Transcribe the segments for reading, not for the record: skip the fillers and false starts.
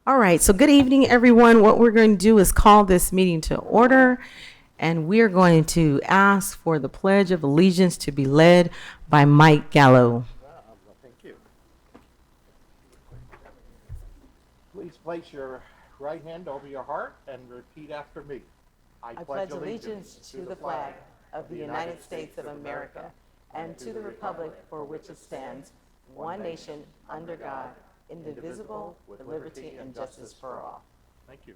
All right, so good evening, everyone. What we're going to do is call this meeting to order, and we're going to ask for the Pledge of Allegiance to be led by Mike Gallo. Thank you. Please place your right hand over your heart and repeat after me. I pledge allegiance to the flag of the United States of America and to the republic for which it stands, one nation, under God, indivisible, with liberty and justice for all. Thank you.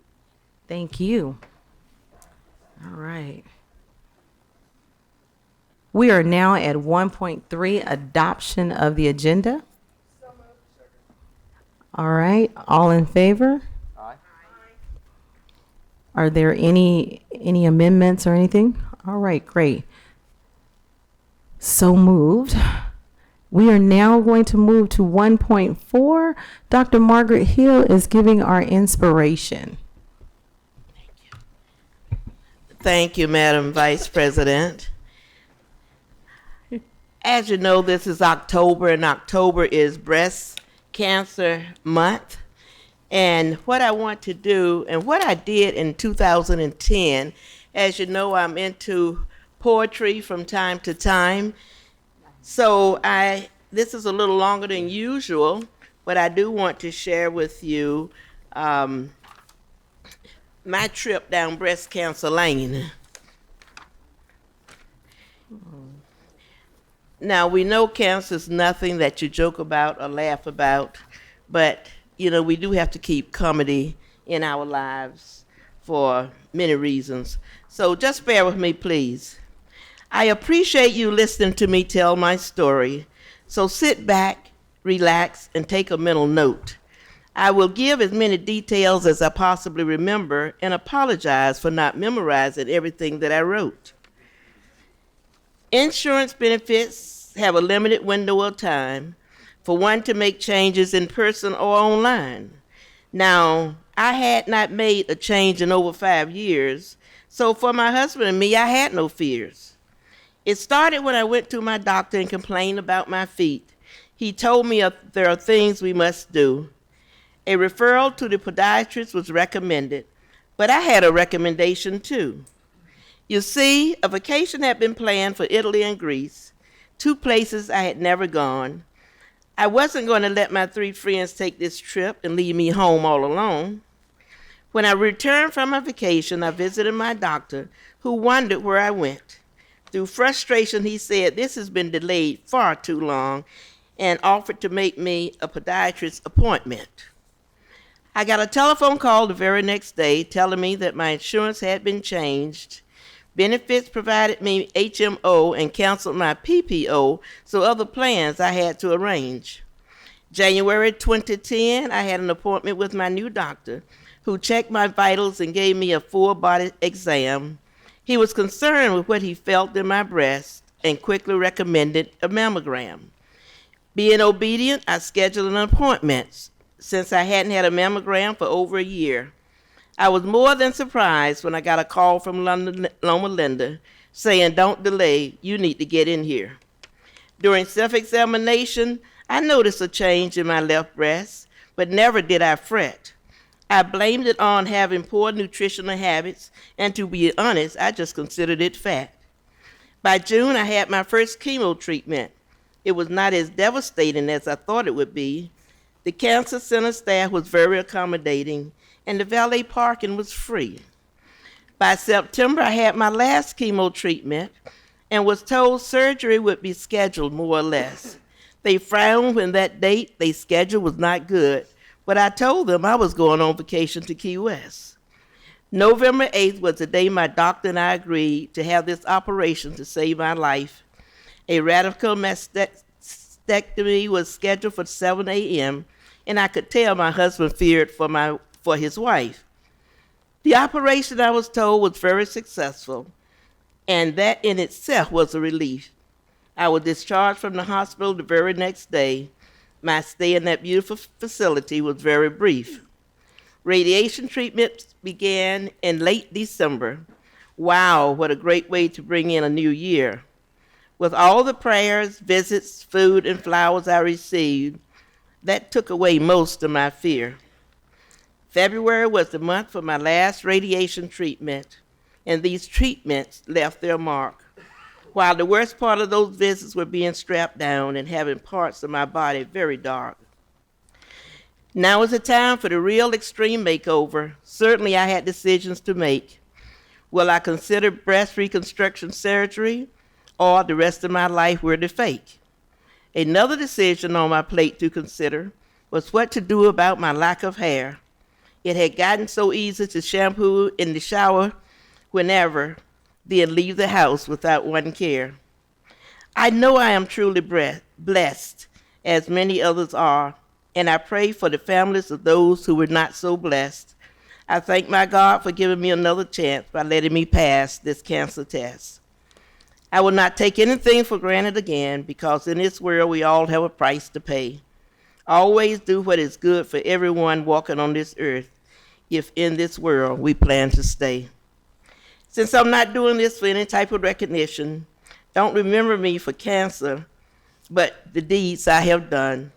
Thank you. All right. We are now at 1.3, adoption of the agenda. All right, all in favor? Aye. Are there any amendments or anything? All right, great. So moved. We are now going to move to 1.4. Dr. Margaret Hill is giving our inspiration. Thank you, Madam Vice President. As you know, this is October, and October is Breast Cancer Month. And what I want to do, and what I did in 2010, as you know, I'm into poetry from time to time. So this is a little longer than usual, but I do want to share with you my trip down breast cancer lane. Now, we know cancer is nothing that you joke about or laugh about, but, we do have to keep comedy in our lives for many reasons. So just bear with me, please. I appreciate you listening to me tell my story, so sit back, relax, and take a mental note. I will give as many details as I possibly remember and apologize for not memorizing everything that I wrote. Insurance benefits have a limited window of time for one to make changes in person or online. Now, I had not made a change in over 5 years, so for my husband and me, I had no fears. It started when I went to my doctor and complained about my feet. He told me there are things we must do. A referral to the podiatrist was recommended, but I had a recommendation too. You see, a vacation had been planned for Italy and Greece, 2 places I had never gone. I wasn't going to let my 3 friends take this trip and leave me home all alone. When I returned from my vacation, I visited my doctor, who wondered where I went. Through frustration, he said, "This has been delayed far too long," and offered to make me a podiatrist appointment. I got a telephone call the very next day telling me that my insurance had been changed. Benefits provided me HMO and canceled my PPO, so other plans I had to arrange. January 2010, I had an appointment with my new doctor, who checked my vitals and gave me a full body exam. He was concerned with what he felt in my breast and quickly recommended a mammogram. Being obedient, I scheduled an appointment since I hadn't had a mammogram for over a year. I was more than surprised when I got a call from Loma Linda saying, "Don't delay, you need to get in here." During self-examination, I noticed a change in my left breast, but never did I fret. I blamed it on having poor nutritional habits, and to be honest, I just considered it fat. By June, I had my first chemo treatment. It was not as devastating as I thought it would be. The cancer center staff was very accommodating, and the valet parking was free. By September, I had my last chemo treatment and was told surgery would be scheduled more or less. They frowned when that date they scheduled was not good, but I told them I was going on vacation to Key West. November 8th was the day my doctor and I agreed to have this operation to save my life. A radical mastectomy was scheduled for 7 a.m., and I could tell my husband feared for his wife. The operation, I was told, was very successful, and that in itself was a relief. I was discharged from the hospital the very next day. My stay in that beautiful facility was very brief. Radiation treatment began in late December. Wow, what a great way to bring in a new year. With all the prayers, visits, food, and flowers I received, that took away most of my fear. February was the month for my last radiation treatment, and these treatments left their mark. While the worst part of those visits were being strapped down and having parts of my body very dark. Now is the time for the real extreme makeover. Certainly I had decisions to make. Will I consider breast reconstruction surgery, or the rest of my life were the fake? Another decision on my plate to consider was what to do about my lack of hair. It had gotten so easy to shampoo in the shower whenever, then leave the house without one care. I know I am truly blessed, as many others are, and I pray for the families of those who were not so blessed. I thank my God for giving me another chance by letting me pass this cancer test. I will not take anything for granted again, because in this world we all have a price to pay. Always do what is good for everyone walking on this earth, if in this world we plan to stay. Since I'm not doing this for any type of recognition, don't remember me for cancer, but the deeds I have done.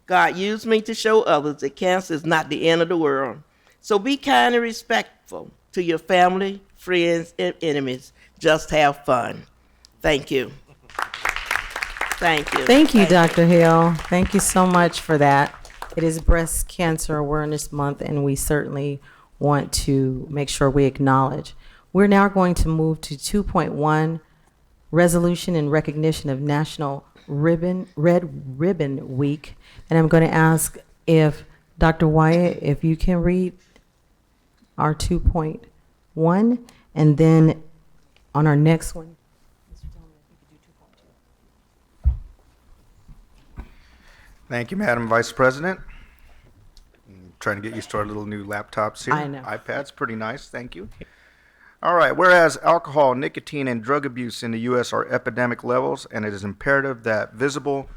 God used me to show others that cancer is not the end of the world. So be kind and respectful to your family, friends, and enemies. Just have fun. Thank you. Thank you. Thank you, Dr. Hill. Thank you so much for that. It is Breast Cancer Awareness Month, and we certainly want to make sure we acknowledge. We're now going to move to 2.1, Resolution in Recognition of National Red Ribbon Week. And I'm going to ask if Dr. Wyatt, if you can read our 2.1, and then on our next one. Thank you, Madam Vice President. I'm trying to get used to our little new laptops here. I know. iPads, pretty nice, thank you. All right, whereas alcohol, nicotine, and drug abuse in the U.S. are epidemic levels, and it is imperative that visible,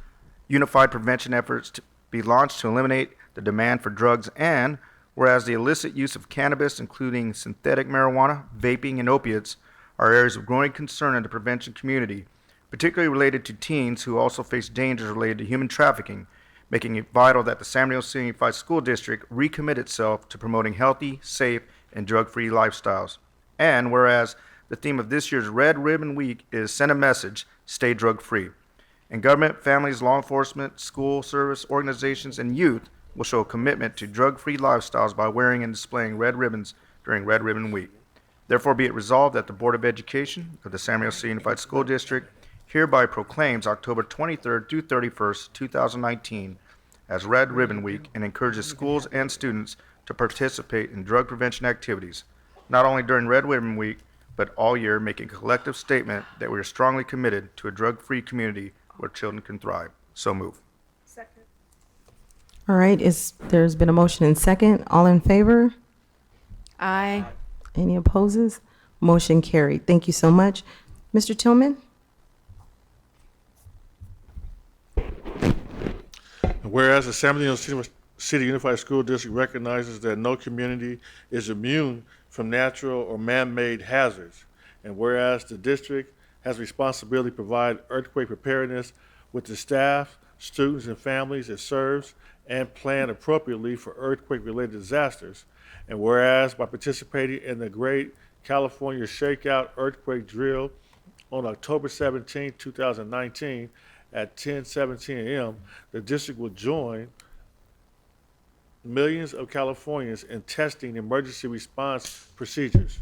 unified prevention efforts to be launched to eliminate the demand for drugs, and whereas the illicit use of cannabis, including synthetic marijuana, vaping, and opiates, are areas of growing concern in the prevention community, particularly related to teens who also face dangers related to human trafficking, making it vital that the San Bernardino Unified School District recommit itself to promoting healthy, safe, and drug-free lifestyles. And whereas the theme of this year's Red Ribbon Week is Send a Message, Stay Drug-Free. And government, families, law enforcement, school service organizations, and youth will show a commitment to drug-free lifestyles by wearing and displaying red ribbons during Red Ribbon Week. Therefore, be it resolved that the Board of Education of the San Bernardino Unified School District hereby proclaims October 23rd through 31st, 2019 as Red Ribbon Week, and encourages schools and students to participate in drug prevention activities, not only during Red Ribbon Week, but all year, making a collective statement that we are strongly committed to a drug-free community where children can thrive. So move. All right, there's been a motion and second. All in favor? Aye. Any opposes? Motion carried. Thank you so much. Mr. Tillman? Whereas the San Bernardino City Unified School District recognizes that no community is immune from natural or man-made hazards, and whereas the district has responsibility to provide earthquake preparedness with the staff, students, and families it serves, and plan appropriately for earthquake-related disasters, and whereas by participating in the Great California Shakeout Earthquake Drill on October 17, 2019, at 10:17 a.m., the district will join millions of Californians in testing emergency response procedures.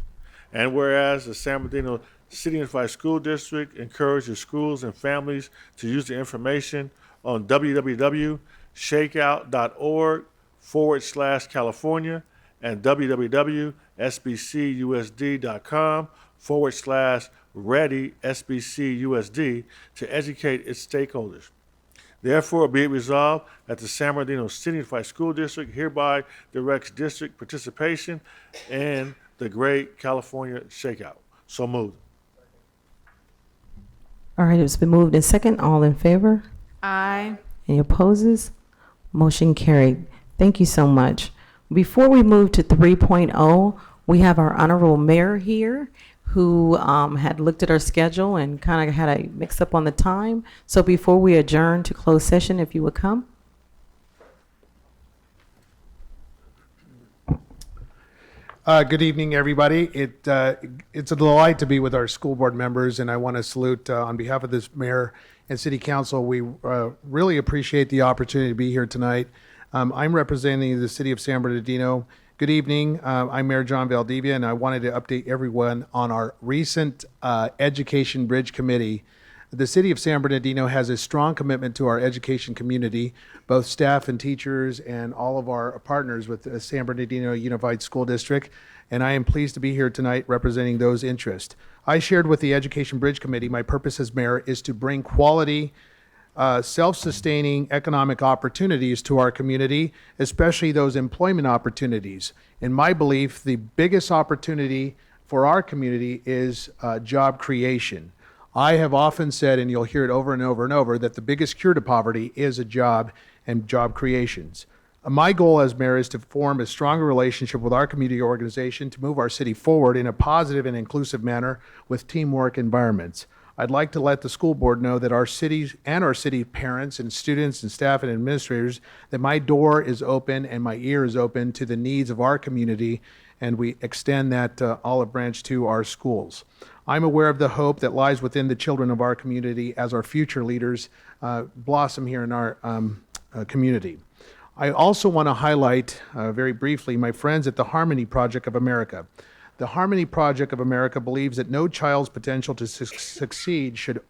And whereas the San Bernardino City Unified School District encourages schools and families to use the information on www.shakeout.org/California and www.sbcusd.com/ready SBCUSD to educate its stakeholders. Therefore, be it resolved that the San Bernardino City Unified School District hereby directs district participation in the Great California Shakeout. So moved. All right, it's been moved and second. All in favor? Aye. Any opposes? Motion carried. Thank you so much. Before we move to 3.0, we have our honorable mayor here who had looked at our schedule and kind of had a mix up on the time. So before we adjourn to closed session, if you would come. Good evening, everybody. It's a delight to be with our school board members, and I want to salute on behalf of this mayor and city council. We really appreciate the opportunity to be here tonight. I'm representing the city of San Bernardino. Good evening. I'm Mayor John Valdivia, and I wanted to update everyone on our recent Education Bridge Committee. The city of San Bernardino has a strong commitment to our education community, both staff and teachers and all of our partners with the San Bernardino Unified School District, and I am pleased to be here tonight representing those interests. I shared with the Education Bridge Committee my purpose as mayor is to bring quality, self-sustaining economic opportunities to our community, especially those employment opportunities. In my belief, the biggest opportunity for our community is job creation. I have often said, and you'll hear it over and over and over, that the biggest cure to poverty is a job and job creations. My goal as mayor is to form a stronger relationship with our community organization to move our city forward in a positive and inclusive manner with teamwork environments. I'd like to let the school board know that our cities and our city parents and students and staff and administrators, that my door is open and my ear is open to the needs of our community, and we extend that olive branch to our schools. I'm aware of the hope that lies within the children of our community as our future leaders blossom here in our community. I also want to highlight very briefly my friends at the Harmony Project of America. The Harmony Project of America believes that no child's potential to succeed should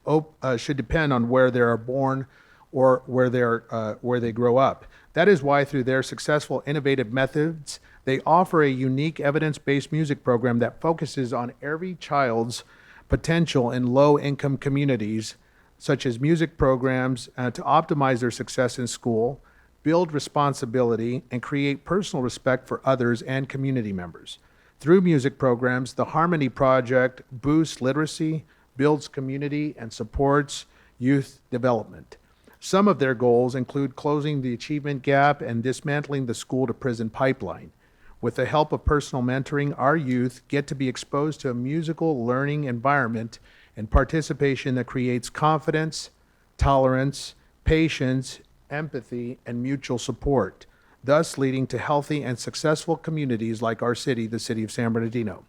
depend on where they are born or where they grow up. That is why, through their successful innovative methods, they offer a unique evidence-based music program that focuses on every child's potential in low-income communities, such as music programs to optimize their success in school, build responsibility, and create personal respect for others and community members. Through music programs, the Harmony Project boosts literacy, builds community, and supports youth development. Some of their goals include closing the achievement gap and dismantling the school-to-prison pipeline. With the help of personal mentoring, our youth get to be exposed to a musical learning environment and participation that creates confidence, tolerance, patience, empathy, and mutual support, thus leading to healthy and successful communities like our city, the city of San Bernardino.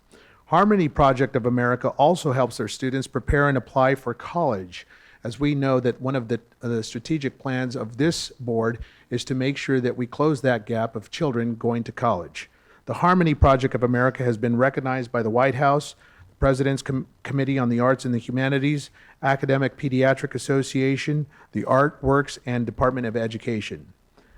Harmony Project of America also helps their students prepare and apply for college, as we know that one of the strategic plans of this board is to make sure that we close that gap of children going to college. The Harmony Project of America has been recognized by the White House, the President's Committee on the Arts and the Humanities, Academic Pediatric Association, the Artworks, and Department of Education.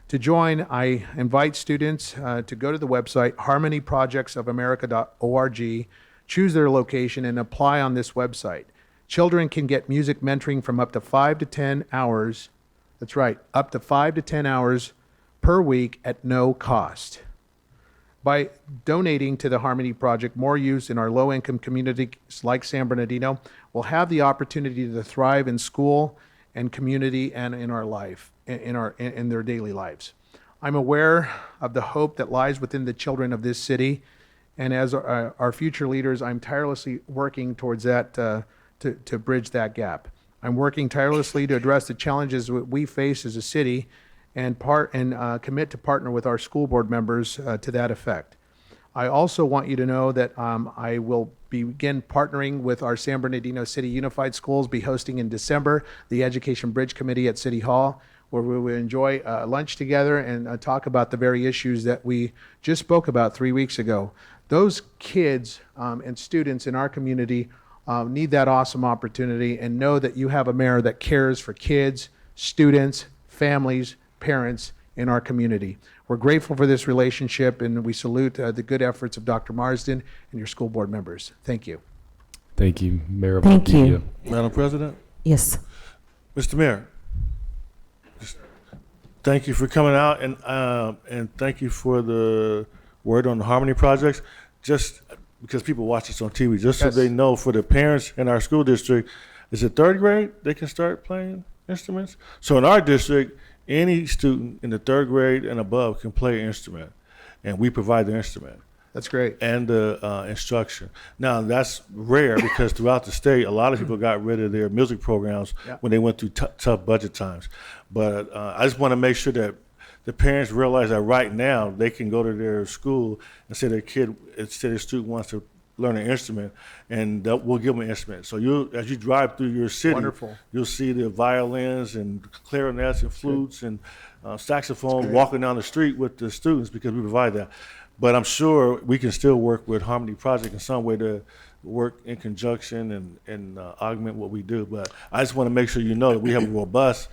To join, I invite students to go to the website harmonyprojectsofamerica.org, choose their location, and apply on this website. Children can get music mentoring from up to 5 to 10 hours, that's right, up to 5 to 10 hours per week at no cost. By donating to the Harmony Project, more youth in our low-income communities like San Bernardino will have the opportunity to thrive in school and community and in our life, in their daily lives. I'm aware of the hope that lies within the children of this city, and as our future leaders, I'm tirelessly working towards that to bridge that gap. I'm working tirelessly to address the challenges we face as a city and commit to partner with our school board members to that effect. I also want you to know that I will begin partnering with our San Bernardino City Unified Schools, be hosting in December the Education Bridge Committee at City Hall, where we will enjoy lunch together and talk about the very issues that we just spoke about 3 weeks ago. Those kids and students in our community need that awesome opportunity, and know that you have a mayor that cares for kids, students, families, parents in our community. We're grateful for this relationship, and we salute the good efforts of Dr. Marsden and your school board members. Thank you. Thank you, Mayor Thank Valdivia. you. Madam President, Yes. Mr. Mayor, just thank you for coming out, and thank you for the word on the Harmony projects. Just because people watch this on TV, just so Yes. they know, for the parents in our school district, is it third grade they can start playing instruments? So in our district, any student in the third grade and above can play an instrument, and we provide the instrument That's great. and the instruction. Now, that's rare because throughout the state, a lot of people got rid of their music programs Yeah. when they went through tough budget times. But I just want to make sure that the parents realize that right now they can go to their school and say their student wants to learn an instrument, and we'll give them an instrument. So as you drive through your city, Wonderful. you'll see the violins and clarinets and flutes and saxophone walking down the street with the students because we provide that. But I'm sure we can still work with Harmony Project in some way to work in conjunction and augment what we do. But I just want to make sure you know that we have a robust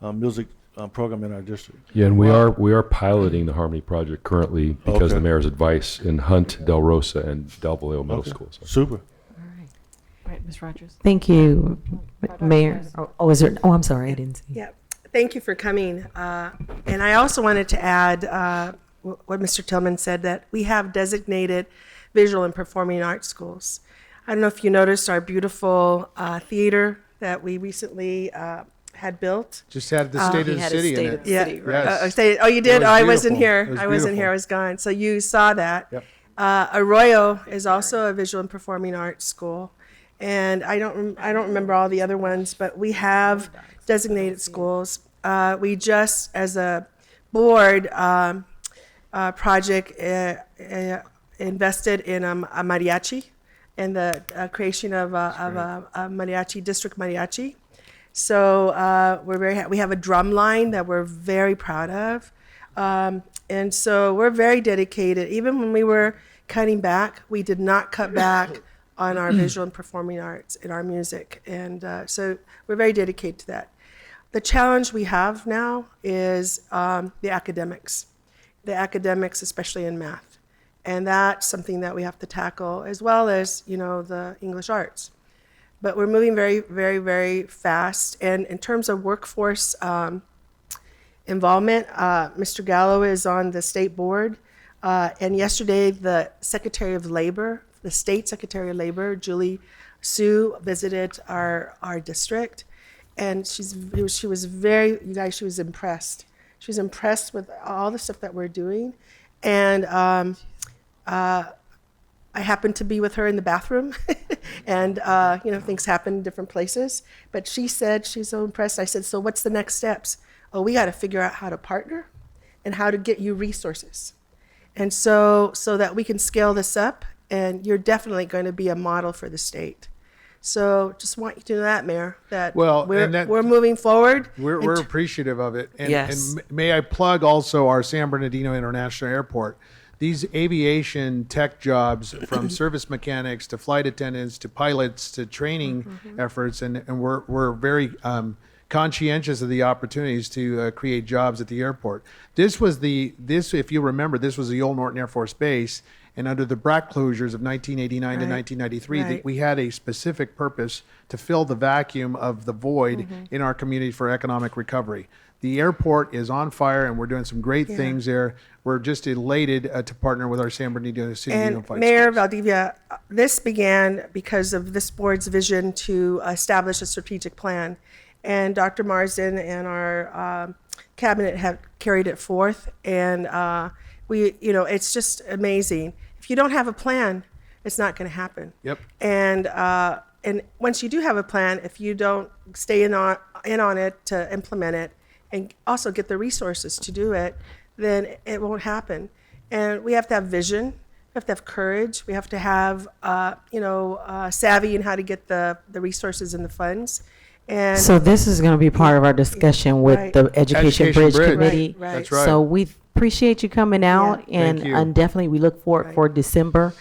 music program in our district. Yeah, and we are piloting the Harmony Project currently because of the mayor's advice in Hunt, Del Rosa, and Del Valle Middle School. So. Super. All right, Ms. Rogers. Thank you, Mayor. I'm sorry, I didn't see. Yeah, thank you for coming. And I also wanted to add what Mr. Tillman said, that we have designated visual and performing arts schools. I don't know if you noticed our beautiful theater that we recently had built. Just had the State of the City in it. Yeah. Yes. Oh, you did? was Oh, I wasn't beautiful. here. It was I wasn't beautiful. here. I was gone. So you saw that. Yep. Arroyo is also a visual and performing arts school. And I don't remember all the other ones, but we have designated schools. We just, as a board project, invested in a mariachi and the creation of a mariachi, district mariachi. So we have a drum line that we're very proud of. And so we're very dedicated. Even when we were cutting back, we did not cut back on our visual and performing arts in our music. And so we're very dedicated to that. The challenge we have now is the academics, especially in math. And that's something that we have to tackle, as well as, the English arts. But we're moving very, very, very fast. And in terms of workforce involvement, Mr. Gallo is on the state board. And yesterday, the Secretary of Labor, the State Secretary of Labor, Julie Sue, visited our district. And she was impressed. She was impressed with all the stuff that we're doing. And I happened to be with her in the bathroom, and things happen in different places. But she said she's so impressed. I said, so what's the next steps? Oh, we got to figure out how to partner and how to get you resources. And so that we can scale this up, and you're definitely going to be a model for the state. So just want you to know that, Mayor, that we're moving forward. We're appreciative of it. And, Yes. and may I plug also our San Bernardino International Airport. These aviation tech jobs, from service mechanics to flight attendants to pilots to training efforts, and we're very conscientious of the opportunities to create jobs at the airport. This, if you remember, this was the old Norton Air Force Base, and under the BRAC closures of 1989 to 1993, we had a specific purpose to fill the vacuum of the void in our community for economic recovery. The airport is on fire, and we're doing some great things there. We're just elated to partner with our San Bernardino City Unified And Mayor Schools. Valdivia, this began because of this board's vision to establish a strategic plan. And Dr. Marsden and our cabinet have carried it forth. And it's just amazing. If you don't have a plan, it's not going to happen. Yep. And once you do have a plan, if you don't stay in on it to implement it, and also get the resources to do it, then it won't happen. And we have to have vision. We have to have courage. We have to have, savvy in how to get the resources and the funds. And So this is going to be part of our discussion with Right. the Education Education Bridge Bridge. Committee. Right, right. That's right. So we appreciate you coming out, and, Thank you. and definitely we look forward for December.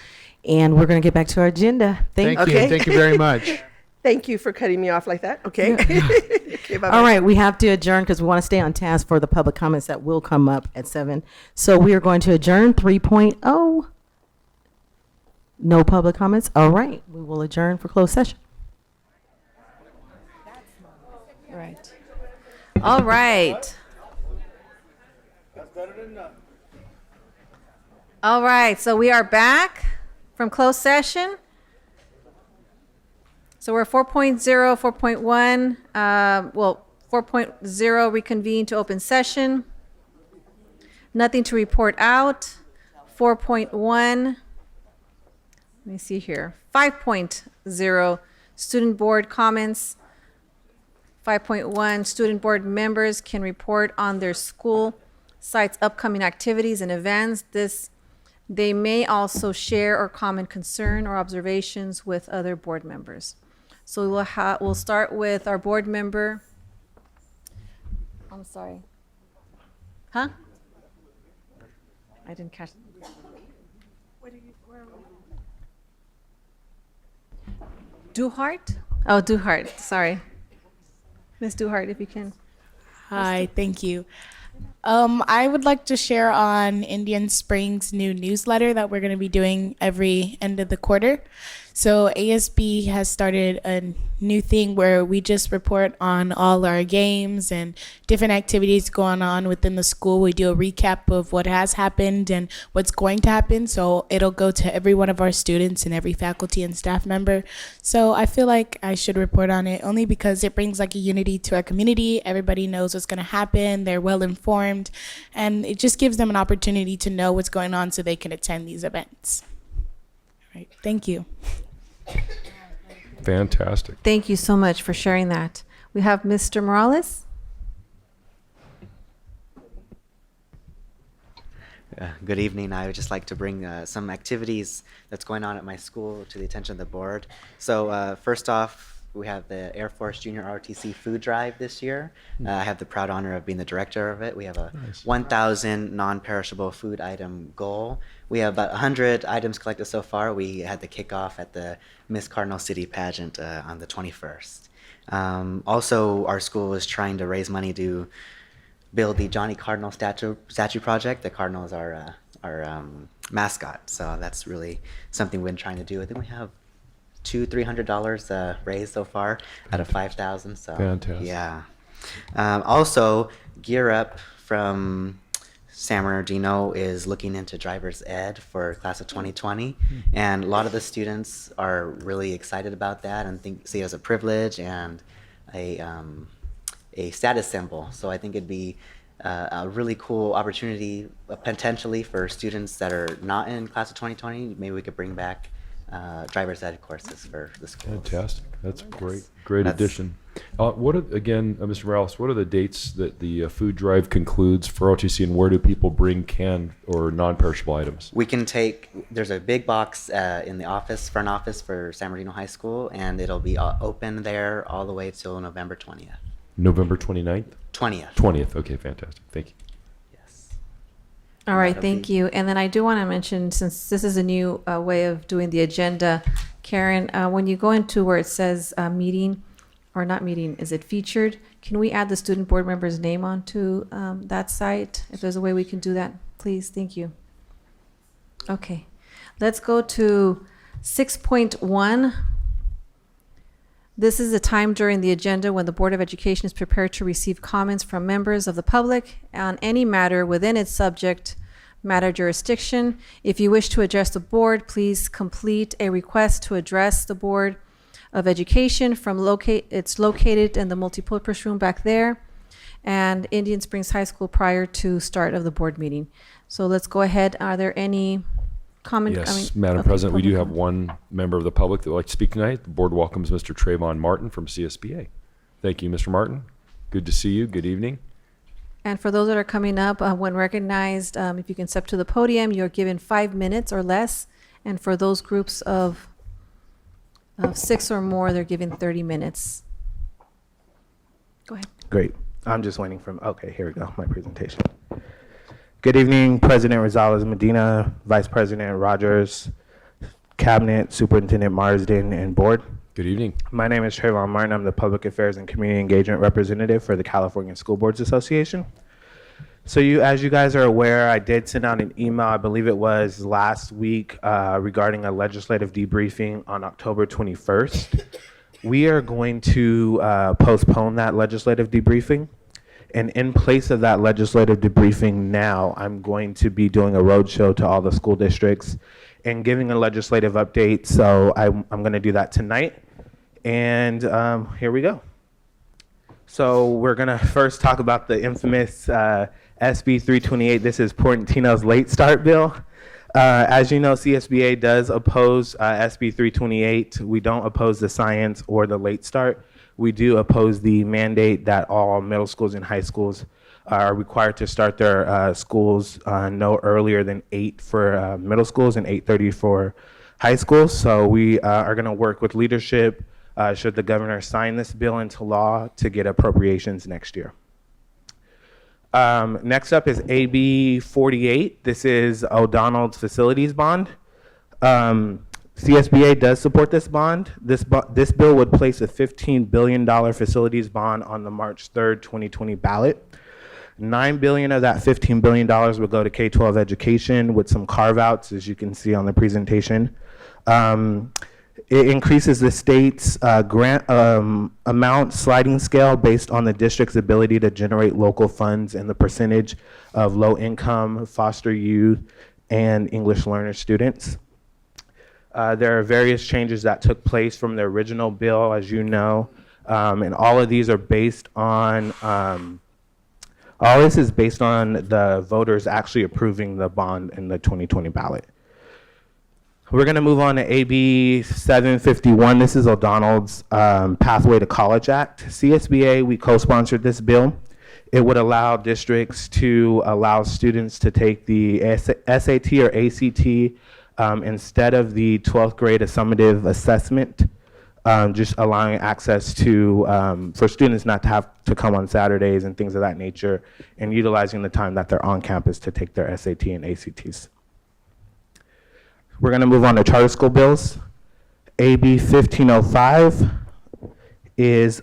And we're going to get back to our agenda. Thank Thank you. you. Okay. Thank you very much. thank you for cutting me off like that. Okay. Okay, bye-bye. All right, we have to adjourn because we want to stay on task for the public comments that will come up at 7. So we are going to adjourn 3.0. No public comments? All right, we will adjourn for closed session. Right. All right. All right, so we are back from closed session. So we're 4.0, 4.1, 4.0 reconvene to open session. Nothing to report out. 4.1, let me see here. 5.0, student board comments. 5.1, student board members can report on their school cites upcoming activities and events. They may also share or comment concern or observations with other board members. So we'll start with our board member. I'm sorry. Huh? I didn't catch. Duhart? Oh, Duhart. Sorry. Miss Duhart, if you can. Hi, thank you. I would like to share on Indian Springs' new newsletter that we're going to be doing every end of the quarter. So ASB has started a new thing where we just report on all our games and different activities going on within the school. We do a recap of what has happened and what's going to happen. So it'll go to every one of our students and every faculty and staff member. So I feel like I should report on it only because it brings like a unity to our community. Everybody knows what's going to happen. They're well informed, and it just gives them an opportunity to know what's going on so they can attend these events. All right. Thank you. Fantastic. Thank you so much for sharing that. We have Mr. Morales. Good evening. I would just like to bring some activities that's going on at my school to the attention of the board. So first off, we have the Air Force Junior ROTC Food Drive this year. I have the proud honor of being the director of it. We have a 1,000 non-perishable food item goal. We have about 100 items collected so far. We had the kickoff at the Miss Cardinal City pageant on the 21st. Also, our school is trying to raise money to build the Johnny Cardinal statue project. The Cardinal is our mascot, so that's really something we've been trying to do. I think we have $200-300 raised so far out of 5,000. So Fantastic. yeah. Also, Gear Up from San Bernardino is looking into driver's ed for class of 2020, and a lot of the students are really excited about that and see it as a privilege and a status symbol. So I think it'd be a really cool opportunity potentially for students that are not in class of 2020. Maybe we could bring back driver's ed courses for the schools. Fantastic. That's great addition. Mr. Morales, what are the dates that the food drive concludes for OTC, and where do people bring canned or non-perishable items? We can there's a big box in the front office for San Bernardino High School, and it'll be open there all the way till November 20th. November 29th? 20th. 20th. Okay, fantastic. Thank you. All right, thank you. And then I do want to mention, since this is a new way of doing the agenda, Karen, when you go into where it says meeting, or not meeting, is it featured? Can we add the student board member's name onto that site? If there's a way we can do that, please. Thank you. Okay, let's go to 6.1. This is a time during the agenda when the Board of Education is prepared to receive comments from members of the public on any matter within its subject matter jurisdiction. If you wish to address the board, please complete a request to address the Board of Education it's located in the multipurpose room back there and Indian Springs High School prior to start of the board meeting. So let's go ahead. Are there any comment? Yes, Madam President, we do have one member of the public that would like to speak tonight. The board welcomes Mr. Trayvon Martin from CSBA. Thank you, Mr. Martin. Good to see you. Good evening. And for those that are coming up, when recognized, if you can step to the podium, you're given 5 minutes or less. And for those groups of 6 or more, they're given 30 minutes. Go ahead. Great. I'm just waiting okay, here we go, my presentation. Good evening, President Rosales Medina, Vice President Rogers, Cabinet, Superintendent Marsden, and Board. Good evening. My name is Trayvon Martin. I'm the Public Affairs and Community Engagement Representative for the California School Boards Association. So as you guys are aware, I did send out an email, I believe it was last week, regarding a legislative debriefing on October 21st. We are going to postpone that legislative debriefing. And in place of that legislative debriefing now, I'm going to be doing a roadshow to all the school districts and giving a legislative update. So I'm going to do that tonight. And here we go. So we're going to first talk about the infamous SB 328. This is Portantino's late start bill. As you know, CSBA does oppose SB 328. We don't oppose the science or the late start. We do oppose the mandate that all middle schools and high schools are required to start their schools no earlier than 8 for middle schools and 8:30 for high schools. So we are going to work with leadership should the governor sign this bill into law to get appropriations next year. Next up is AB 48. This is O'Donnell's facilities bond. CSBA does support this bond. This bill would place a $15 billion facilities bond on the March 3rd, 2020 ballot. $9 billion of that $15 billion would go to K-12 education with some carve-outs, as you can see on the presentation. It increases the state's grant amount sliding scale based on the district's ability to generate local funds and the percentage of low-income, foster youth, and English learner students. There are various changes that took place from the original bill, as you know, and all of these are based on, all this is based on the voters actually approving the bond in the 2020 ballot. We're going to move on to AB 751. This is O'Donnell's Pathway to College Act. CSBA, we co-sponsored this bill. It would allow districts to allow students to take the SAT or ACT instead of the 12th grade summative assessment, just allowing access to, for students not to have to come on Saturdays and things of that nature, and utilizing the time that they're on campus to take their SAT and ACTs. We're going to move on to charter school bills. AB 1505 is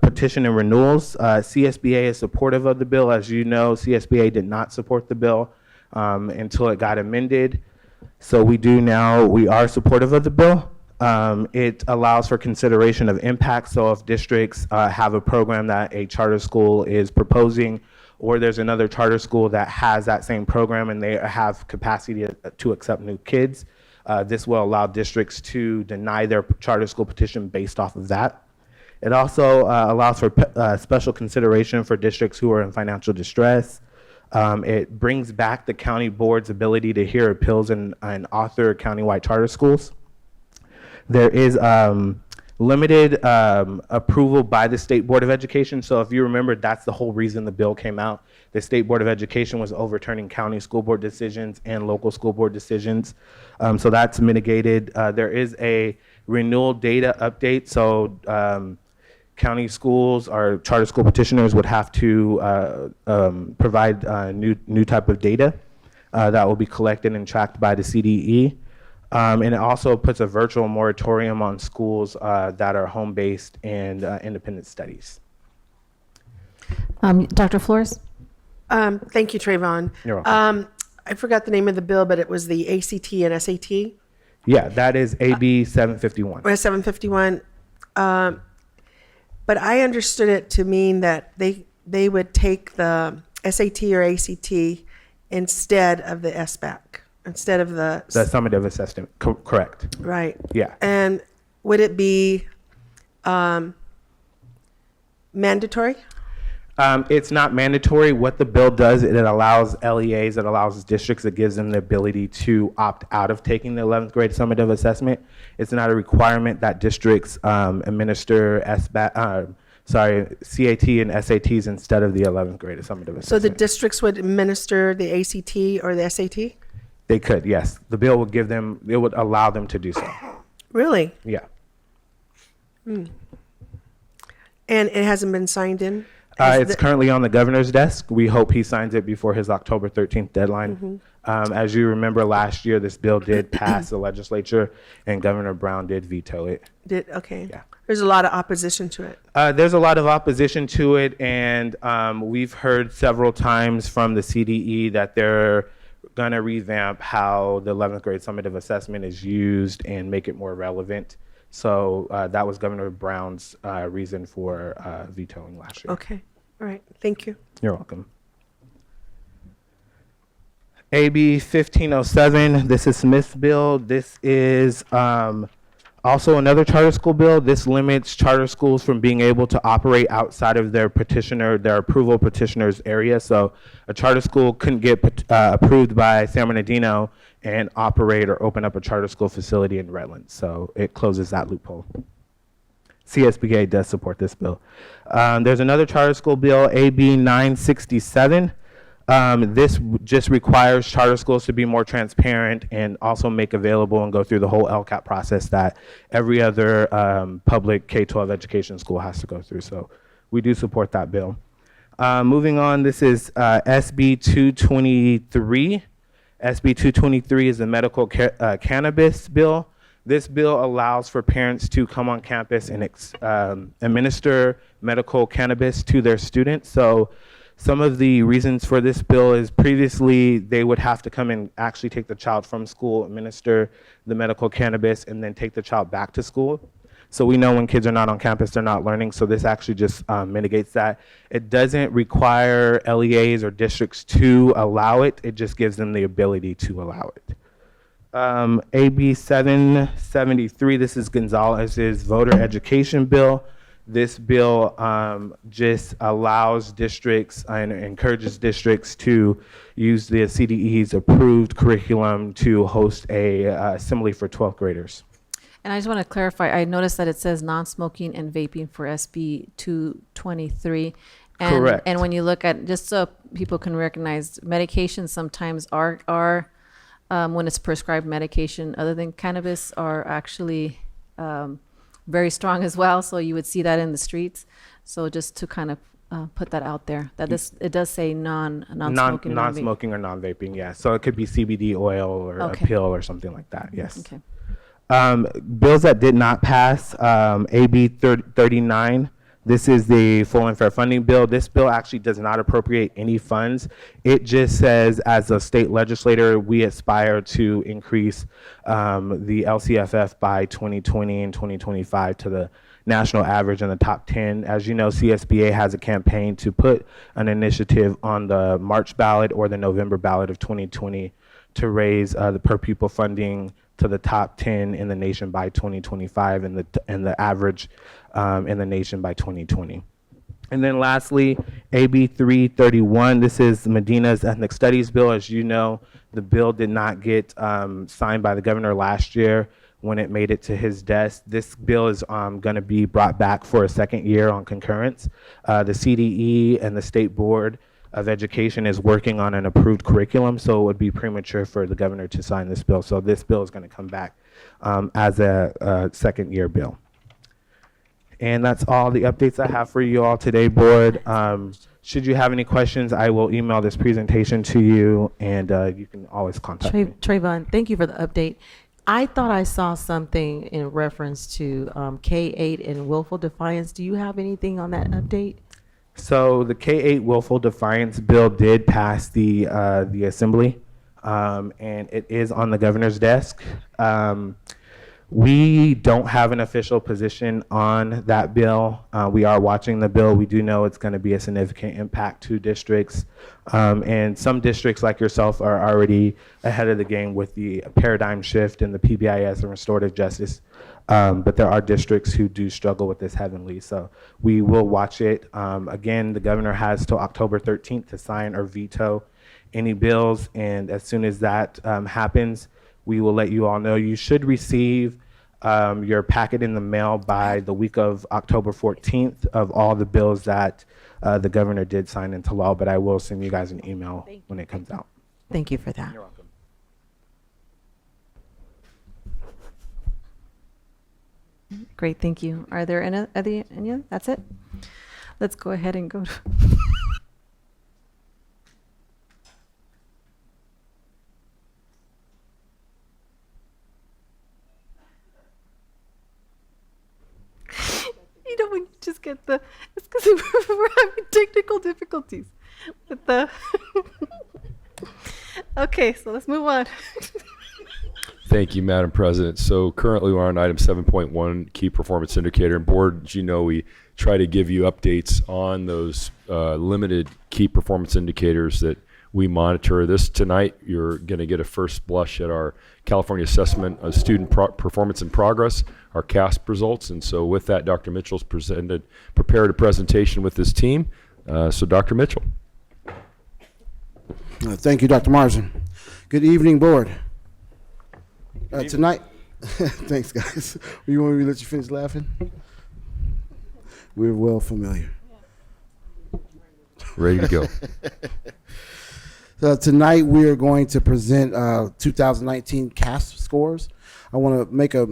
petition and renewals. CSBA is supportive of the bill. As you know, CSBA did not support the bill until it got amended. So we are supportive of the bill. It allows for consideration of impact. So if districts have a program that a charter school is proposing, or there's another charter school that has that same program and they have capacity to accept new kids, this will allow districts to deny their charter school petition based off of that. It also allows for special consideration for districts who are in financial distress. It brings back the county board's ability to hear appeals and author countywide charter schools. There is limited approval by the State Board of Education. So if you remember, that's the whole reason the bill came out. The State Board of Education was overturning county school board decisions and local school board decisions. So that's mitigated. There is a renewal data update. So county schools or charter school petitioners would have to provide new type of data that will be collected and tracked by the CDE. And it also puts a virtual moratorium on schools that are home-based and independent studies. Dr. Flores? Thank you, Trayvon. You're welcome. I forgot the name of the bill, but it was the ACT and SAT. Yeah, that is AB 751. Or 751. But I understood it to mean that they would take the SAT or ACT instead of the SBAC. Instead of the summative assessment, correct. Right. Yeah. And would it be mandatory? It's not mandatory. What the bill does, it allows LEAs, it allows districts, it gives them the ability to opt out of taking the 11th grade summative assessment. It's not a requirement that districts administer CAT and SATs instead of the 11th grade summative assessment. So the districts would administer the ACT or the SAT? They could, yes. The bill would it would allow them to do so. Really? Yeah. And it hasn't been signed in? It's currently on the governor's desk. We hope he signs it before his October 13th deadline. Mm-hmm. As you remember, last year this bill did pass the legislature, and Governor Brown did veto it. Okay. Yeah. There's a lot of opposition to it. There's a lot of opposition to it, and we've heard several times from the CDE that they're going to revamp how the 11th grade summative assessment is used and make it more relevant. So that was Governor Brown's reason for vetoing last year. Okay. All right. Thank you. You're welcome. AB 1507, this is Smith's bill. This is also another charter school bill. This limits charter schools from being able to operate outside of their approval petitioner's area. So a charter school couldn't get approved by San Bernardino and operate or open up a charter school facility in Redlands. So it closes that loophole. CSBA does support this bill. There's another charter school bill, AB 967. This just requires charter schools to be more transparent and also make available and go through the whole LCAP process that every other public K-12 education school has to go through. So we do support that bill. Moving on, this is SB 223. SB 223 is the medical cannabis bill. This bill allows for parents to come on campus and administer medical cannabis to their students. So some of the reasons for this bill is previously they would have to come and actually take the child from school, administer the medical cannabis, and then take the child back to school. So we know when kids are not on campus, they're not learning. So this actually just mitigates that. It doesn't require LEAs or districts to allow it. It just gives them the ability to allow it. AB 773, this is Gonzalez's voter education bill. This bill just allows districts and encourages districts to use the CDE's approved curriculum to host a assembly for 12th graders. And I just want to clarify, I noticed that it says non-smoking and vaping for SB 223. And, Correct. And when you look at, just so people can recognize, medications sometimes are when it's prescribed medication other than cannabis, are actually very strong as well. So you would see that in the streets. So just to kind of put that out there, that it does say non-smoking. Non-smoking or non-vaping, yeah. So it could be CBD oil or a pill or something like that, yes. Okay. Bills that did not pass, AB 39. This is the full and fair funding bill. This bill actually does not appropriate any funds. It just says, as a state legislator, we aspire to increase the LCFF by 2020 and 2025 to the national average in the top 10. As you know, CSBA has a campaign to put an initiative on the March ballot or the November ballot of 2020 to raise the per pupil funding to the top 10 in the nation by 2025 and the average in the nation by 2020. And then lastly, AB 331, this is Medina's Ethnic Studies bill. As you know, the bill did not get signed by the governor last year when it made it to his desk. This bill is going to be brought back for a second year on concurrence. The CDE and the State Board of Education is working on an approved curriculum, so it would be premature for the governor to sign this bill. So this bill is going to come back as a second year bill. And that's all the updates I have for you all today, board. Should you have any questions, I will email this presentation to you, and you can always contact me. Trayvon, thank you for the update. I thought I saw something in reference to K-8 and willful defiance. Do you have anything on that update? So the K-8 willful defiance bill did pass the assembly, and it is on the governor's desk. We don't have an official position on that bill. We are watching the bill. We do know it's going to be a significant impact to districts, and some districts like yourself are already ahead of the game with the paradigm shift in the PBIS and restorative justice. But there are districts who do struggle with this heavily. So we will watch it. Again, the governor has till October 13th to sign or veto any bills. And as soon as that happens, we will let you all know. You should receive your packet in the mail by the week of October 14th of all the bills that the governor did sign into law. But I will send you guys an email when it comes out. Thank you for that. You're welcome. Great, thank you. Are there any other? That's it? Let's go ahead and go to you know when you just get the, it's because we're having technical difficulties with the okay, so let's move on. Thank you, Madam President. So currently we're on item 7.1, key performance indicator. And board, as you know, we try to give you updates on those limited key performance indicators that we monitor. This tonight, you're going to get a first blush at our California Assessment of Student Performance and Progress, our CAASPP results. And so with that, Dr. Mitchell's prepared a presentation with his team. So Dr. Mitchell. Thank you, Dr. Marsden. Good evening, board. Tonight, thanks, guys. You want me to let you finish laughing? We're well familiar. Ready to go. So tonight we are going to present 2019 CAASPP scores. I want to make a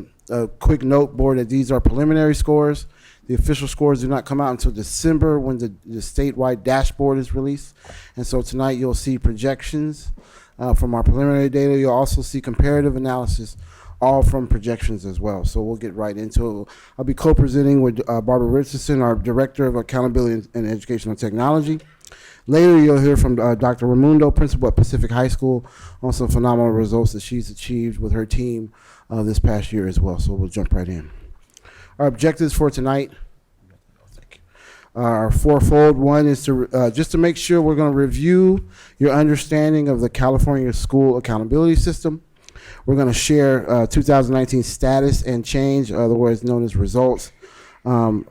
quick note, board, that these are preliminary scores. The official scores do not come out until December when the statewide dashboard is released. And so tonight you'll see projections from our preliminary data. You'll also see comparative analysis, all from projections as well. So we'll get right into it. I'll be co-presenting with Barbara Richardson, our Director of Accountability and Educational Technology. Later, you'll hear from Dr. Raimundo, principal at Pacific High School, on some phenomenal results that she's achieved with her team this past year as well. So we'll jump right in. Our objectives for tonight are fourfold. One is to just to make sure we're going to review your understanding of the California School Accountability System. We're going to share 2019 status and change, otherwise known as results, for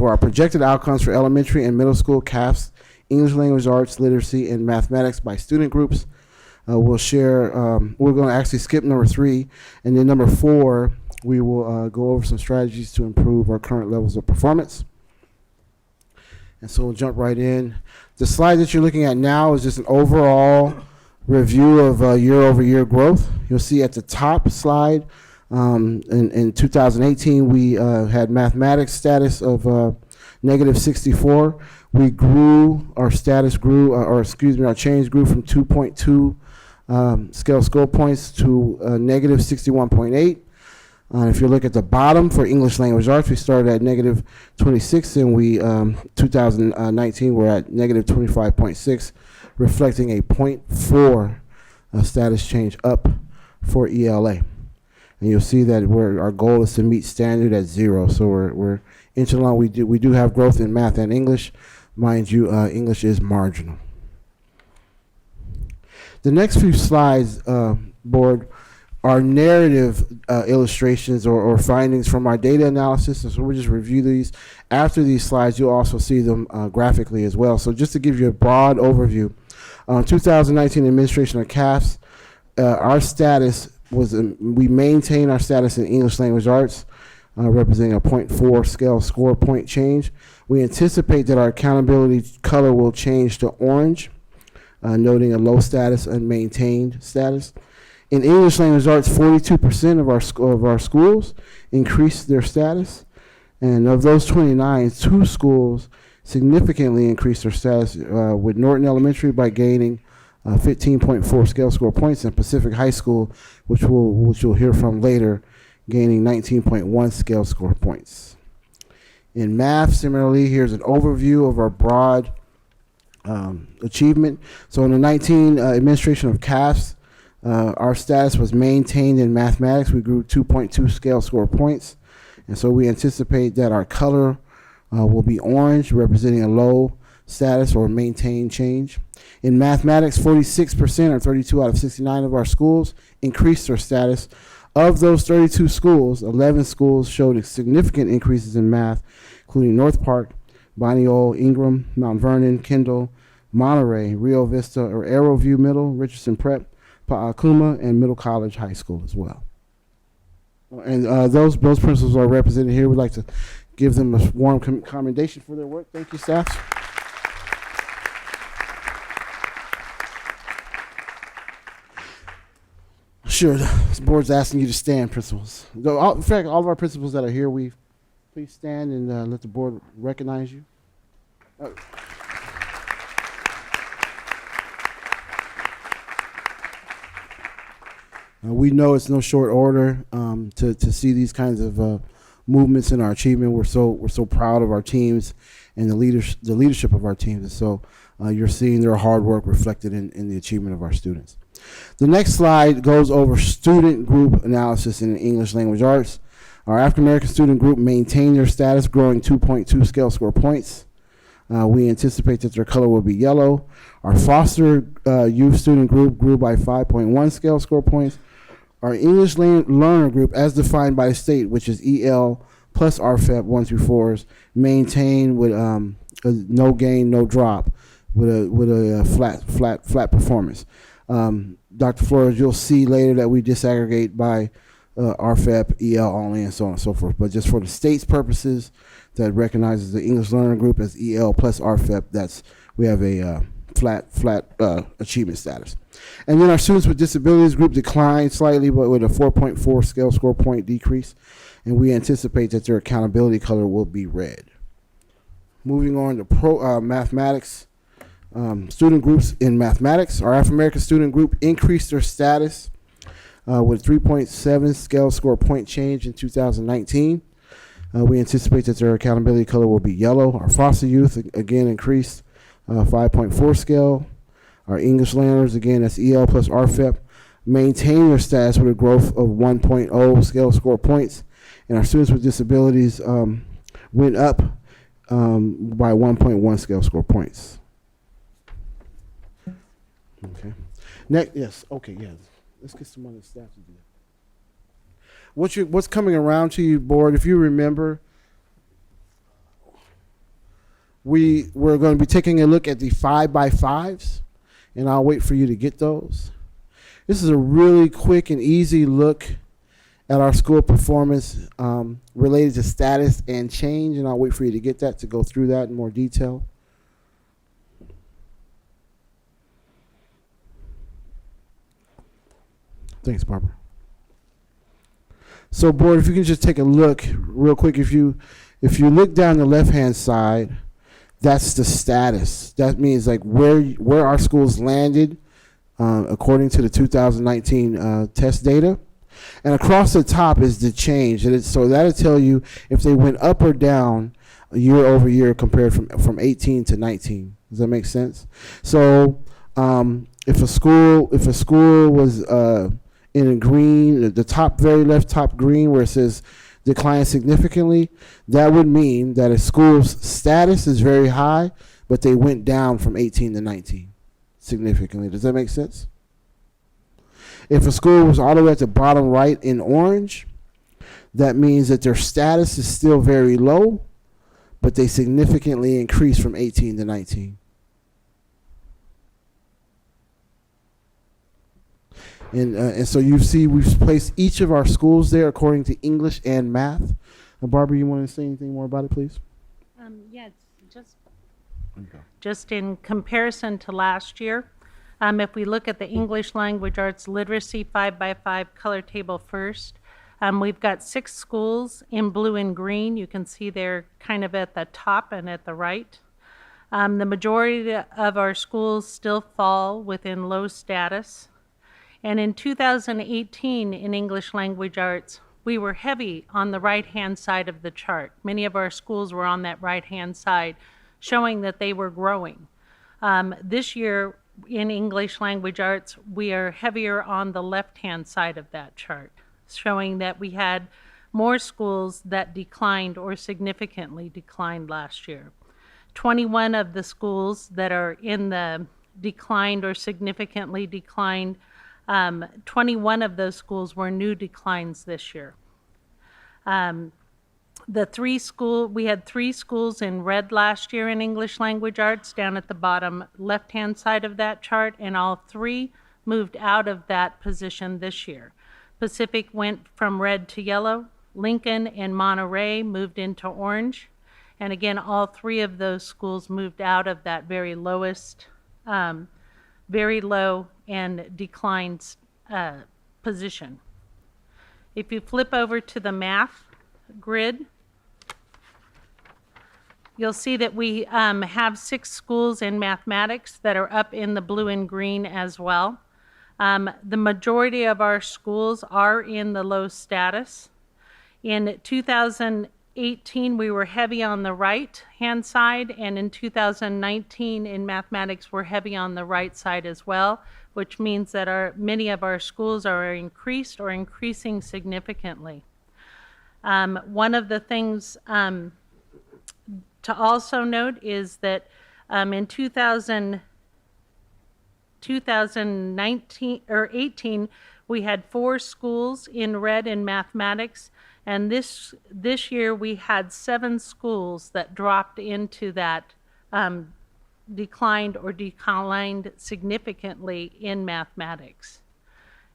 our projected outcomes for elementary and middle school CAASPP, English language arts, literacy, and mathematics by student groups. We'll share, we're going to actually skip number 3, and then number 4, we will go over some strategies to improve our current levels of performance. And so we'll jump right in. The slide that you're looking at now is just an overall review of year-over-year growth. You'll see at the top slide, in 2018, we had mathematics status of -64. We grew, our status grew, our change grew from 2.2 scale score points to -61.8. If you look at the bottom for English language arts, we started at -26, and we 2019 we're at -25.6, reflecting a 0.4 status change up for ELA. And you'll see that our goal is to meet standard at 0. So we're inching along. We do have growth in math and English. Mind you, English is marginal. The next few slides, board, are narrative illustrations or findings from our data analysis. And so we'll just review these. After these slides, you'll also see them graphically as well. So just to give you a broad overview, 2019 administration of CAASPP, our status was, we maintain our status in English language arts, representing a 0.4 scale score point change. We anticipate that our accountability color will change to orange, noting a low status and maintained status. In English language arts, 42% of our schools increased their status, and of those 29, 2 schools significantly increased their status, with Norton Elementary by gaining 15.4 scale score points, and Pacific High School, which you'll hear from later, gaining 19.1 scale score points. In math, similarly, here's an overview of our broad achievement. So in the 19 administration of CAASPP, our status was maintained in mathematics. We grew 2.2 scale score points. And so we anticipate that our color will be orange, representing a low status or maintained change. In mathematics, 46% or 32 out of 69 of our schools increased their status. Of those 32 schools, 11 schools showed significant increases in math, including North Park, Boniol, Ingram, Mount Vernon, Kendall, Monterey, Rio Vista or Arrowview Middle, Richardson Prep, Pa'akuma, and Middle College High School as well. And those principals are represented here. We'd like to give them a warm commendation for their work. Thank you, staff. Sure, this board's asking you to stand, principals. In fact, all of our principals that are here, please stand and let the board recognize you. We know it's no short order to see these kinds of movements in our achievement. We're so proud of our teams and the leadership of our teams. And so you're seeing their hard work reflected in the achievement of our students. The next slide goes over student group analysis in English language arts. Our African American student group maintained their status, growing 2.2 scale score points. We anticipate that their color will be yellow. Our foster youth student group grew by 5.1 scale score points. Our English learner group, as defined by the state, which is EL plus RFEP 1 through 4s, maintained with a no gain, no drop, with a flat performance. Dr. Flores, you'll see later that we disaggregate by RFEP, EL only, and so on and so forth. But just for the state's purposes, that recognizes the English learner group as EL plus RFEP, we have a flat achievement status. And then our students with disabilities group declined slightly, but with a 4.4 scale score point decrease. And we anticipate that their accountability color will be red. Moving on to mathematics. Student groups in mathematics. Our African American student group increased their status with 3.7 scale score point change in 2019. We anticipate that their accountability color will be yellow. Our foster youth, again, increased 5.4 scale. Our English learners, again, that's EL plus RFEP, maintain their status with a growth of 1.0 scale score points. And our students with disabilities went up by 1.1 scale score points. Okay. Next, yes. Okay, yes. Let's get some other staff to do that. What's coming around to you, board? If you remember, we're going to be taking a look at the 5x5s, and I'll wait for you to get those. This is a really quick and easy look at our school performance related to status and change, and I'll wait for you to get that to go through that in more detail. Thanks, Barbara. So, board, if you can just take a look real quick. If you look down the left-hand side, that's the status. That means like where our schools landed according to the 2019 test data. And across the top is the change. So that'll tell you if they went up or down year over year compared from 18 to 19. Does that make sense? So if a school was in a green, the top, very left top green where it says decline significantly, that would mean that a school's status is very high, but they went down from 18 to 19 significantly. Does that make sense? If a school was all the way at the bottom right in orange, that means that their status is still very low, but they significantly increased from 18 to 19. And so you see we've placed each of our schools there according to English and math. Barbara, you want to say anything more about it, please? Yeah, just in comparison to last year, if we look at the English language arts literacy 5x5 color table first, we've got 6 schools in blue and green. You can see they're kind of at the top and at the right. The majority of our schools still fall within low status. And in 2018 in English language arts, we were heavy on the right-hand side of the chart. Many of our schools were on that right-hand side, showing that they were growing. This year in English language arts, we are heavier on the left-hand side of that chart, showing that we had more schools that declined or significantly declined last year. 21 of the schools that are in the declined or significantly declined, 21 of those schools were new declines this year. We had 3 schools in red last year in English language arts down at the bottom left-hand side of that chart, and all 3 moved out of that position this year. Pacific went from red to yellow. Lincoln and Monterey moved into orange. And again, all 3 of those schools moved out of that very lowest, very low and declined position. If you flip over to the math grid, you'll see that we have 6 schools in mathematics that are up in the blue and green as well. The majority of our schools are in the low status. In 2018, we were heavy on the right-hand side, and in 2019 in mathematics, we're heavy on the right side as well, which means that many of our schools are increased or increasing significantly. One of the things to also note is that in 2019 or 18, we had 4 schools in red in mathematics, and this year we had 7 schools that dropped into that declined or declined significantly in mathematics.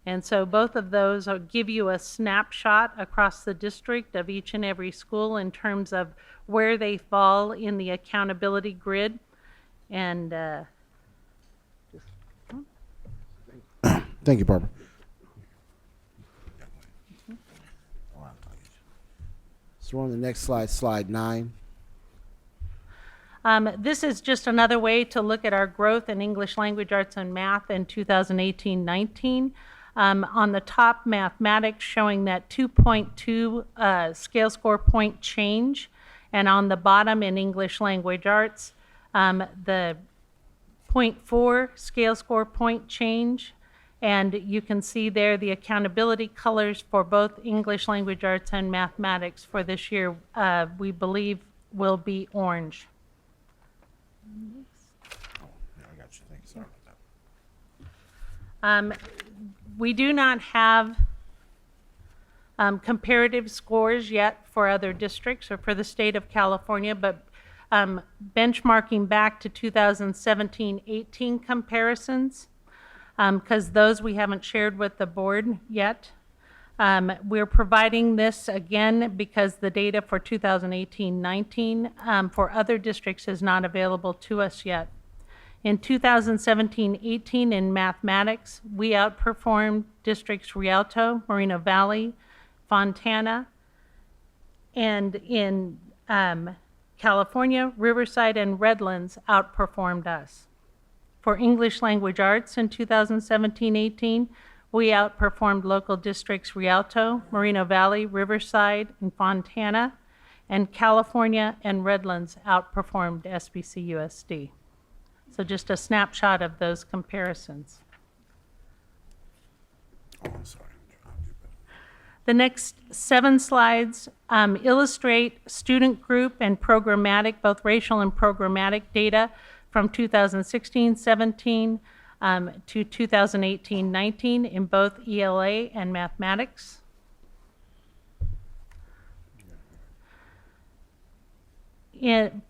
And so both of those give you a snapshot across the district of each and every school in terms of where they fall in the accountability grid. And Thank you, Barbara. So we're on the next slide, slide 9. This is just another way to look at our growth in English language arts and math in 2018-19. On the top, mathematics showing that 2.2 scale score point change, and on the bottom in English language arts, the 0.4 scale score point change. And you can see there the accountability colors for both English language arts and mathematics for this year, we believe will be orange. We do not have comparative scores yet for other districts or for the state of California, but benchmarking back to 2017-18 comparisons, because those we haven't shared with the board yet. We're providing this again because the data for 2018-19 for other districts is not available to us yet. In 2017-18 in mathematics, we outperformed districts Rialto, Moreno Valley, Fontana, and in California, Riverside and Redlands outperformed us. For English language arts in 2017-18, we outperformed local districts Rialto, Moreno Valley, Riverside, and Fontana, and California and Redlands outperformed SBCUSD. So just a snapshot of those comparisons. The next 7 slides illustrate student group and programmatic, both racial and programmatic data from 2016-17 to 2018-19 in both ELA and mathematics.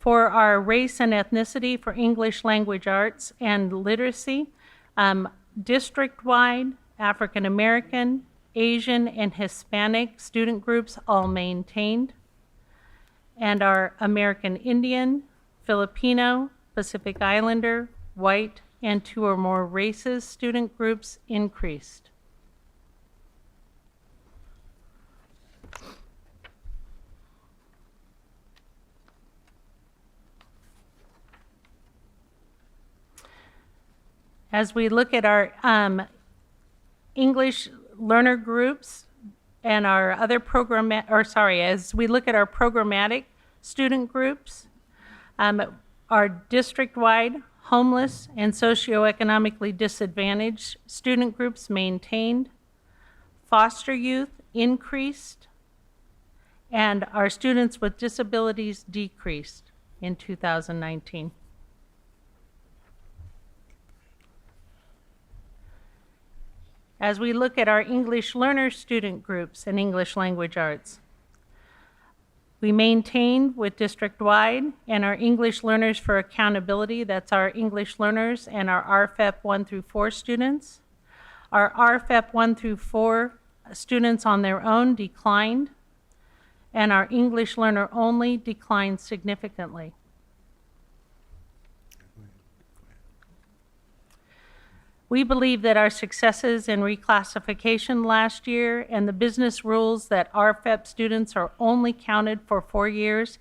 For our race and ethnicity for English language arts and literacy, district-wide, African American, Asian, and Hispanic student groups all maintained. And our American Indian, Filipino, Pacific Islander, white, and 2 or more races student groups increased. As we look at our English learner groups and our other as we look at our programmatic student groups, our district-wide homeless and socioeconomically disadvantaged student groups maintained, foster youth increased, and our students with disabilities decreased in 2019. As we look at our English learner student groups and English language arts, we maintained with district-wide and our English learners for accountability, that's our English learners and our RFEP 1 through 4 students. Our RFEP 1 through 4 students on their own declined, and our English learner only declined significantly. We believe that our successes in reclassification last year and the business rules that RFEP students are only counted for 4 years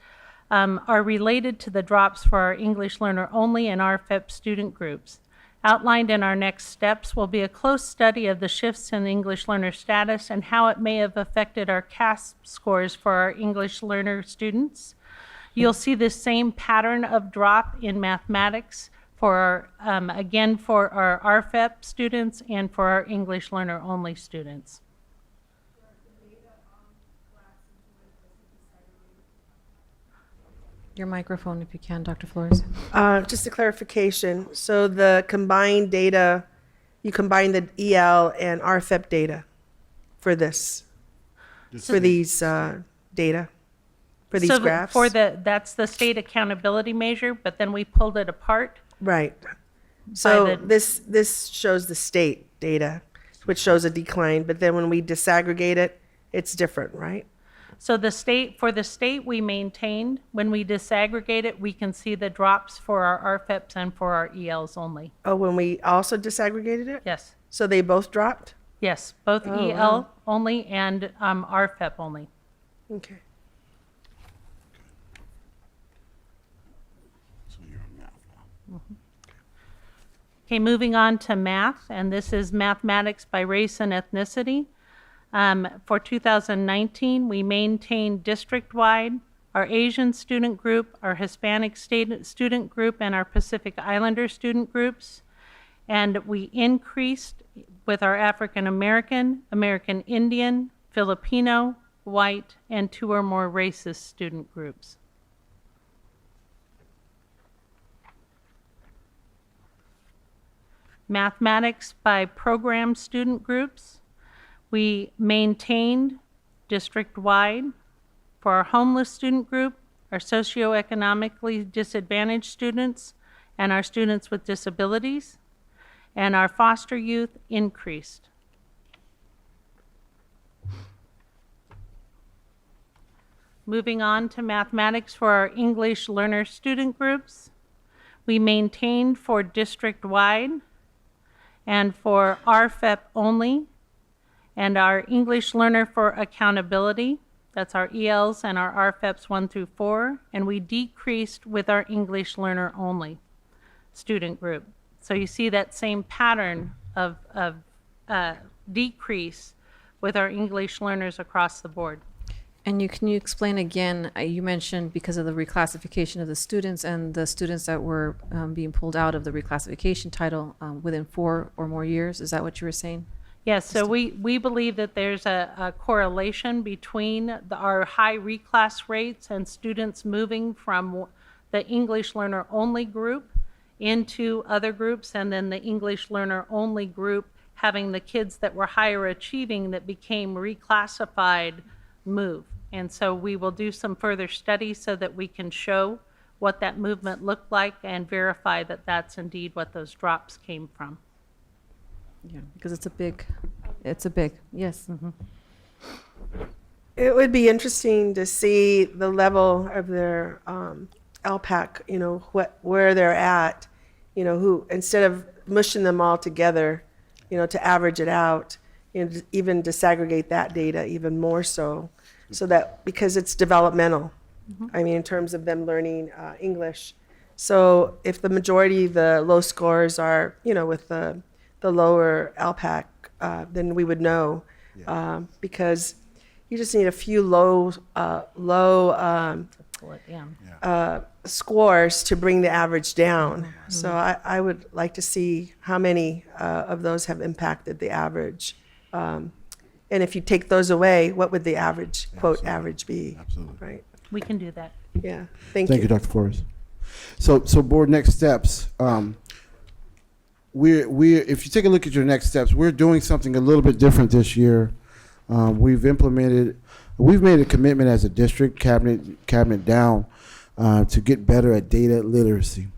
are related to the drops for our English learner only and RFEP student groups. Outlined in our next steps will be a close study of the shifts in the English learner status and how it may have affected our CAASPP scores for our English learner students. You'll see the same pattern of drop in mathematics for our, again, for our RFEP students and for our English learner only students. Your microphone, if you can, Dr. Flores. Just a clarification. So the combined data, you combine the EL and RFEP data for this, for these data, for these graphs? That's the state accountability measure, but then we pulled it apart. Right. So this shows the state data. which shows a decline. But then when we disaggregate it, it's different, right? So for the state, we maintained. When we disaggregate it, we can see the drops for our RFEPs and for our ELs only. Oh, when we also disaggregated it? Yes. So they both dropped? Yes, both Oh, EL wow. only and RFEP only. Okay. Okay, moving on to math, and this is mathematics by race and ethnicity. For 2019, we maintained district-wide our Asian student group, our Hispanic student group, and our Pacific Islander student groups. And we increased with our African American, American Indian, Filipino, white, and 2 or more races student groups. Mathematics by program student groups. We maintained district-wide for our homeless student group, our socioeconomically disadvantaged students, and our students with disabilities, and our foster youth increased. Moving on to mathematics for our English learner student groups. We maintained for district-wide and for RFEP only, and our English learner for accountability, that's our ELs and our RFEPs 1 through 4, and we decreased with our English learner only student group. So you see that same pattern of decrease with our English learners across the board. And can you explain again, you mentioned because of the reclassification of the students and the students that were being pulled out of the reclassification title within 4 or more years, is that what you were saying? Yes, so we believe that there's a correlation between our high reclass rates and students moving from the English learner only group into other groups, and then the English learner only group having the kids that were higher achieving that became reclassified move. And so we will do some further studies so that we can show what that movement looked like and verify that that's indeed what those drops came from. Yeah, because it's a big, yes. Mm-hmm. It would be interesting to see the level of their LPAC, where they're at, who, instead of mushing them all together, to average it out, even disaggregate that data even more so that, because it's developmental, I mean, in terms of them learning English. So if the majority, the low scores are, with the lower LPAC, then we would know, because you just need a few low scores to bring the average down. Mm-hmm. So I would like to see how many of those have impacted the average. And if you take those away, what would the average, quote, average be? Absolutely. Right. We can do that. Yeah. Thank you. Thank you, Dr. Flores. So board, next steps. If you take a look at your next steps, we're doing something a little bit different this year. We've made a commitment as a district, cabinet down, to get better at data literacy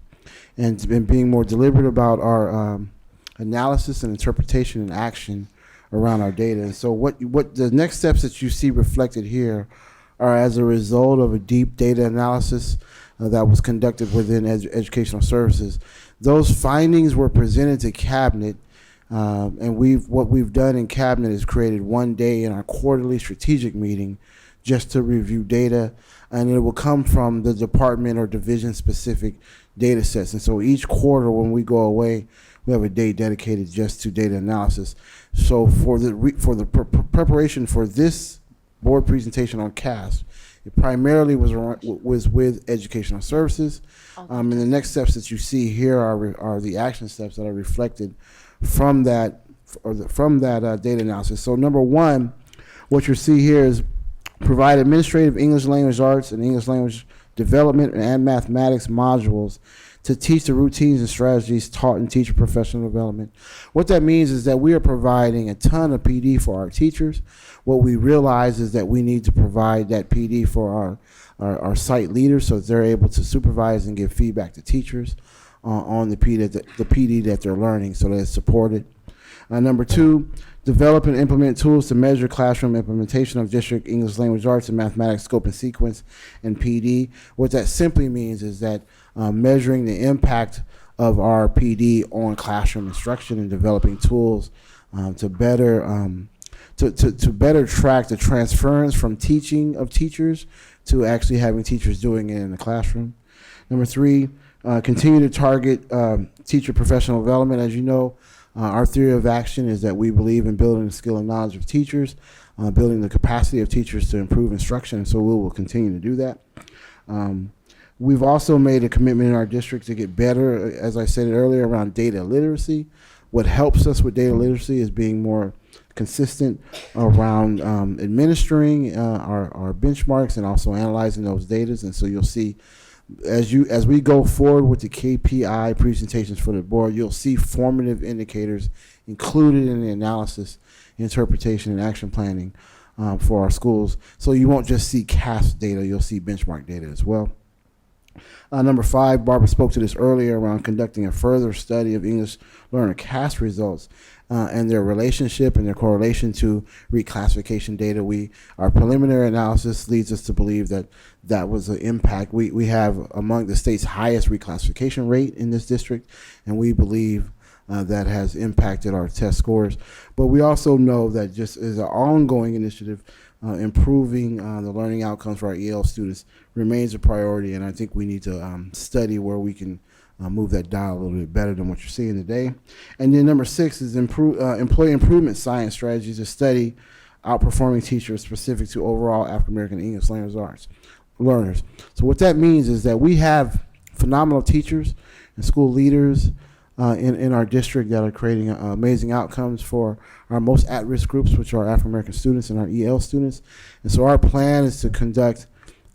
and being more deliberate about our analysis and interpretation and action around our data. And so what the next steps that you see reflected here are as a result of a deep data analysis that was conducted within educational services. Those findings were presented to cabinet, and what we've done in cabinet is created one day in our quarterly strategic meeting just to review data, and it will come from the department or division specific data sets. And so each quarter when we go away, we have a day dedicated just to data analysis. So for the preparation for this board presentation on CAASPP, it primarily was with educational services. And the next steps that you see here are the action steps that are reflected from that data analysis. So number one, what you see here is provide administrative English language arts and English language development and mathematics modules to teach the routines and strategies taught in teacher professional development. What that means is that we are providing a ton of PD for our teachers. What we realize is that we need to provide that PD for our site leaders so that they're able to supervise and give feedback to teachers on the PD that they're learning so that it's supported. Number 2, develop and implement tools to measure classroom implementation of district English language arts and mathematics scope and sequence and PD. What that simply means is that measuring the impact of our PD on classroom instruction and developing tools to better track the transference from teaching of teachers to actually having teachers doing it in the classroom. Number 3, continue to target teacher professional development. As you know, our theory of action is that we believe in building the skill and knowledge of teachers, building the capacity of teachers to improve instruction, and so we will continue to do that. We've also made a commitment in our district to get better, as I said earlier, around data literacy. What helps us with data literacy is being more consistent around administering our benchmarks and also analyzing those data. And so you'll see, as we go forward with the KPI presentations for the board, you'll see formative indicators included in the analysis, interpretation, and action planning for our schools. So you won't just see CAASPP data, you'll see benchmark data as well. Number 5, Barbara spoke to this earlier around conducting a further study of English learner CAASPP results and their relationship and their correlation to reclassification data. Our preliminary analysis leads us to believe that that was an impact. We have among the state's highest reclassification rate in this district, and we believe that has impacted our test scores. But we also know that just as an ongoing initiative, improving the learning outcomes for our EL students remains a priority, and I think we need to study where we can move that dial a little bit better than what you're seeing today. And then number 6 is employee improvement science strategies to study outperforming teachers specific to overall African American English language learners. So what that means is that we have phenomenal teachers and school leaders in our district that are creating amazing outcomes for our most at-risk groups, which are African American students and our EL students. And so our plan is to conduct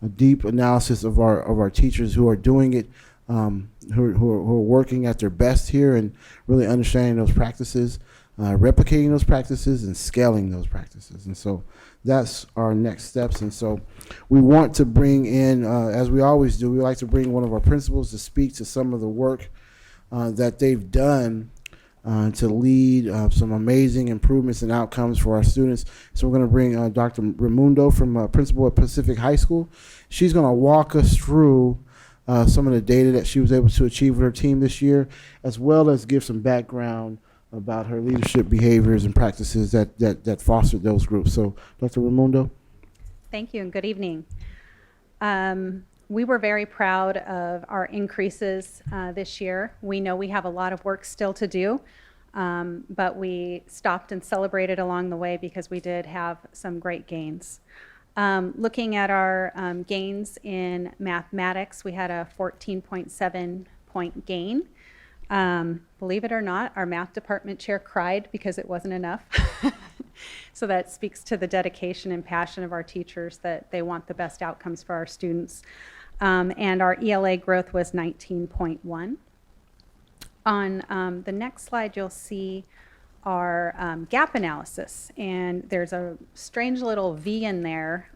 a deep analysis of our teachers who are doing it, who are working at their best here and really understanding those practices, replicating those practices, and scaling those practices. And so that's our next steps. And so we want to bring in, as we always do, we like to bring one of our principals to speak to some of the work that they've done to lead some amazing improvements and outcomes for our students. So we're going to bring Dr. Raimundo, from principal at Pacific High School. She's going to walk us through some of the data that she was able to achieve with her team this year, as well as give some background about her leadership behaviors and practices that fostered those groups. So Dr. Raimundo. Thank you and good evening. We were very proud of our increases this year. We know we have a lot of work still to do, but we stopped and celebrated along the way because we did have some great gains. Looking at our gains in mathematics, we had a 14.7 point gain. Believe it or not, our math department chair cried because it wasn't enough. So that speaks to the dedication and passion of our teachers, that they want the best outcomes for our students. And our ELA growth was 19.1. On the next slide, you'll see our gap analysis. And there's a strange little V in there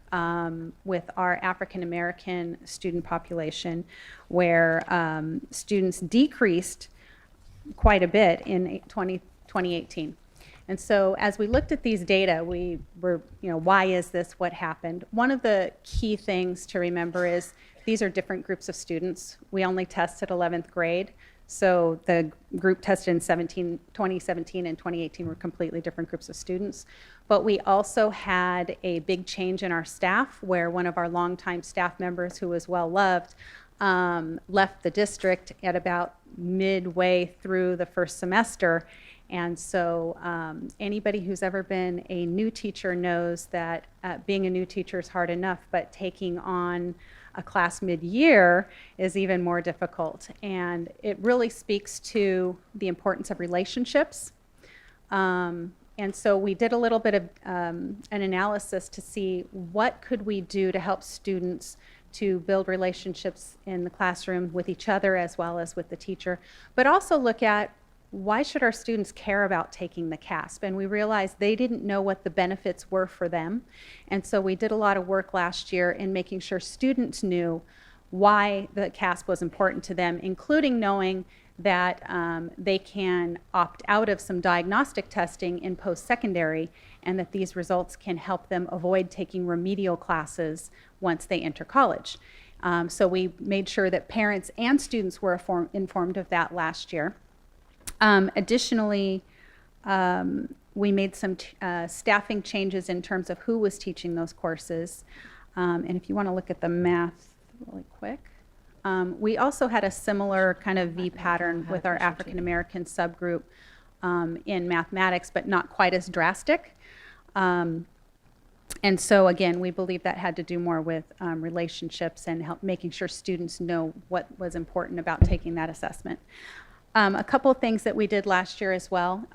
with our African American student population, where students decreased quite a bit in 2018. And so as we looked at these data, we were, why is this? What happened? One of the key things to remember is these are different groups of students. We only tested 11th grade. So the group tested in 2017 and 2018 were completely different groups of students. But we also had a big change in our staff, where one of our longtime staff members, who was well loved, left the district at about midway through the first semester. And so anybody who's ever been a new teacher knows that being a new teacher is hard enough, but taking on a class mid-year is even more difficult. And it really speaks to the importance of relationships. And so we did a little bit of an analysis to see what could we do to help students to build relationships in the classroom with each other as well as with the teacher, but also look at why should our students care about taking the CAASPP? And we realized they didn't know what the benefits were for them. And so we did a lot of work last year in making sure students knew why the CAASPP was important to them, including knowing that they can opt out of some diagnostic testing in post-secondary, and that these results can help them avoid taking remedial classes once they enter college. So we made sure that parents and students were informed of that last year. Additionally, we made some staffing changes in terms of who was teaching those courses. And if you want to look at the math really quick, we also had a similar kind of V pattern with our African American subgroup in mathematics, but not quite as drastic. And so again, we believe that had to do more with relationships and making sure students know what was important about taking that assessment. A couple of things that we did last year as well,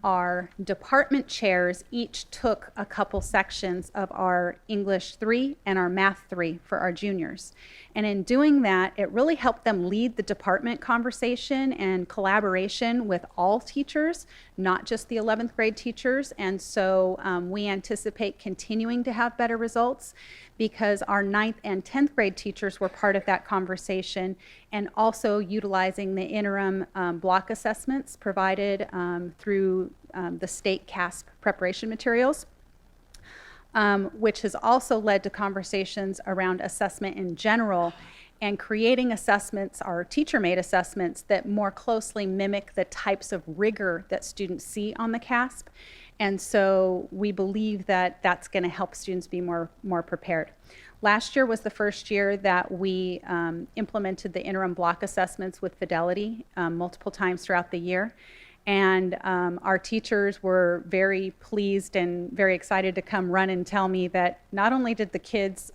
our department chairs each took a couple sections of our English 3 and our Math 3 for our juniors. And in doing that, it really helped them lead the department conversation and collaboration with all teachers, not just the 11th grade teachers. And so we anticipate continuing to have better results because our 9th and 10th grade teachers were part of that conversation, and also utilizing the interim block assessments provided through the state CAASPP preparation materials, which has also led to conversations around assessment in general and creating assessments, our teacher-made assessments, that more closely mimic the types of rigor that students see on the CAASPP. And so we believe that that's going to help students be more prepared. Last year was the first year that we implemented the interim block assessments with fidelity multiple times throughout the year. And our teachers were very pleased and very excited to come run and tell me that not only did the kids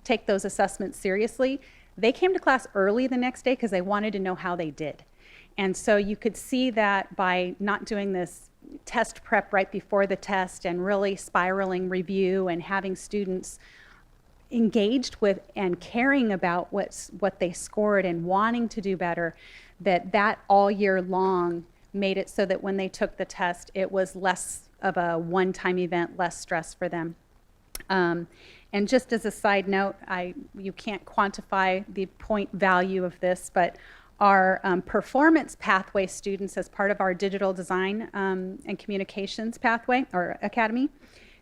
take those assessments seriously, they came to class early the next day because they wanted to know how they did. And so you could see that by not doing this test prep right before the test and really spiraling review and having students engaged with and caring about what they scored and wanting to do better, that all year long made it so that when they took the test, it was less of a one-time event, less stress for them. And just as a side note, you can't quantify the point value of this, but our performance pathway students, as part of our digital design and communications pathway or academy,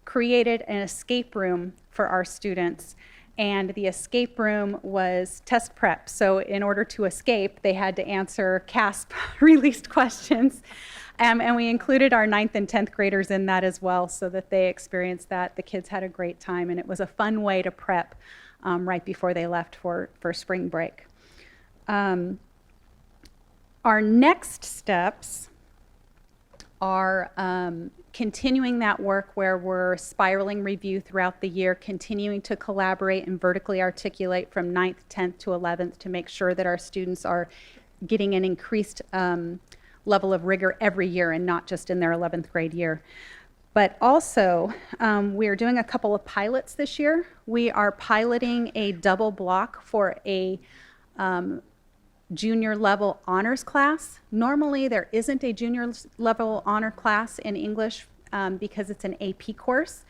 created an escape room for our students. And the escape room was test prep. So in order to escape, they had to answer CAASPP released questions. And we included our 9th and 10th graders in that as well, so that they experienced that. The kids had a great time, and it was a fun way to prep right before they left for spring break. Our next steps are continuing that work where we're spiraling review throughout the year, continuing to collaborate and vertically articulate from 9th, 10th to 11th to make sure that our students are getting an increased level of rigor every year and not just in their 11th grade year. But also, we are doing a couple of pilots this year. We are piloting a double block for a junior level honors class. Normally there isn't a junior level honor class in English because it's an AP course,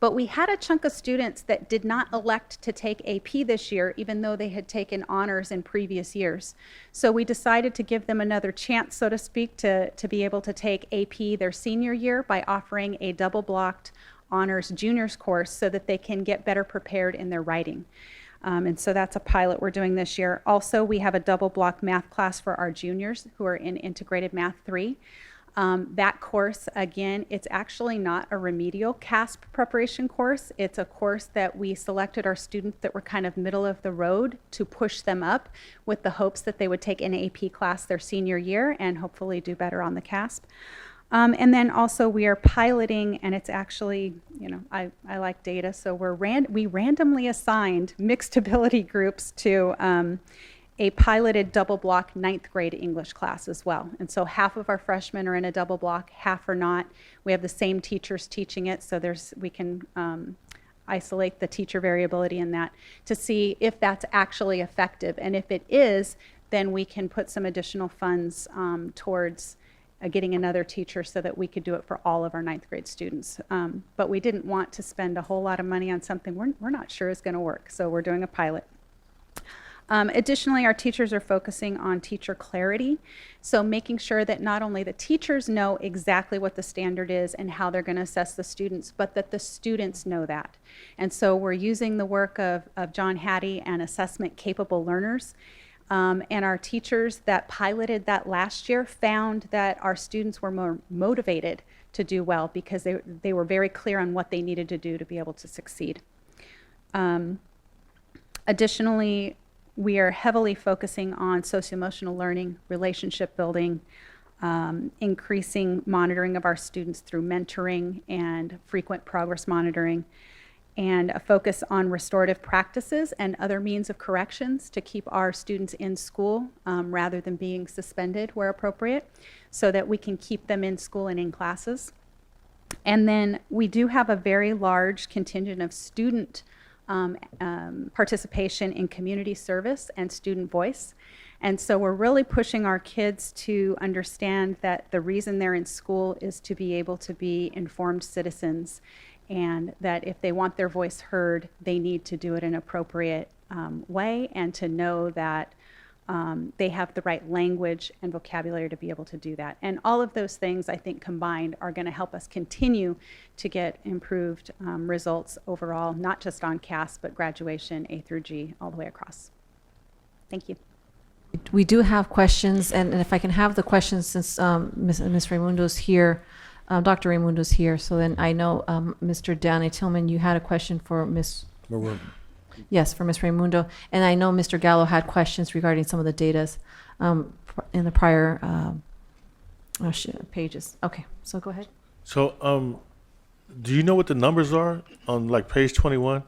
but we had a chunk of students that did not elect to take AP this year, even though they had taken honors in previous years. So we decided to give them another chance, so to speak, to be able to take AP their senior year by offering a double blocked honors juniors course so that they can get better prepared in their writing. And so that's a pilot we're doing this year. Also, we have a double block math class for our juniors who are in integrated math 3. That course, again, it's actually not a remedial CAASPP preparation course. It's a course that we selected our students that were kind of middle of the road to push them up with the hopes that they would take an AP class their senior year and hopefully do better on the CAASPP. And then also we are piloting, and it's actually, I like data, so we randomly assigned mixed ability groups to a piloted double block 9th grade English class as well. And so half of our freshmen are in a double block, half are not. We have the same teachers teaching it, so we can isolate the teacher variability in that to see if that's actually effective. And if it is, then we can put some additional funds towards getting another teacher so that we could do it for all of our 9th grade students. But we didn't want to spend a whole lot of money on something we're not sure is going to work, so we're doing a pilot. Additionally, our teachers are focusing on teacher clarity. So making sure that not only the teachers know exactly what the standard is and how they're going to assess the students, but that the students know that. And so we're using the work of John Hattie and assessment capable learners. And our teachers that piloted that last year found that our students were more motivated to do well because they were very clear on what they needed to do to be able to succeed. Additionally, we are heavily focusing on socio-emotional learning, relationship building, increasing monitoring of our students through mentoring and frequent progress monitoring, and a focus on restorative practices and other means of corrections to keep our students in school rather than being suspended where appropriate, so that we can keep them in school and in classes. And then we do have a very large contingent of student participation in community service and student voice. And so we're really pushing our kids to understand that the reason they're in school is to be able to be informed citizens, and that if they want their voice heard, they need to do it in an appropriate way, and to know that they have the right language and vocabulary to be able to do that. And all of those things, I think, combined are going to help us continue to get improved results overall, not just on CAASPP, but graduation A through G all the way across. Thank you. We do have questions, and if I can have the questions, since Ms. Raimundo's here, Dr. Raimundo's here, so then I know, Mr. Downey Tillman, you had a question for Ms. Yes, for Ms. Raimundo. And I know Mr. Gallo had questions regarding some of the data in the prior pages. Okay, so go ahead. So, do you know what the numbers are on like page 21?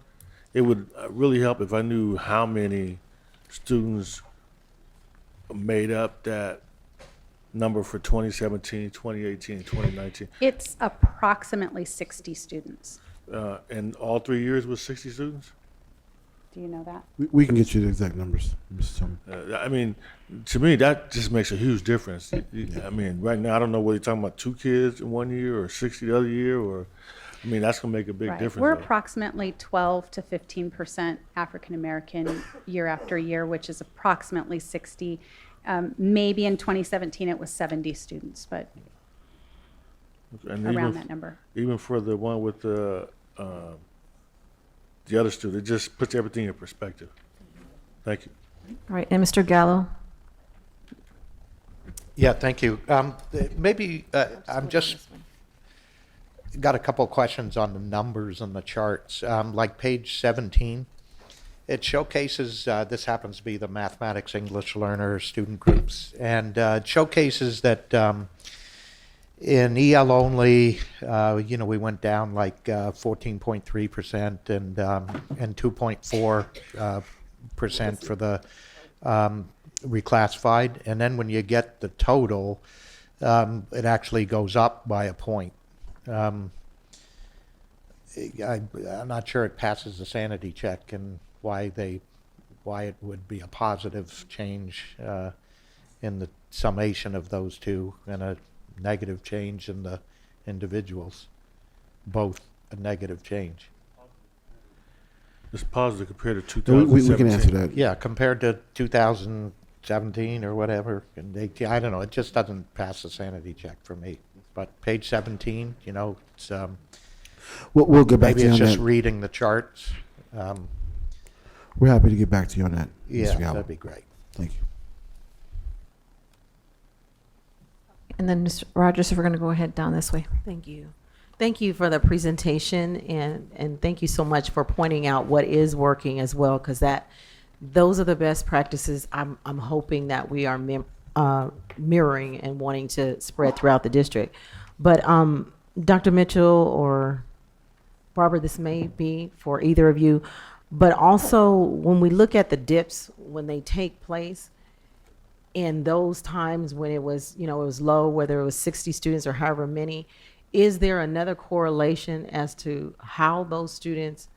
It would really help if I knew how many students made up that number for 2017, 2018, and 2019. It's approximately 60 students. And all 3 years was 60 students? Do you know that? We can get you the exact numbers, Mr. Tillman. I mean, to me, that just makes a huge difference. I mean, right now, I don't know whether you're talking about 2 kids in 1 year or 60 the other year, or, I mean, that's going to make a big difference. We're though. approximately 12 to 15% African American year after year, which is approximately 60. Maybe in 2017 it was 70 students, but And around that number. Even for the one with the other student, it just puts everything in perspective. Thank you. All right, and Mr. Gallo? Yeah, thank you. Maybe I'm just got a couple of questions on the numbers and the charts. Like page 17, it showcases, this happens to be the mathematics English learner student groups, and it showcases that in EL only, we went down like 14.3% and 2.4% for the reclassified. And then when you get the total, it actually goes up by a point. I'm not sure it passes the sanity check and why it would be a positive change in the summation of those two and a negative change in the individuals, both a negative change. It's positive compared to 2017. We can answer that. Yeah, compared to 2017 or whatever, and 18, I don't know, it just doesn't pass the sanity check for me. But page 17, it's We'll get back to maybe you it's on just that. reading the charts. We're happy to get back to you on that, Yeah, Mr. Gallo. that'd be great. Thank you. And then Mr. Rogers, if we're going to go ahead down this way. Thank you. Thank you for the presentation, and thank you so much for pointing out what is working as well, because those are the best practices I'm hoping that we are mirroring and wanting to spread throughout the district. But Dr. Mitchell or Barbara, this may be for either of you, but also when we look at the dips when they take place, in those times when it was, it was low, whether it was 60 students or however many, is there another correlation as to how those students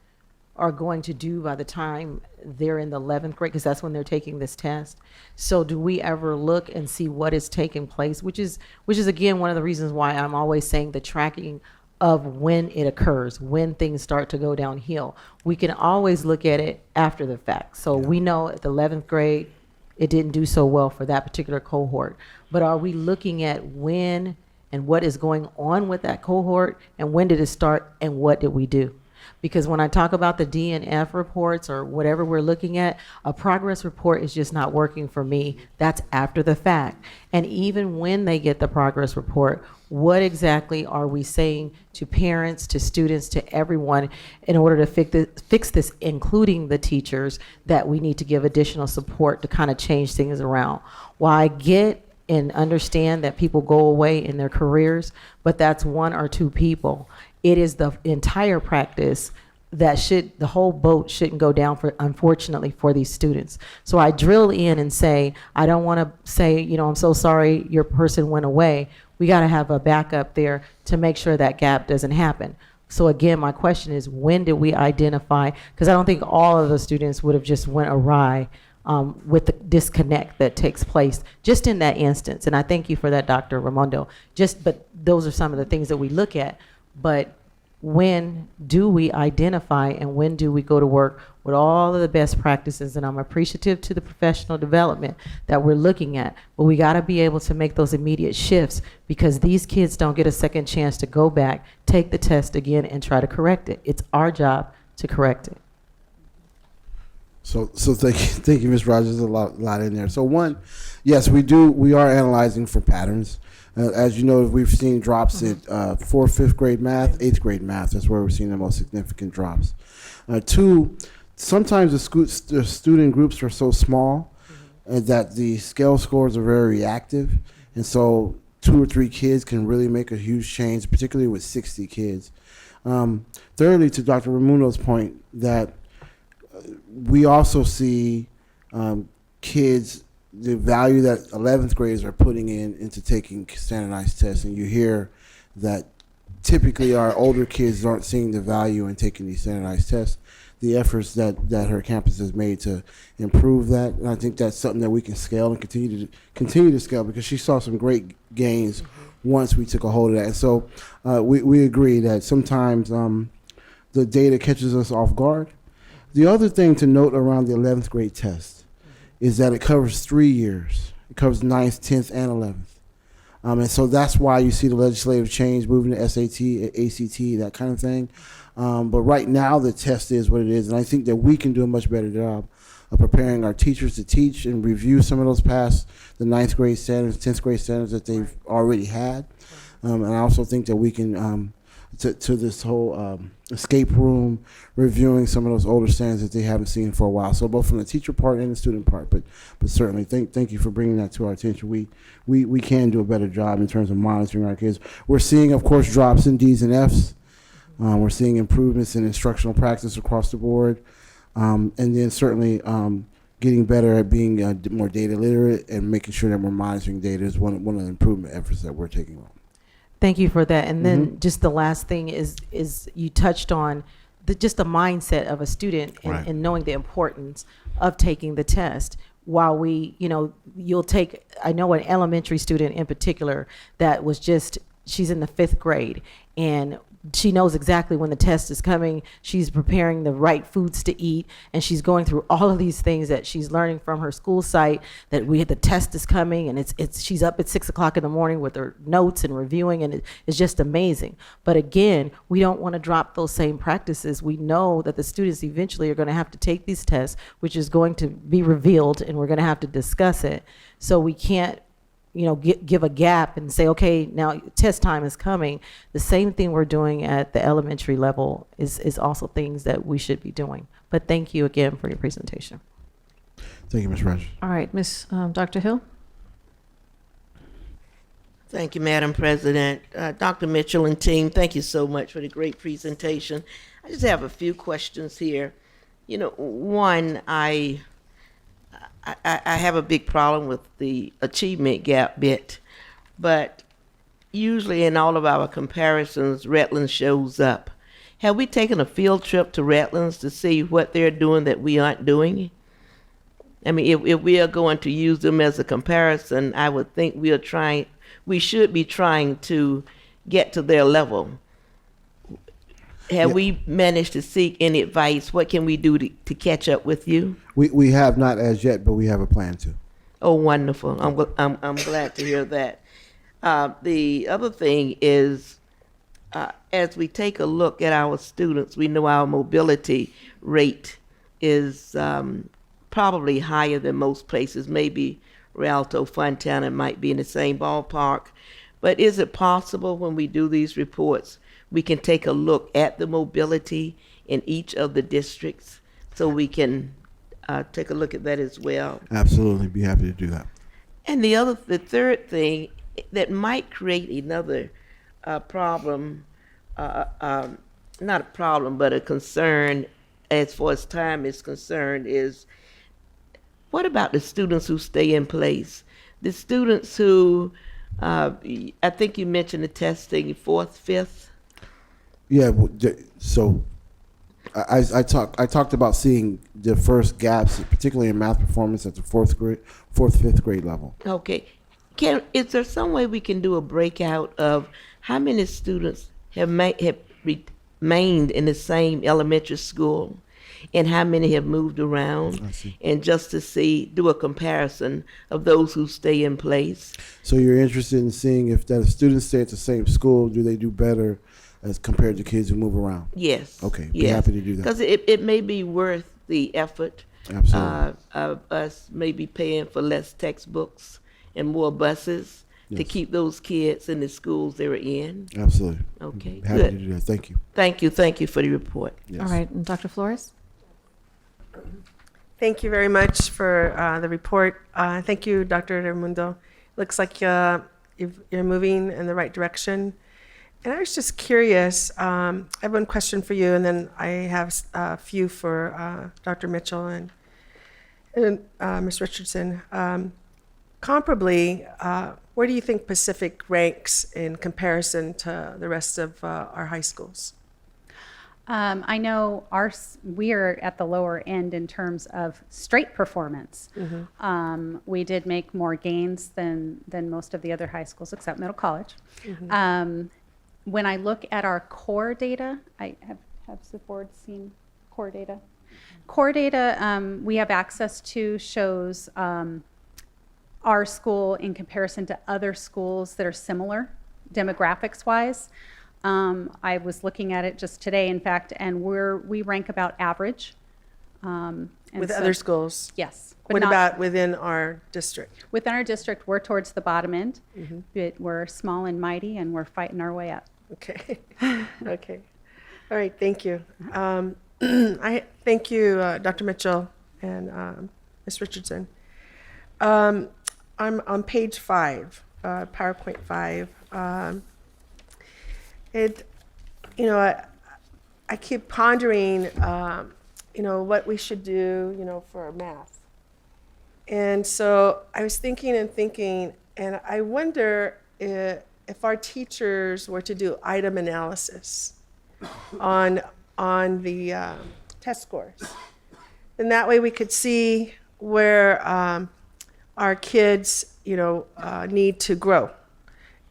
are going to do by the time they're in the 11th grade? Because that's when they're taking this test. So do we ever look and see what is taking place, which is again, one of the reasons why I'm always saying the tracking of when it occurs, when things start to go downhill. We can always look at it after the fact. So we know at the 11th grade, it didn't do so well for that particular cohort. But are we looking at when and what is going on with that cohort, and when did it start, and what did we do? Because when I talk about the D and F reports or whatever we're looking at, a progress report is just not working for me. That's after the fact. And even when they get the progress report, what exactly are we saying to parents, to students, to everyone in order to fix this, including the teachers, that we need to give additional support to kind of change things around? While I get and understand that people go away in their careers, but that's one or two people. It is the entire practice that the whole boat shouldn't go down, for, unfortunately, for these students. So I drill in and say, I don't want to say, you know, I'm so sorry your person went away. We got to have a backup there to make sure that gap doesn't happen. So again, my question is, when did we identify? Because I don't think all of the students would have just went awry with the disconnect that takes place just in that instance. And I thank you for that, Dr. Raimondo. But those are some of the things that we look at. But when do we identify, and when do we go to work with all of the best practices? And I'm appreciative to the professional development that we're looking at, but we got to be able to make those immediate shifts, because these kids don't get a second chance to go back, take the test again, and try to correct it. It's our job to correct it. So thank you, Ms. Rogers. There's a lot in there. So one, yes, we are analyzing for patterns. As you know, we've seen drops at 4th, 5th grade math, 8th grade math. That's where we're seeing the most significant drops. Two, sometimes the student groups are so small that the scale scores are very reactive, and so 2 or 3 kids can really make a huge change, particularly with 60 kids. Thirdly, to Dr. Raimundo's point, that we also see kids, the value that 11th graders are putting into taking standardized tests, and you hear that typically our older kids aren't seeing the value in taking these standardized tests. The efforts that her campus has made to improve that, and I think that's something that we can scale and continue to scale, because she saw some great gains once we took a hold of that. And so we agree that sometimes the data catches us off guard. The other thing to note around the 11th grade test is that it covers 3 years. It covers 9th, 10th, and 11th. And so that's why you see the legislative change moving to SAT, ACT, that kind of thing. But right now the test is what it is, and I think that we can do a much better job of preparing our teachers to teach and review some of those past the 9th grade standards, 10th grade standards that they've already had. And I also think that we can, to this whole escape room, reviewing some of those older standards that they haven't seen for a while. So both from the teacher part and the student part, but certainly thank you for bringing that to our attention. We can do a better job in terms of monitoring our kids. We're seeing, of course, drops in D's and F's. We're seeing improvements in instructional practice across the board, and then certainly getting better at being more data literate and making sure that we're monitoring data is one of the improvement efforts that we're taking on. Thank you for that. And then just the last thing is you touched on just the mindset of a student and knowing the importance of taking the test. While you'll take, I know an elementary student in particular that was she's in the 5th grade, and she knows exactly when the test is coming. She's preparing the right foods to eat, and she's going through all of these things that she's learning from her school site, that the test is coming, and she's up at 6 o'clock in the morning with her notes and reviewing, and it's just amazing. But again, we don't want to drop those same practices. We know that the students eventually are going to have to take these tests, which is going to be revealed, and we're going to have to discuss it. So we can't give a gap and say, okay, now test time is coming. The same thing we're doing at the elementary level is also things that we should be doing. But thank you again for your presentation. Thank you, Ms. Rogers. All right, Dr. Hill. Thank you, Madam President. Dr. Mitchell and team, thank you so much for the great presentation. I just have a few questions here. One, I have a big problem with the achievement gap bit, but usually in all of our comparisons, Redlands shows up. Have we taken a field trip to Redlands to see what they're doing that we aren't doing? I mean, if we are going to use them as a comparison, I would think we should be trying to get to their level. Have we managed to seek any advice? What can we do to catch up with you? We have not as yet, but we have a plan to. Oh, wonderful. I'm glad to hear that. The other thing is, as we take a look at our students, we know our mobility rate is probably higher than most places. Maybe Rialto, Fontana might be in the same ballpark. But is it possible when we do these reports, we can take a look at the mobility in each of the districts so we can take a look at that as well? Absolutely, be happy to do that. And the third thing that might create another problem, not a problem, but a concern as far as time is concerned, is what about the students who stay in place? The students who, I think you mentioned the testing, 4th, 5th? Yeah, so I talked about seeing the first gaps, particularly in math performance at the 4th, 5th grade level. Okay. Is there some way we can do a breakout of how many students have remained in the same elementary school and how many have moved around? And just to do a comparison of those who stay in place. So you're interested in seeing if that students stay at the same school, do they do better as compared to kids who move around? Yes. Okay, be happy to do that. Because it may be worth the effort. Absolutely. Of us maybe paying for less textbooks and more buses to keep those kids in the schools they're in. Absolutely. Okay, happy good. to do that. Thank you. Thank you for the report. Yes. All right, and Dr. Flores? Thank you very much for the report. Thank you, Dr. Raimundo. Looks like you're moving in the right direction. And I was just curious, I have one question for you, and then I have a few for Dr. Mitchell and Ms. Richardson. Comparably, where do you think Pacific ranks in comparison to the rest of our high schools? I know we are at the lower end in terms of straight performance. Mm-hmm. We did make more gains than most of the other high schools, except Middle College. Mm-hmm. When I look at our core data, have the board seen core data? Core data we have access to shows our school in comparison to other schools that are similar demographics-wise. I was looking at it just today, in fact, and we rank about average. With other schools? Yes. What about within our district? Within our district, we're towards the bottom end. Mm-hmm. But we're small and mighty, and we're fighting our way up. Okay. Okay. All right. Thank you. I thank you, Dr. Mitchell and Ms. Richardson. I'm on page 5, PowerPoint 5. I keep pondering, what we should do, for math. And so I was thinking, and I wonder if our teachers were to do item analysis on the test scores. And that way we could see where our kids, need to grow.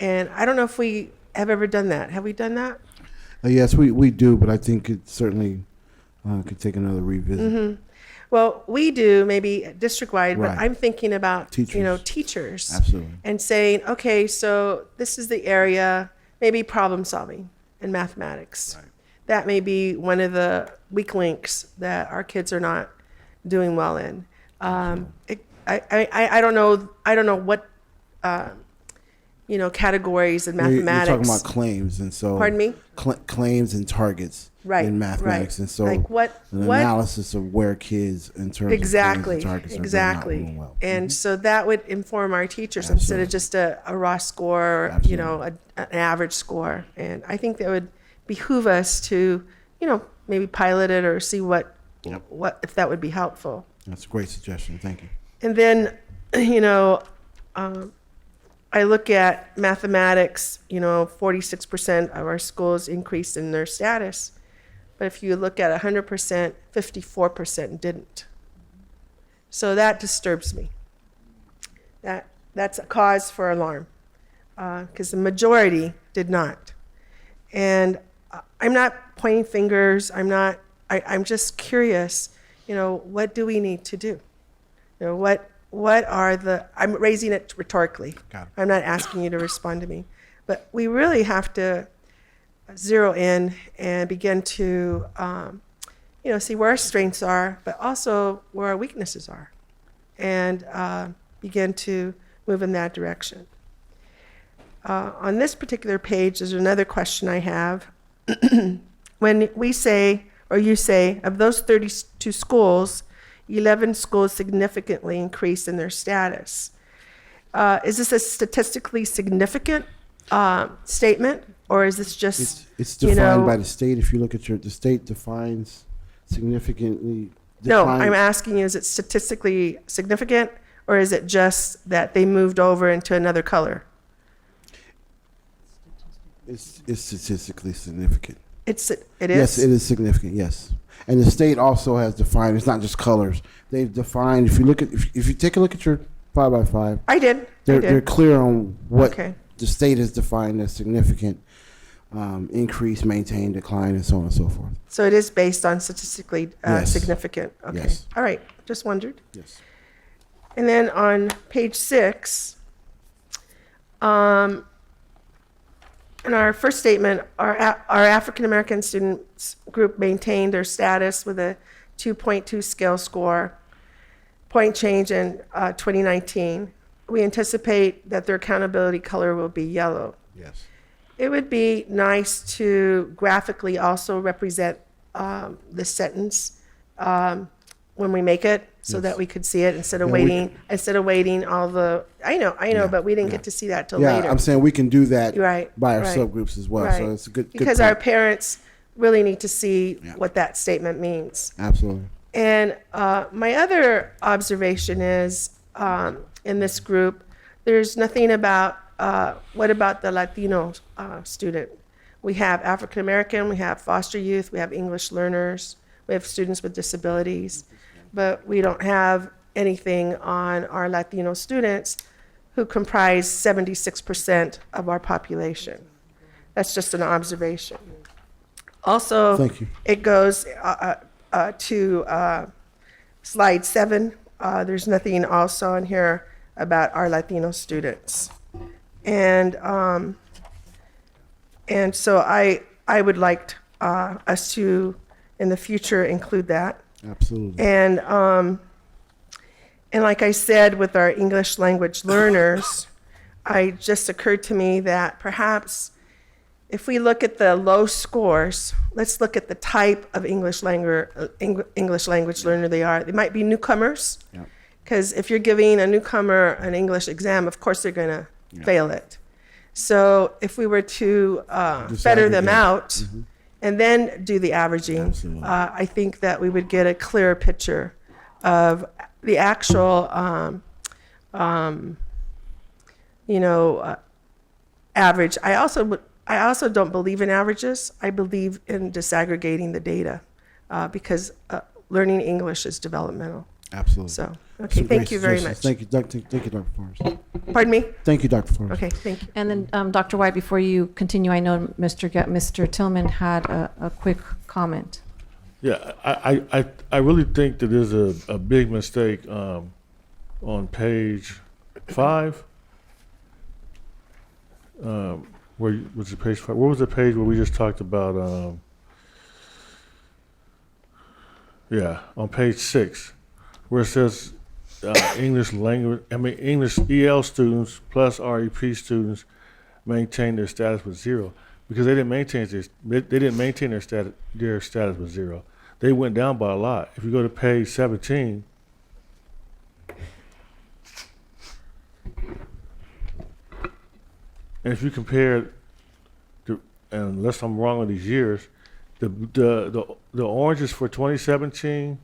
And I don't know if we have ever done that. Have we done that? Yes, we do, but I think it certainly could take another revisit. Mm-hmm. Well, we do maybe district-wide, Right. but I'm thinking about, Teachers. teachers. Absolutely. And saying, okay, so this is the area, maybe problem solving in mathematics. Right. That may be one of the weak links that our kids are not doing well in. I don't know what, categories in mathematics. You're talking about claims, and so. Pardon me? Claims and targets. Right, in mathematics, right. and so Like what analysis of where kids in terms exactly, of claims and targets exactly. are not doing well. And so that would inform our teachers Absolutely. instead of just a raw score, Absolutely. an average score. And I think that would behoove us to, maybe pilot it or see what if that would be helpful. That's a great suggestion. Thank you. And then, I look at mathematics, 46% of our schools increased in their status. But if you look at 100%, 54% didn't. So that disturbs me. That's a cause for alarm because the majority did not. And I'm not pointing fingers. I'm just curious, what do we need to do? What are I'm raising it rhetorically. Got it. I'm not asking you to respond to me. But we really have to zero in and begin to, see where our strengths are, but also where our weaknesses are, and begin to move in that direction. On this particular page, there's another question I have. When we say, or you say, of those 32 schools, 11 schools significantly increased in their status. Is this a statistically significant statement, or is this just, It's defined by the state. If you look at the state defines significantly. No, I'm asking you, is it statistically significant, or is it just that they moved over into another color? It's statistically significant. It is? Yes, it is significant, yes. And the state also has defined, it's not just colors. They've defined, if you take a look at your 5x5. I did. They're clear on what Okay. the state has defined as significant increase, maintain, decline, and so on and so forth. So it is based on statistically Yes. significant. Okay. Yes. All right. Just wondered. Yes. And then on page 6, in our first statement, our African American students group maintained their status with a 2.2 scale score, point change in 2019. We anticipate that their accountability color will be yellow. Yes. It would be nice to graphically also represent the sentence when we make it, so Yes. that we could see it instead of Yeah, waiting all the. I know, but we didn't get to see that till Yeah, later. I'm saying we can do that Right, by our right, subgroups as well. right. So it's a good because point. our parents really need to see Yeah. what that statement means. Absolutely. And my other observation is in this group, there's nothing about what about the Latino student? We have African American, we have foster youth, we have English learners, we have students with disabilities, but we don't have anything on our Latino students who comprise 76% of our population. That's just an observation. Also, Thank you. it goes to slide 7. There's nothing also in here about our Latino students. And so I would like us to, in the future, include that. Absolutely. And like I said, with our English language learners, it just occurred to me that perhaps if we look at the low scores, let's look at the type of English language learner they are. They might be newcomers, because if you're giving a newcomer an English exam, of course they're going to fail it. So if we were to feather them out and then do the averaging, I think that we would get a clearer picture of the actual, average. I also don't believe in averages. I believe in disaggregating the data because learning English is developmental. Absolutely. So, okay, thank you very much. Thank you, Thank you, Dr. Forrest. Pardon me? Thank you, Dr. Forrest. Okay, thank you. And then, Dr. White, before you continue, I know Mr. Tillman had a quick comment. Yeah, I really think that there's a big mistake on page 5. Where was the page 5? What was the page where we just talked about? On page 6, where it says English EL students plus REP students maintain their status with 0, because they didn't maintain their status with 0. They went down by a lot. If you go to page 17, and if you compare, unless I'm wrong on these years, the oranges for 2017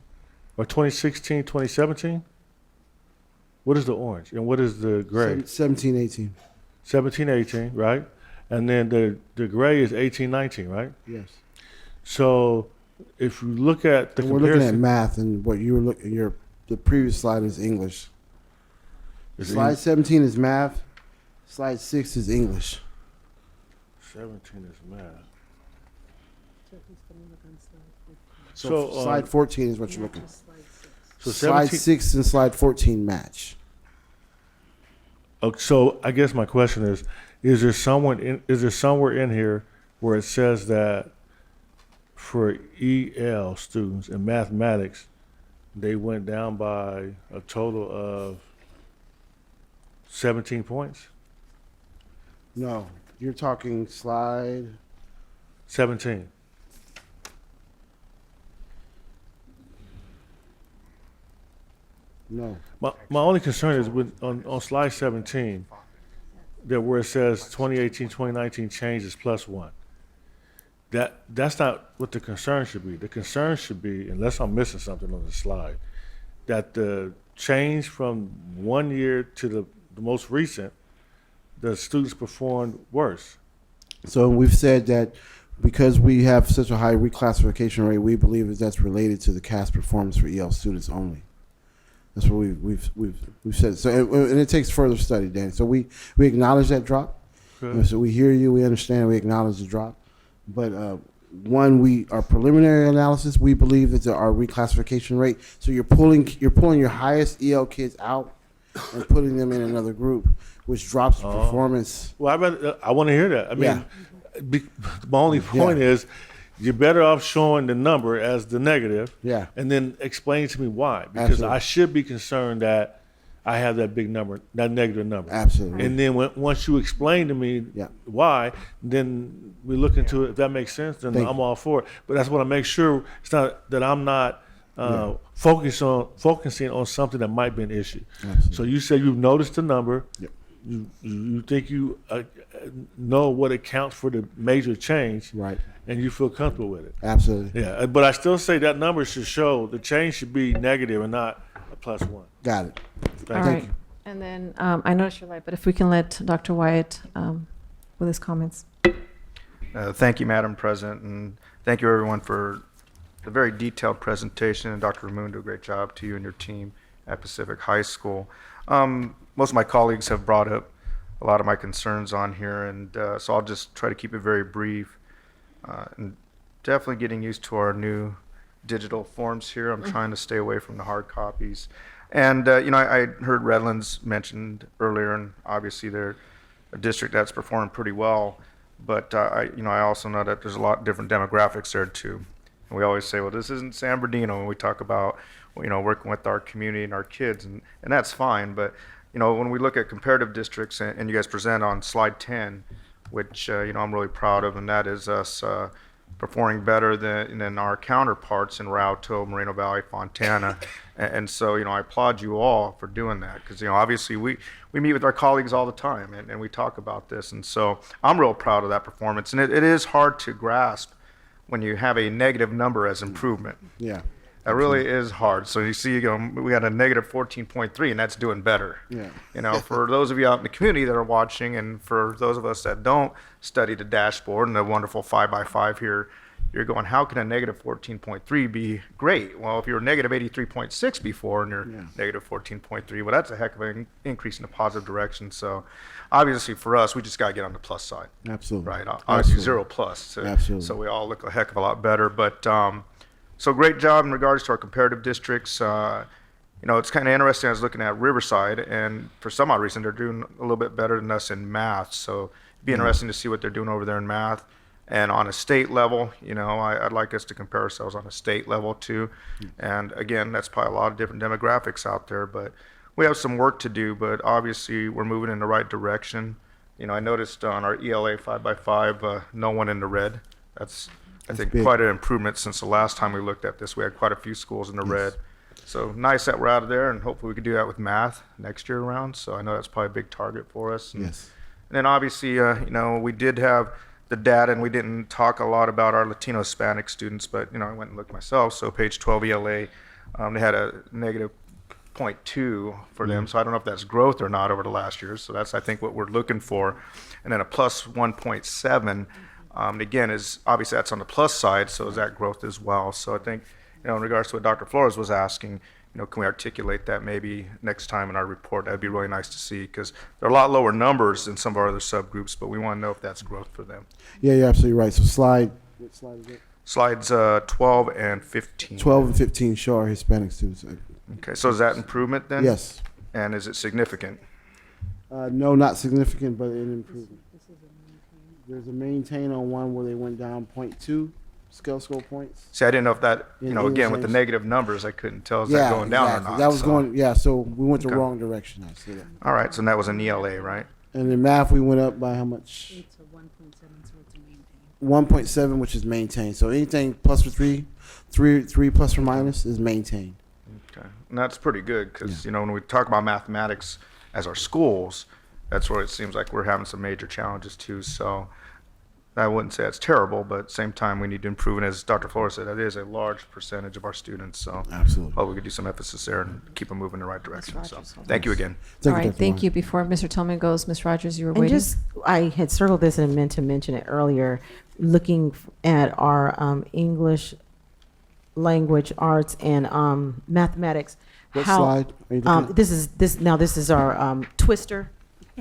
or 2016, 2017. What is the orange and what is the gray? 17, 18. 17, 18, right? And then the gray is 18, 19, right? Yes. So if you look at the And we're looking at comparison, math, and what you were looking, the previous slide is English. Is Slide 17 is math. Slide 6 is English. 17 is math. So, So, slide 14 is what you're looking at. So Slide 17 6 and slide 14 match. Okay, so I guess my question is there somewhere in here where it says that for EL students in mathematics, they went down by a total of 17 points? No, you're talking slide. 17. No. My only concern is on slide 17, that where it says 2018, 2019 changes +1. That's not what the concern should be. The concern should be, unless I'm missing something on the slide, that the change from 1 year to the most recent, the students performed worse. So we've said that because we have such a high reclassification rate, we believe that that's related to the CAS performance for EL students only. That's what we've said. So and it takes further study, Danny. So we acknowledge that drop. Okay. So we hear you, we understand, we acknowledge the drop. But our preliminary analysis, we believe that our reclassification rate. So you're pulling your highest EL kids out and putting them in another group, which drops the performance. Well, I want to hear that. I mean, my only point is, you're better off showing the number as the negative, and then explain to me why. Because Absolutely. I should be concerned that I have that big number, that negative number. Absolutely. And then once you explain to me why, then we look into it. If that makes sense, then I'm all for it. But that's what I make sure it's not that I'm not focusing on something that might be an issue. Absolutely. So you said you've noticed the number. You think you know what accounts for the major change, right? And you feel comfortable with it. Absolutely. Yeah, but I still say that number should show the change should be negative and not a +1. Got it. Thank All you. right. And then I noticed your light, but if we can let Dr. Wyatt with his comments. Thank you, Madam President, and thank you everyone for the very detailed presentation. And Dr. Raimundo, great job to you and your team at Pacific High School. Most of my colleagues have brought up a lot of my concerns on here, and so I'll just try to keep it very brief. And definitely getting used to our new digital forms here. I'm trying to stay away from the hard copies. And, I heard Redlands mentioned earlier, and obviously they're a district that's performing pretty well. But, I also know that there's a lot of different demographics there too. And we always say, well, this isn't San Bernardino when we talk about, working with our community and our kids, and that's fine. But, when we look at comparative districts, and you guys present on slide 10, which, I'm really proud of, and that is us performing better than our counterparts in Rialto, Moreno Valley, Fontana. And so, I applaud you all for doing that, because, obviously we meet with our colleagues all the time, and we talk about this. And so I'm real proud of that performance. And it is hard to grasp when you have a negative number as improvement. Yeah. That really is hard. So you see, we got a negative 14.3, and that's doing better. Yeah. For those of you out in the community that are watching, and for those of us that don't study the dashboard and the wonderful 5x5 here, you're going, how can a negative 14.3 be great? Well, if you were negative 83.6 before and you're negative 14.3, well, that's a heck of an increase in a positive direction. So obviously for us, we just got to get on the plus side. Absolutely. Right? Obviously Absolutely. 0 plus. So, Absolutely. So we all look a heck of a lot better. But so great job in regards to our comparative districts. It's kind of interesting. I was looking at Riverside, and for some odd reason, they're doing a little bit better than us in math. So it'd be interesting to see what they're doing over there in math. And on a state level, I'd like us to compare ourselves on a state level too. And again, that's probably a lot of different demographics out there, but we have some work to do, but obviously we're moving in the right direction. I noticed on our ELA 5x5, no one in the red. That's I think big. quite an improvement since the last time we looked at this. We had quite a few schools in the red. So nice that we're out of there, and hopefully we can do that with math next year around. So I know that's probably a big target for us. And then obviously, we did have the data, and we didn't talk a lot about our Latino Hispanic students, but I went and looked myself. So page 12 ELA, they had a negative 0.2 for them. So I don't know if that's growth or not over the last year. So that's, I think, what we're looking for. And then a plus 1.7, again, is obviously that's on the plus side. So is that growth as well? So I think, in regards to what Dr. Flores was asking, can we articulate that maybe next time in our report? That'd be really nice to see, because they're a lot lower numbers than some of our other subgroups, but we want to know if that's growth for them. Yeah, you're absolutely right. So what slide is it? Slides 12 and 15. 12 and 15 show our Hispanic students. Okay, so is that improvement then? Yes. And is it significant? No, not significant, but an improvement. There's a maintain on one where they went down 0.2 scale score points. See, I didn't know if that, In again, with the English. negative numbers, I couldn't tell is that going down or exactly. not. That was so. going, yeah, so we went the Okay. wrong direction. I see that. All right, so that was an ELA, right? And in math, we went up by how much? 1.7, which is maintained. So anything plus or three plus or minus is maintained. Okay, and that's pretty good because when we talk about mathematics as our schools, that's where it seems like we're having some major challenges too. So I wouldn't say it's terrible, but at the same time we need to improve. And as Dr. Flores said, that is a large percentage of our students. So Absolutely. hopefully we could do some emphasis there and keep them moving in the right direction. So thank you again. All right, thank you. Before Mr. Tillman goes, Ms. Rogers, you were And waiting. just, I had circled this and meant to mention it earlier, looking at our English language arts and mathematics. What slide are you looking at? This is our twister.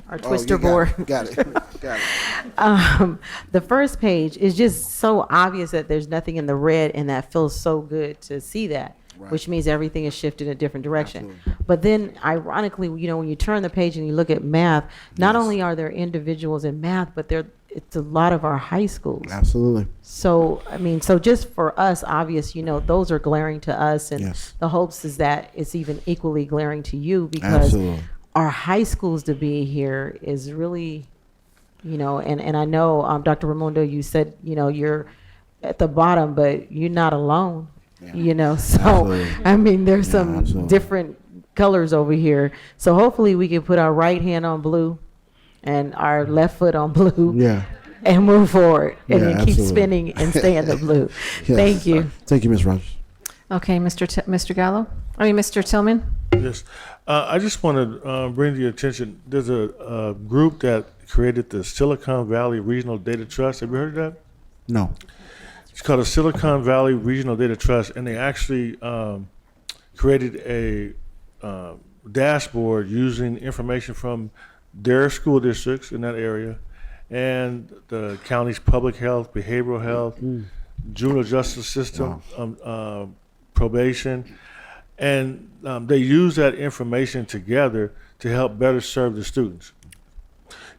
Our twister you got board. it. Got it. Got it. The first page is just so obvious that there's nothing in the red, and that feels so good to see that, Right. which means everything is shifted in a different direction. Absolutely. But then, ironically, when you turn the page and you look at math, not only are there individuals in math, but it's a lot of our high schools. Absolutely. So, so just for us, obvious, those are glaring to us, and Yes. the hopes is that it's even equally glaring to you, because Absolutely. our high schools to be here is really, and I know, Dr. Raimondo, you said, you're at the bottom, but you're not alone, so, Absolutely. there's Yeah, some absolutely. different colors over here. So hopefully we can put our right hand on blue and our left foot on blue. Yeah. And move forward, and Yeah, then keep absolutely. spinning and stay in the blue. Yes. Thank you. Thank you, Ms. Rogers. Okay, Mr. Gallo? Mr. Tillman? Yes. I just want to bring to your attention, there's a group that created the Silicon Valley Regional Data Trust. Have you heard of that? No. It's called the Silicon Valley Regional Data Trust, and they actually created a dashboard using information from their school districts in that area and the county's public health, behavioral health, juvenile justice system, probation. And they use that information together to help better serve the students.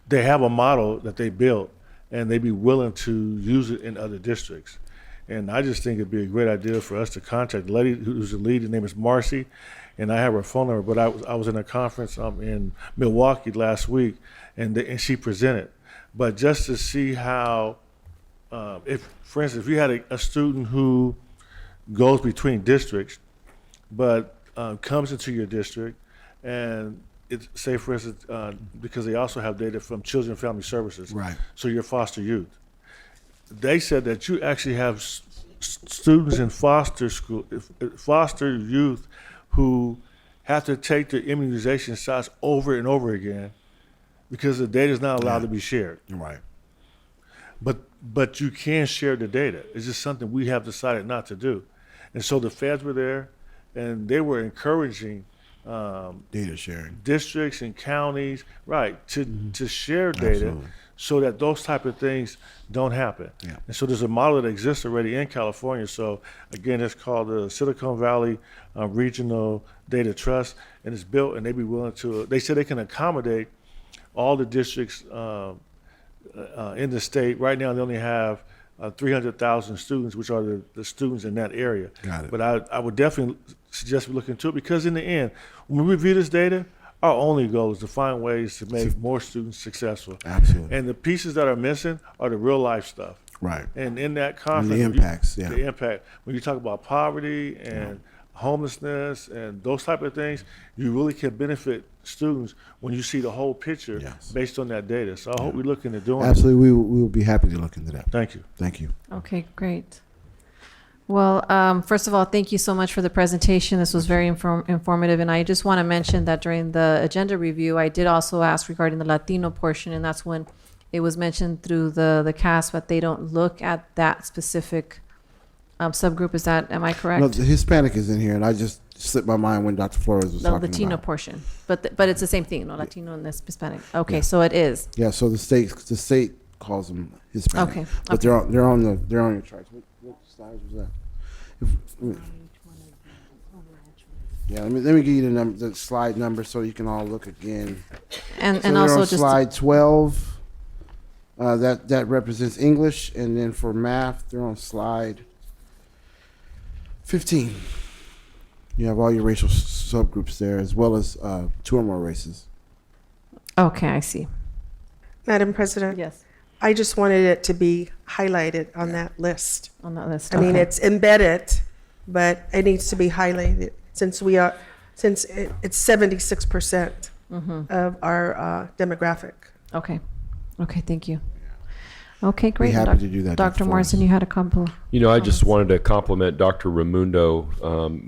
They have a model that they built, and they'd be willing to use it in other districts. And I just think it'd be a great idea for us to contact the lady who's the lead. Her name is Marcy, and I have her phone number. But I was in a conference in Milwaukee last week, and she presented. But just to see how, for instance, if you had a student who goes between districts, but comes into your district, and say, for instance, because they also have data from Children and Family Services, Right. so your foster youth. They said that you actually have students in foster school, foster youth, who have to take their immunization shots over and over again because the data is not allowed to be shared. Right. But you can share the data. It's just something we have decided not to do. And so the feds were there, and they were encouraging Data sharing. districts and counties, right, to share data Absolutely. so that those type of things don't happen. Yeah. And so there's a model that exists already in California. So again, it's called the Silicon Valley Regional Data Trust, and it's built, and they'd be willing to, they said they can accommodate all the districts in the state. Right now, they only have 300,000 students, which are the students in that area. Got it. But I would definitely suggest we look into it, because in the end, when we review this data, our only goal is to find ways to make more students successful. Absolutely. And the pieces that are missing are the real life stuff. Right. And in that And conference, the impacts, yeah. the impact, when you talk about poverty and homelessness and those type of things, you really can benefit students when you see the whole picture Yes. based on that data. So I hope we look into doing it. Absolutely. We will be happy to look into that. Thank you. Thank you. Okay, great. Well, first of all, thank you so much for the presentation. This was very informative, and I just want to mention that during the agenda review, I did also ask regarding the Latino portion, and that's when it was mentioned through the CAASPP that they don't look at that specific subgroup. Am I correct? No, the Hispanic is in here, and I just slipped my mind when Dr. Flores was The talking Latino about. portion, but it's the same thing. No, Latino and this Hispanic. Okay, so it is. Yeah, so the state calls them Hispanic. Okay, But they're on your charts. What What slides was that? Yeah, let me give you the slide number so you can all look again. And So they're also on just slide 12. That represents English, and then for math, they're on slide 15. You have all your racial subgroups there, as well as 2 or more races. okay, I see. Madam President? Yes. I just wanted it to be highlighted on that list. On that list. I mean, okay. it's embedded, but it needs to be highlighted since it's 76% of our demographic. Okay. Okay, thank you. Okay, great. happy to do that, Dr. Dr. Morrison, you had a couple. You know, I just wanted to compliment Dr. Raimundo.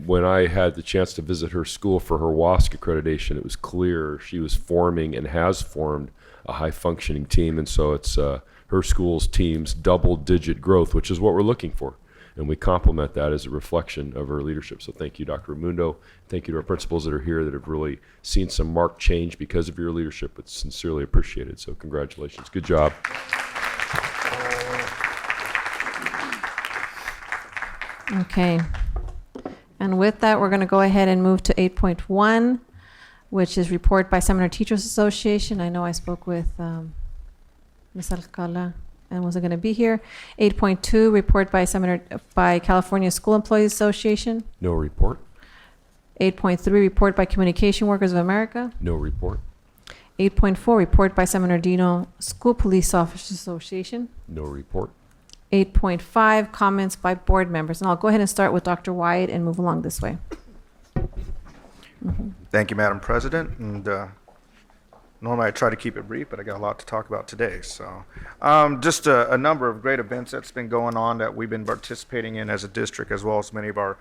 When I had the chance to visit her school for her WASC accreditation, it was clear she was forming and has formed a high-functioning team, and so it's her school's team's double-digit growth, which is what we're looking for. And we compliment that as a reflection of her leadership. So thank you, Dr. Raimundo. Thank you to our principals that are here that have really seen some marked change because of your leadership. It's sincerely appreciated. So congratulations. Good job. Okay. And with that, we're going to go ahead and move to 8.1, which is report by Seminole Teachers Association. I know I spoke with Ms. Alcala and wasn't going to be here. 8.2, report by California School Employees Association. No report. 8.3, report by Communication Workers of America. No report. 8.4, report by San Bernardino School Police Officers Association. No report. 8.5, comments by board members. And I'll go ahead and start with Dr. Wyatt and move along this way. Thank you, Madam President. And normally I try to keep it brief, but I got a lot to talk about today. So just a number of great events that's been going on that we've been participating in as a district, as well as many of our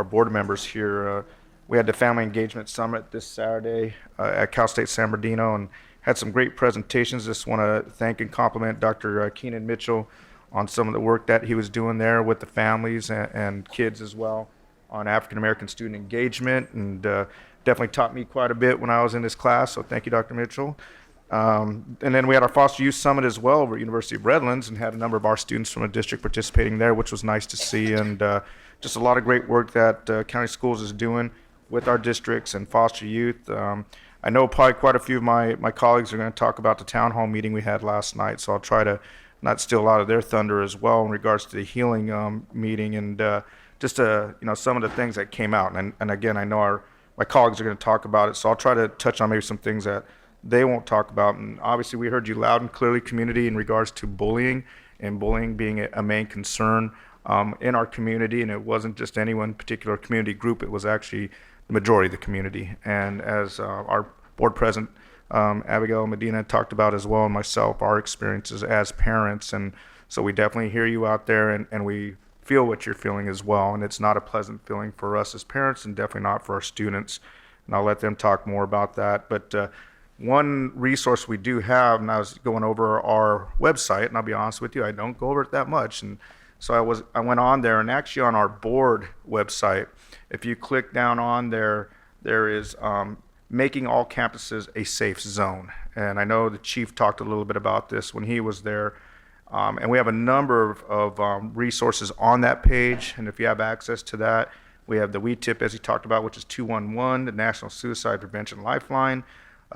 board members here. We had the Family Engagement Summit this Saturday at Cal State San Bernardino and had some great presentations. Just want to thank and compliment Dr. Keenan Mitchell on some of the work that he was doing there with the families and kids as well on African American student engagement, and definitely taught me quite a bit when I was in this class, so thank you, Dr. Mitchell. And then we had our Foster Youth Summit as well over at University of Redlands and had a number of our students from the district participating there, which was nice to see, and just a lot of great work that County Schools is doing with our districts and foster youth. I know probably quite a few of my colleagues are going to talk about the town hall meeting we had last night, so I'll try to not steal a lot of their thunder as well in regards to the healing meeting and just some of the things that came out. And again, I know my colleagues are going to talk about it, so I'll try to touch on maybe some things that they won't talk about. And obviously, we heard you loud and clearly, community, in regards to bullying, and bullying being a main concern in our community. And it wasn't just any one particular community group; it was actually the majority of the community. And as our board president, Abigail Medina, talked about as well, and myself, our experiences as parents. And so we definitely hear you out there, and we feel what you're feeling as well. And it's not a pleasant feeling for us as parents, and definitely not for our students. And I'll let them talk more about that. But one resource we do have, and I was going over our website, and I'll be honest with you, I don't go over it that much. And so I went on there, and actually on our board website, if you click down on there, there is making all campuses a safe zone. And I know the chief talked a little bit about this when he was there. And we have a number of resources on that page. And if you have access to that, we have the WeTip, as he talked about, which is 211, the National Suicide Prevention Lifeline,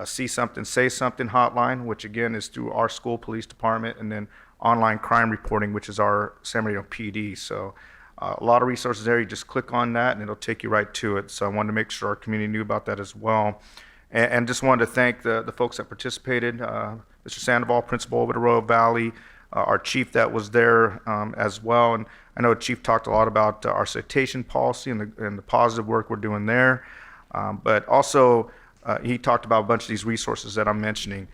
See Something, Say Something hotline, which again is through our school police department, and then online crime reporting, which is our San Bernardino PD. So a lot of resources there. You just click on that and it'll take you right to it. So I wanted to make sure our community knew about that as well. And just wanted to thank the folks that participated, Mr. Sandoval, principal over the Royal Valley, our chief that was there as well. And I know the chief talked a lot about our citation policy and the positive work we're doing there. But also he talked about a bunch of these resources that I'm mentioning.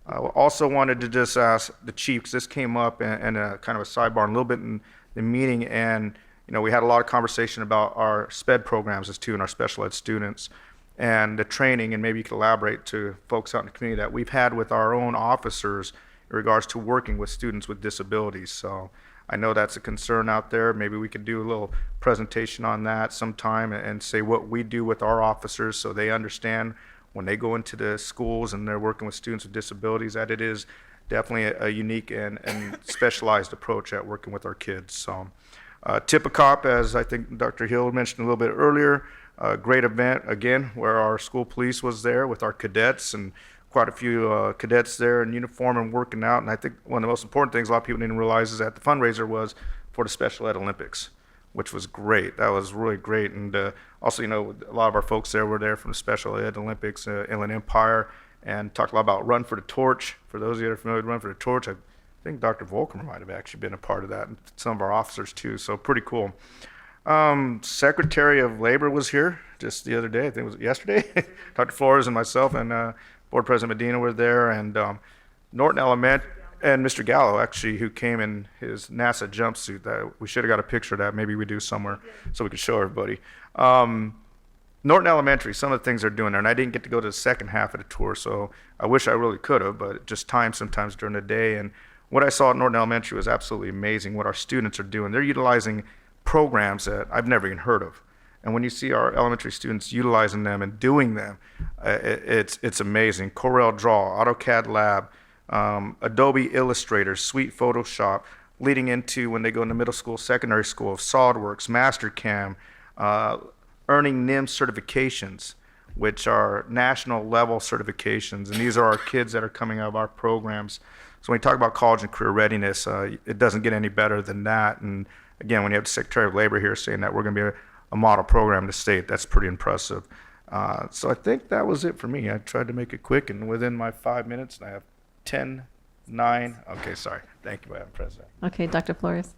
Also wanted to just ask the chief, because this came up in a kind of a sidebar a little bit in the meeting, and we had a lot of conversation about our SPED programs as too, and our special ed students, and the training, and maybe you could elaborate to folks out in the community that we've had with our own officers in regards to working with students with disabilities. So I know that's a concern out there. Maybe we could do a little presentation on that sometime and say what we do with our officers so they understand when they go into the schools and they're working with students with disabilities that it is definitely a unique and specialized approach at working with our kids. So Tippecop, as I think Dr. Hill mentioned a little bit earlier, a great event, again, where our school police was there with our cadets, and quite a few cadets there in uniform and working out. And I think one of the most important things a lot of people didn't realize is that the fundraiser was for the Special Ed Olympics, which was great. That was really great. And also, a lot of our folks there were there from the Special Ed Olympics, Inland Empire, and talked a lot about Run for the Torch. For those of you that are familiar with Run for the Torch, I think Dr. Volker might have actually been a part of that, and some of our officers too, so pretty cool. Secretary of Labor was here just the other day, I think it was yesterday. Dr. Flores and myself and Board President Medina were there, and Norton Element, and Mr. Gallo, actually, who came in his NASA jumpsuit. That we should have got a picture of that. Maybe we do somewhere so we could show everybody. Norton Elementary, some of the things they're doing there, and I didn't get to go to the second half of the tour, so I wish I really could have, but just time sometimes during the day. And what I saw at Norton Elementary was absolutely amazing, what our students are doing. They're utilizing programs that I've never even heard of. And when you see our elementary students utilizing them and doing them, it's amazing. Corel Draw, AutoCAD Lab, Adobe Illustrator, Suite Photoshop, leading into when they go into middle school, secondary school, SolidWorks, Mastercam, earning NIM certifications, which are national level certifications. And these are our kids that are coming out of our programs. So when we talk about college and career readiness, it doesn't get any better than that. And again, when you have the Secretary of Labor here saying that we're going to be a model program in the state, that's pretty impressive. So I think that was it for me. I tried to make it quick and within my 5 minutes, and I have 10, 9. Okay, sorry. Thank you, Madam President. Okay, Dr. Flores.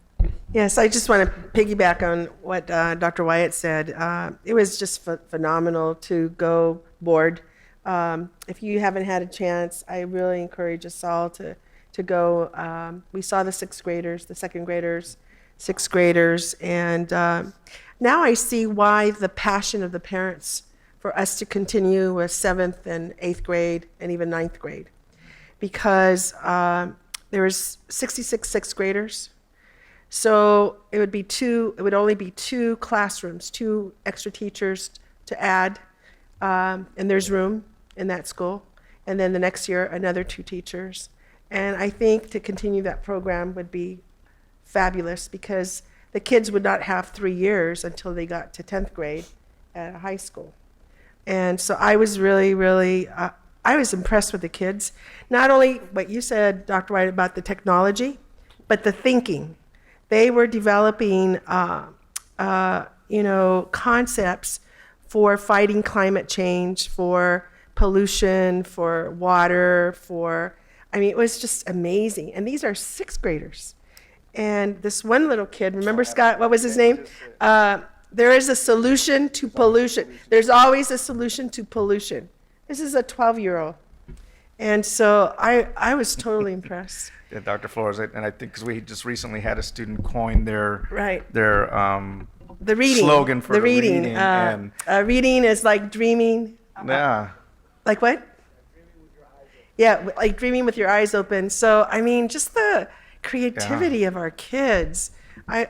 Yes, I just want to piggyback on what Dr. Wyatt said. It was just phenomenal to go board. If you haven't had a chance, I really encourage us all to go. We saw the sixth graders, the second graders, sixth graders, and now I see why the passion of the parents for us to continue with 7th and 8th grade and even 9th grade. Because there was 66 sixth graders. So it would only be 2 classrooms, 2 extra teachers to add, and there's room in that school. And then the next year, another 2 teachers. And I think to continue that program would be fabulous because the kids would not have 3 years until they got to 10th grade at a high school. And so I was really, I was impressed with the kids. Not only what you said, Dr. White, about the technology, but the thinking. They were developing, concepts for fighting climate change, for pollution, for water, it was just amazing. And these are 6th graders. And this one little kid, remember Scott, what was his name? There is a solution to pollution. There's always a solution to pollution. This is a 12-year-old. And so I was totally impressed. Yeah, Dr. Flores, and I think because we just recently had a student coin their the reading slogan for the reading. And reading is like dreaming. Yeah. Like what? Yeah, like dreaming with your eyes open. So just the creativity of our kids. I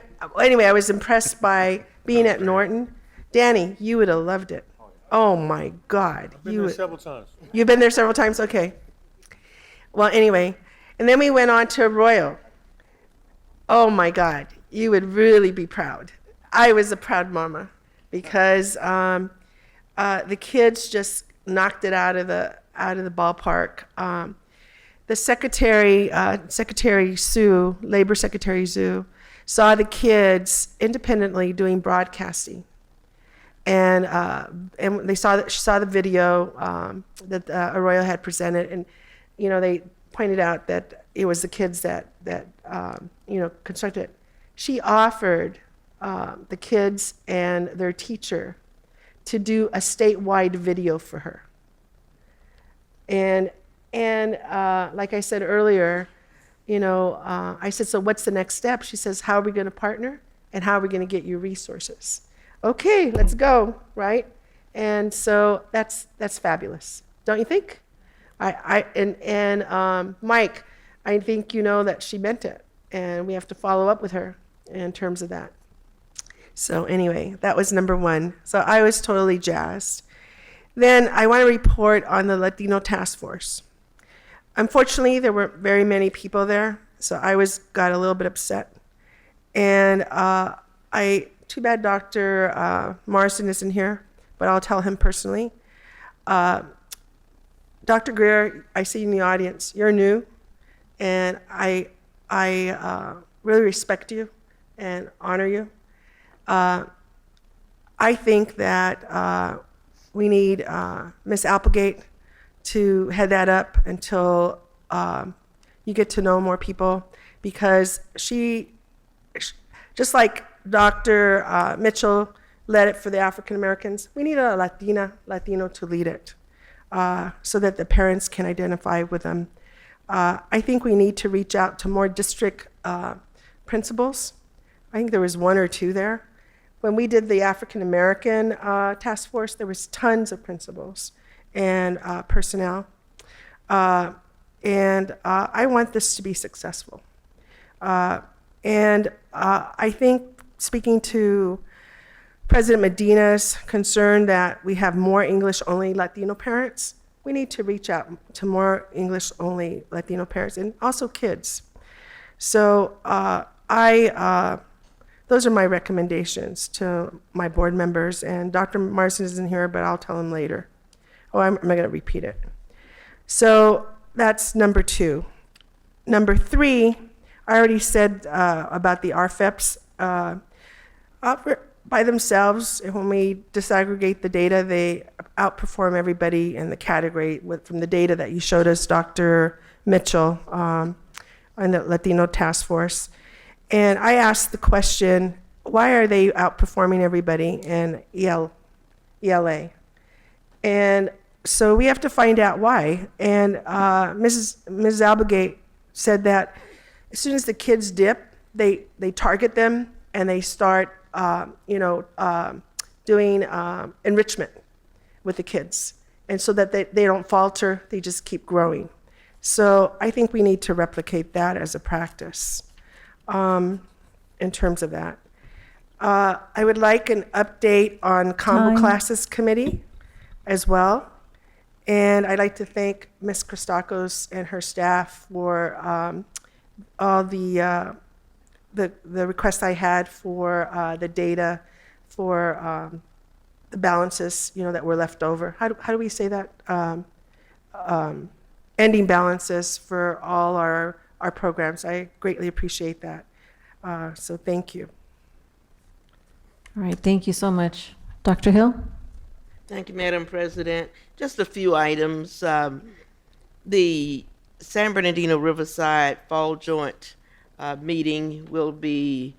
was impressed by being at Norton. Danny, you would have loved it. Oh my God. I've been there several times. You've been there several times? Okay. Well, anyway, and then we went on to Arroyo. Oh my God, you would really be proud. I was a proud mama because the kids just knocked it out of the ballpark. The Secretary Sue, Labor Secretary Sue, saw the kids independently doing broadcasting. And she saw the video that Arroyo had presented, and they pointed out that it was the kids that constructed it. She offered the kids and their teacher to do a statewide video for her. And like I said earlier, I said, so what's the next step? She says, how are we going to partner, and how are we going to get you resources? Okay, let's go, right? And so that's fabulous, don't you think? Mike, I think you know that she meant it, and we have to follow up with her in terms of that. So anyway, that was number 1. So I was totally jazzed. Then I want to report on the Latino Task Force. Unfortunately, there weren't very many people there, so I got a little bit upset. And Too bad Dr. Morrison isn't here, but I'll tell him personally. Dr. Greer, I see you in the audience. You're new, and I really respect you and honor you. I think that we need Ms. Applegate to head that up until you get to know more people, because she, just like Dr. Mitchell led it for the African Americans, we need a Latino to lead it so that the parents can identify with them. I think we need to reach out to more district principals. I think there was 1 or 2 there. When we did the African American task force, there was tons of principals and personnel. I want this to be successful. I think, speaking to President Medina's concern that we have more English-only Latino parents, we need to reach out to more English-only Latino parents and also kids. So those are my recommendations to my board members. And Dr. Morrison isn't here, but I'll tell him later. Oh, I'm going to repeat it. So that's number 2. Number 3, I already said about the RFEPs. By themselves, when we disaggregate the data, they outperform everybody in the category from the data that you showed us, Dr. Mitchell, on the Latino Task Force. And I asked the question, why are they outperforming everybody in ELA? And so we have to find out why. And Mrs. Applegate said that as soon as the kids dip, they target them and they start doing enrichment with the kids. And so that they don't falter, they just keep growing. So I think we need to replicate that as a practice in terms of that. I would like an update on Combo Classes Committee as well. And I'd like to thank Ms. Christakos and her staff for all the requests I had for the data for the balances, that were left over. How do we say that? Ending balances for all our programs. I greatly appreciate that. So thank you. All right, thank you so much. Dr. Hill? Thank you, Madam President. Just a few items. The San Bernardino Riverside Fall Joint meeting will be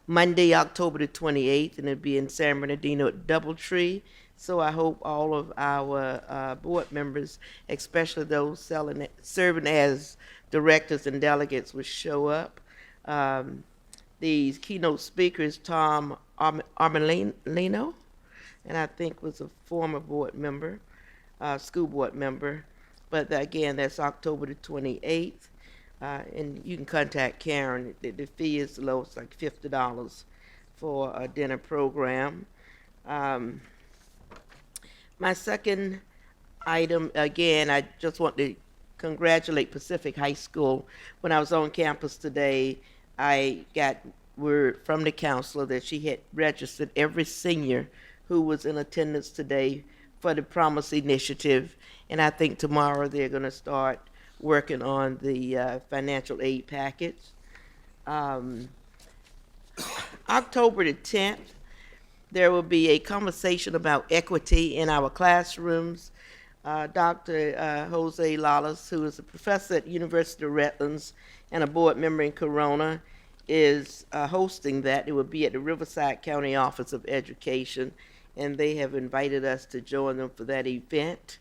Monday, October the 28th, and it'll be in San Bernardino at Doubletree. So I hope all of our board members, especially those serving as directors and delegates, will show up. The keynote speaker is Tom Armelino, and I think was a former board member, school board member. But again, that's October the 28th. And you can contact Karen. The fee is low, it's like $50 for a dinner program. My second item, again, I just want to congratulate Pacific High School. When I was on campus today, I got word from the counselor that she had registered every senior who was in attendance today for the Promise Initiative. And I think tomorrow they're going to start working on the financial aid package. October the 10th, there will be a conversation about equity in our classrooms. Dr. Jose Lalas, who is a professor at University of Redlands and a board member in Corona, is hosting that. It will be at the Riverside County Office of Education, and they have invited us to join them for that event.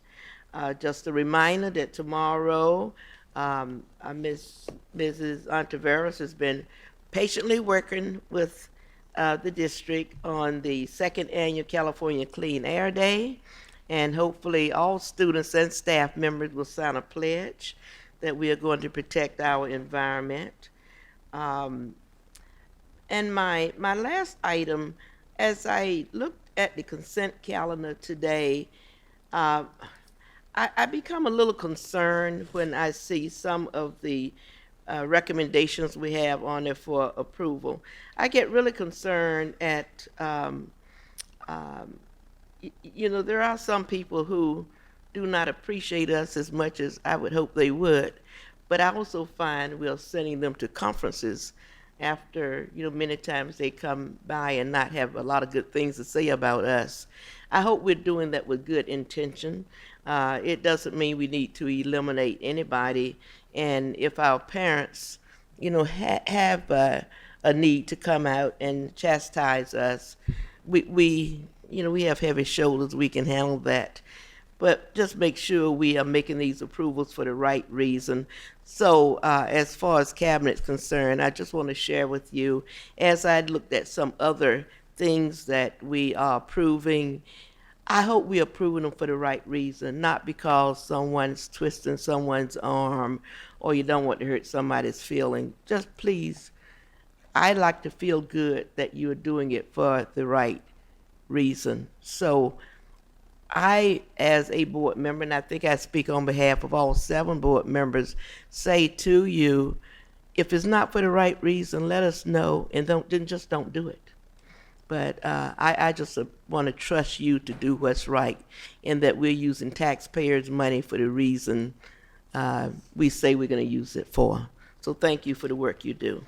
Just a reminder that tomorrow, Mrs. Ontiveros has been patiently working with the district on the second annual California Clean Air Day, and hopefully all students and staff members will sign a pledge that we are going to protect our environment. And my last item, as I looked at the consent calendar today, I become a little concerned when I see some of the recommendations we have on there for approval. I get really concerned at, there are some people who do not appreciate us as much as I would hope they would, but I also find we're sending them to conferences after, many times they come by and not have a lot of good things to say about us. I hope we're doing that with good intention. It doesn't mean we need to eliminate anybody. And if our parents, have a need to come out and chastise us, we have heavy shoulders. We can handle that. But just make sure we are making these approvals for the right reason. So as far as cabinet's concerned, I just want to share with you, as I looked at some other things that we are approving, I hope we are approving them for the right reason, not because someone's twisting someone's arm or you don't want to hurt somebody's feeling. Just please, I like to feel good that you're doing it for the right reason. So I, as a board member, and I think I speak on behalf of all 7 board members, say to you, if it's not for the right reason, let us know, and then just don't do it. But I just want to trust you to do what's right, and that we're using taxpayers' money for the reason we say we're going to use it for. So thank you for the work you do.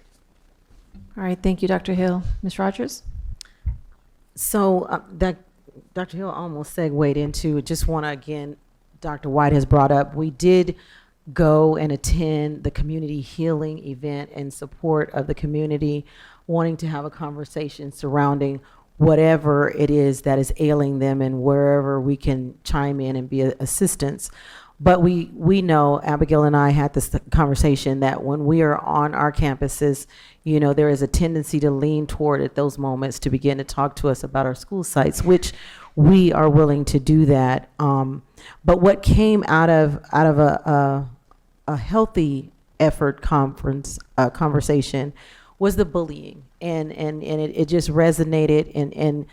All right, thank you, Dr. Hill. Ms. Rogers? So that Dr. Hill almost segued into, just want to, again, Dr. White has brought up, we did go and attend the community healing event in support of the community, wanting to have a conversation surrounding whatever it is that is ailing them and wherever we can chime in and be assistance. But we know, Abigail and I had this conversation, that when we are on our campuses, there is a tendency to lean toward at those moments to begin to talk to us about our school sites, which we are willing to do that. But what came out of a healthy effort conversation was the bullying, and it just resonated, and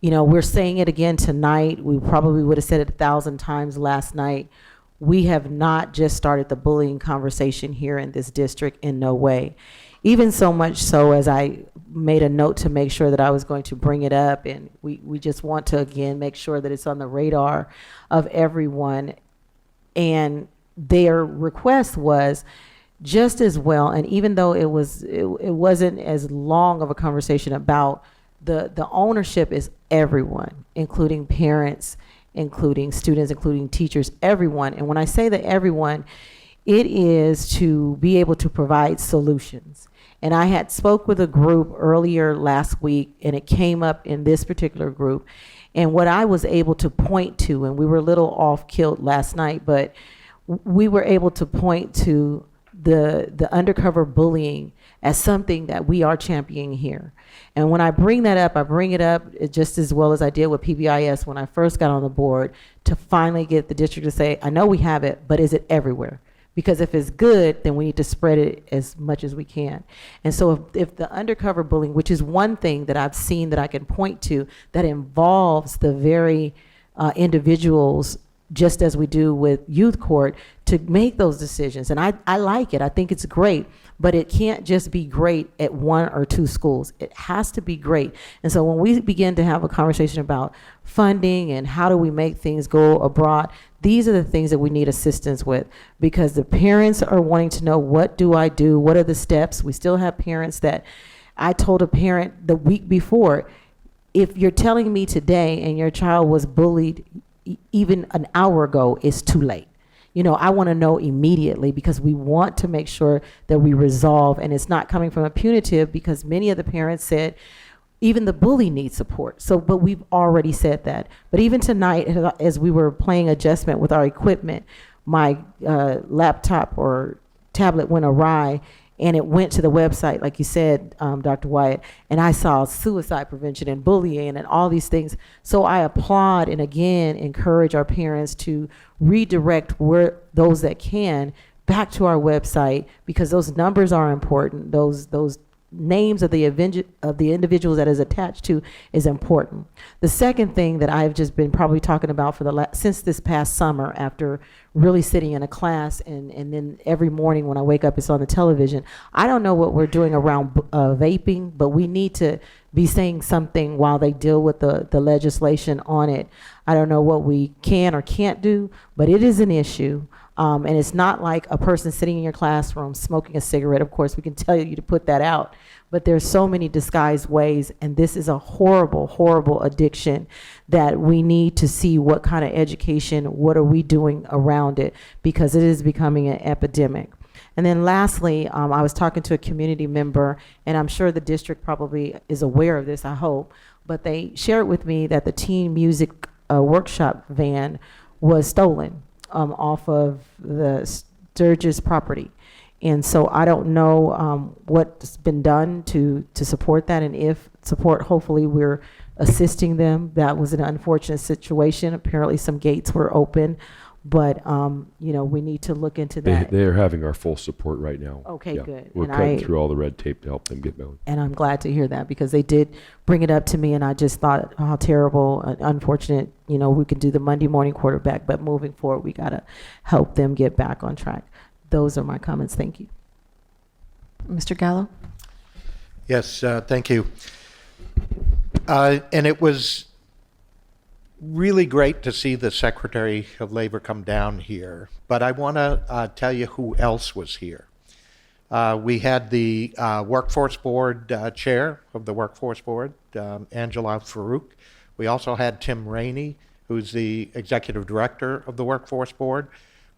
we're saying it again tonight. We probably would have said it 1,000 times last night. We have not just started the bullying conversation here in this district, in no way. Even so much so as I made a note to make sure that I was going to bring it up, and we just want to, again, make sure that it's on the radar of everyone. And their request was just as well, and even though it wasn't as long of a conversation about the ownership, is everyone, including parents, including students, including teachers, everyone. And when I say that everyone, it is to be able to provide solutions. And I had spoke with a group earlier last week, and it came up in this particular group. And what I was able to point to, and we were a little off kilt last night, but we were able to point to the undercover bullying as something that we are championing here. And when I bring that up, I bring it up just as well as I did with PBIS when I first got on the board, to finally get the district to say, I know we have it, but is it everywhere? Because if it's good, then we need to spread it as much as we can. And so if the undercover bullying, which is one thing that I've seen that I can point to that involves the very individuals, just as we do with youth court, to make those decisions. And I like it. I think it's great. But it can't just be great at 1 or 2 schools. It has to be great. And so when we begin to have a conversation about funding and how do we make things go abroad, these are the things that we need assistance with, because the parents are wanting to know, what do I do? What are the steps? We still have parents that, I told a parent the week before, if you're telling me today and your child was bullied even an hour ago, it's too late. I want to know immediately, because we want to make sure that we resolve, and it's not coming from a punitive, because many of the parents said even the bully needs support. So, but we've already said that. But even tonight, as we were playing adjustment with our equipment, my laptop or tablet went awry, and it went to the website, like you said, Dr. Wyatt, and I saw suicide prevention and bullying and all these things. So I applaud and again encourage our parents to redirect those that can back to our website, because those numbers are important. Those names of the individuals that is attached to is important. The second thing that I've just been probably talking about since this past summer, after really sitting in a class and then every morning when I wake up, it's on the television. I don't know what we're doing around vaping, but we need to be saying something while they deal with the legislation on it. I don't know what we can or can't do, but it is an issue. And it's not like a person sitting in your classroom smoking a cigarette. Of course, we can tell you to put that out, but there's so many disguised ways, and this is a horrible, horrible addiction that we need to see what kind of education, what are we doing around it, because it is becoming an epidemic. And then lastly, I was talking to a community member, and I'm sure the district probably is aware of this, I hope, but they shared with me that the teen music workshop van was stolen off of the Sturgis property. And so I don't know what's been done to support that, and if support, hopefully we're assisting them. That was an unfortunate situation. Apparently some gates were open, but you know, we need to look into that. They are having our full support right now. Okay, good. We're And cutting through all the red tape to help them get going. And I'm glad to hear that, because they did bring it up to me, and I just thought how terrible, unfortunate. You know, we can do the Monday morning quarterback, but moving forward, we gotta help them get back on track. Those are my comments. Thank you. Mr. Gallo? Yes, thank you. And it was really great to see the Secretary of Labor come down here, but I want to tell you who else was here. We had the Workforce Board Chair of the Workforce Board, Angela Farouk. We also had Tim Rainey, who's the Executive Director of the Workforce Board.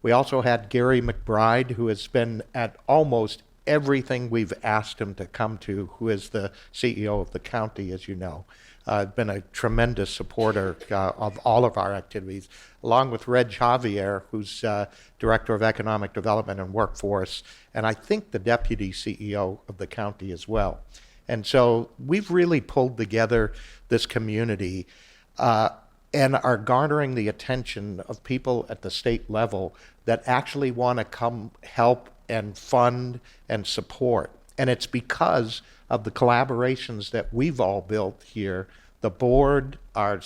We also had Gary McBride, who has been at almost everything we've asked him to come to, who is the CEO of the county, as you know. Been a tremendous supporter of all of our activities, along with Reg Javier, who's Director of Economic Development and Workforce, and I think the Deputy CEO of the county as well. And so we've really pulled together this community and are garnering the attention of people at the state level that actually want to come help and fund and support. And it's because of the collaborations that we've all built here, the board, our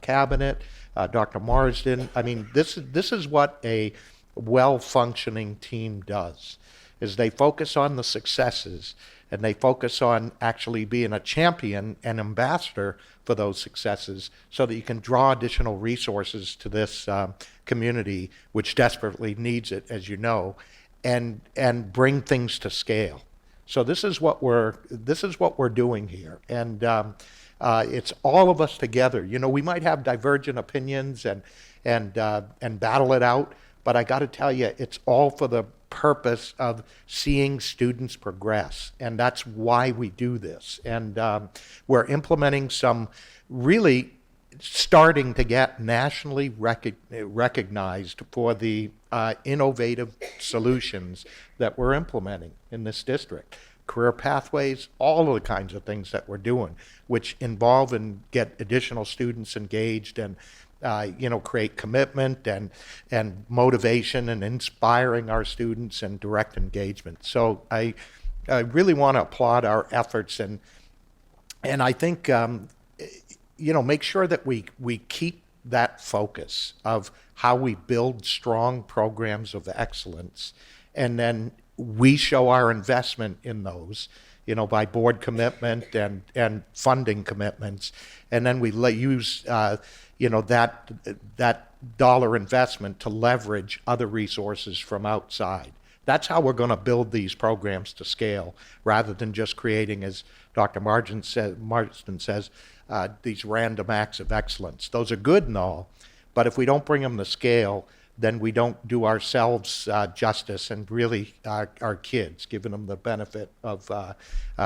cabinet, Dr. Marsden. I mean, this is what a well-functioning team does, is they focus on the successes, and they focus on actually being a champion and ambassador for those successes, so that you can draw additional resources to this community, which desperately needs it, as you know, and bring things to scale. So this is what we're doing here, and it's all of us together. You know, we might have divergent opinions and battle it out, but I got to tell you, it's all for the purpose of seeing students progress, and that's why we do this. And we're implementing some really starting to get nationally recognized for the innovative solutions that we're implementing in this district. Career pathways, all of the kinds of things that we're doing, which involve and get additional students engaged and create commitment and motivation and inspiring our students and direct engagement. So I really want to applaud our efforts, and I think make sure that we keep that focus of how we build strong programs of excellence, and then we show our investment in those, by board commitment and funding commitments, and then we use that dollar investment to leverage other resources from outside. That's how we're going to build these programs to scale, rather than just creating, as Dr. Marsden says, these random acts of excellence. Those are good and all, but if we don't bring them to scale, then we don't do ourselves justice, and really our kids, giving them the benefit of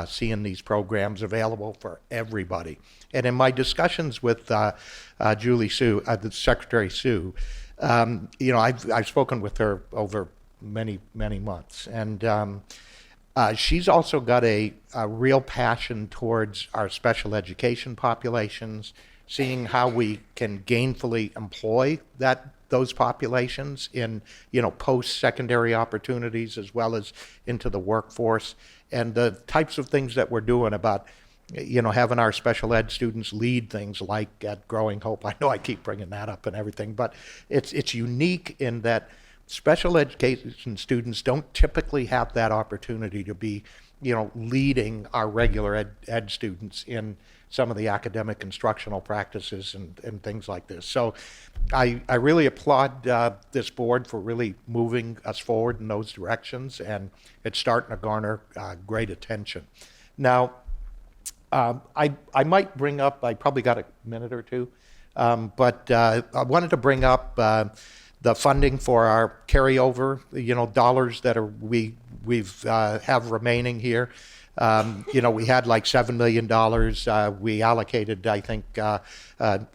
seeing these programs available for everybody. And in my discussions with Julie Sue, the Secretary Sue, I've spoken with her over many months, and she's also got a real passion towards our special education populations, seeing how we can gainfully employ those populations in post-secondary opportunities, as well as into the workforce, and the types of things that we're doing about having our special ed students lead things like at Growing Hope. I know I keep bringing that up and everything, but it's unique in that special education students don't typically have that opportunity to be, leading our regular ed students in some of the academic instructional practices and things like this. So I really applaud this board for really moving us forward in those directions, and it's starting to garner great attention. Now, I might bring up, I probably got a minute or two, but I wanted to bring up the funding for our carryover, dollars that we've have remaining here. We had like $7 million. We allocated, I think,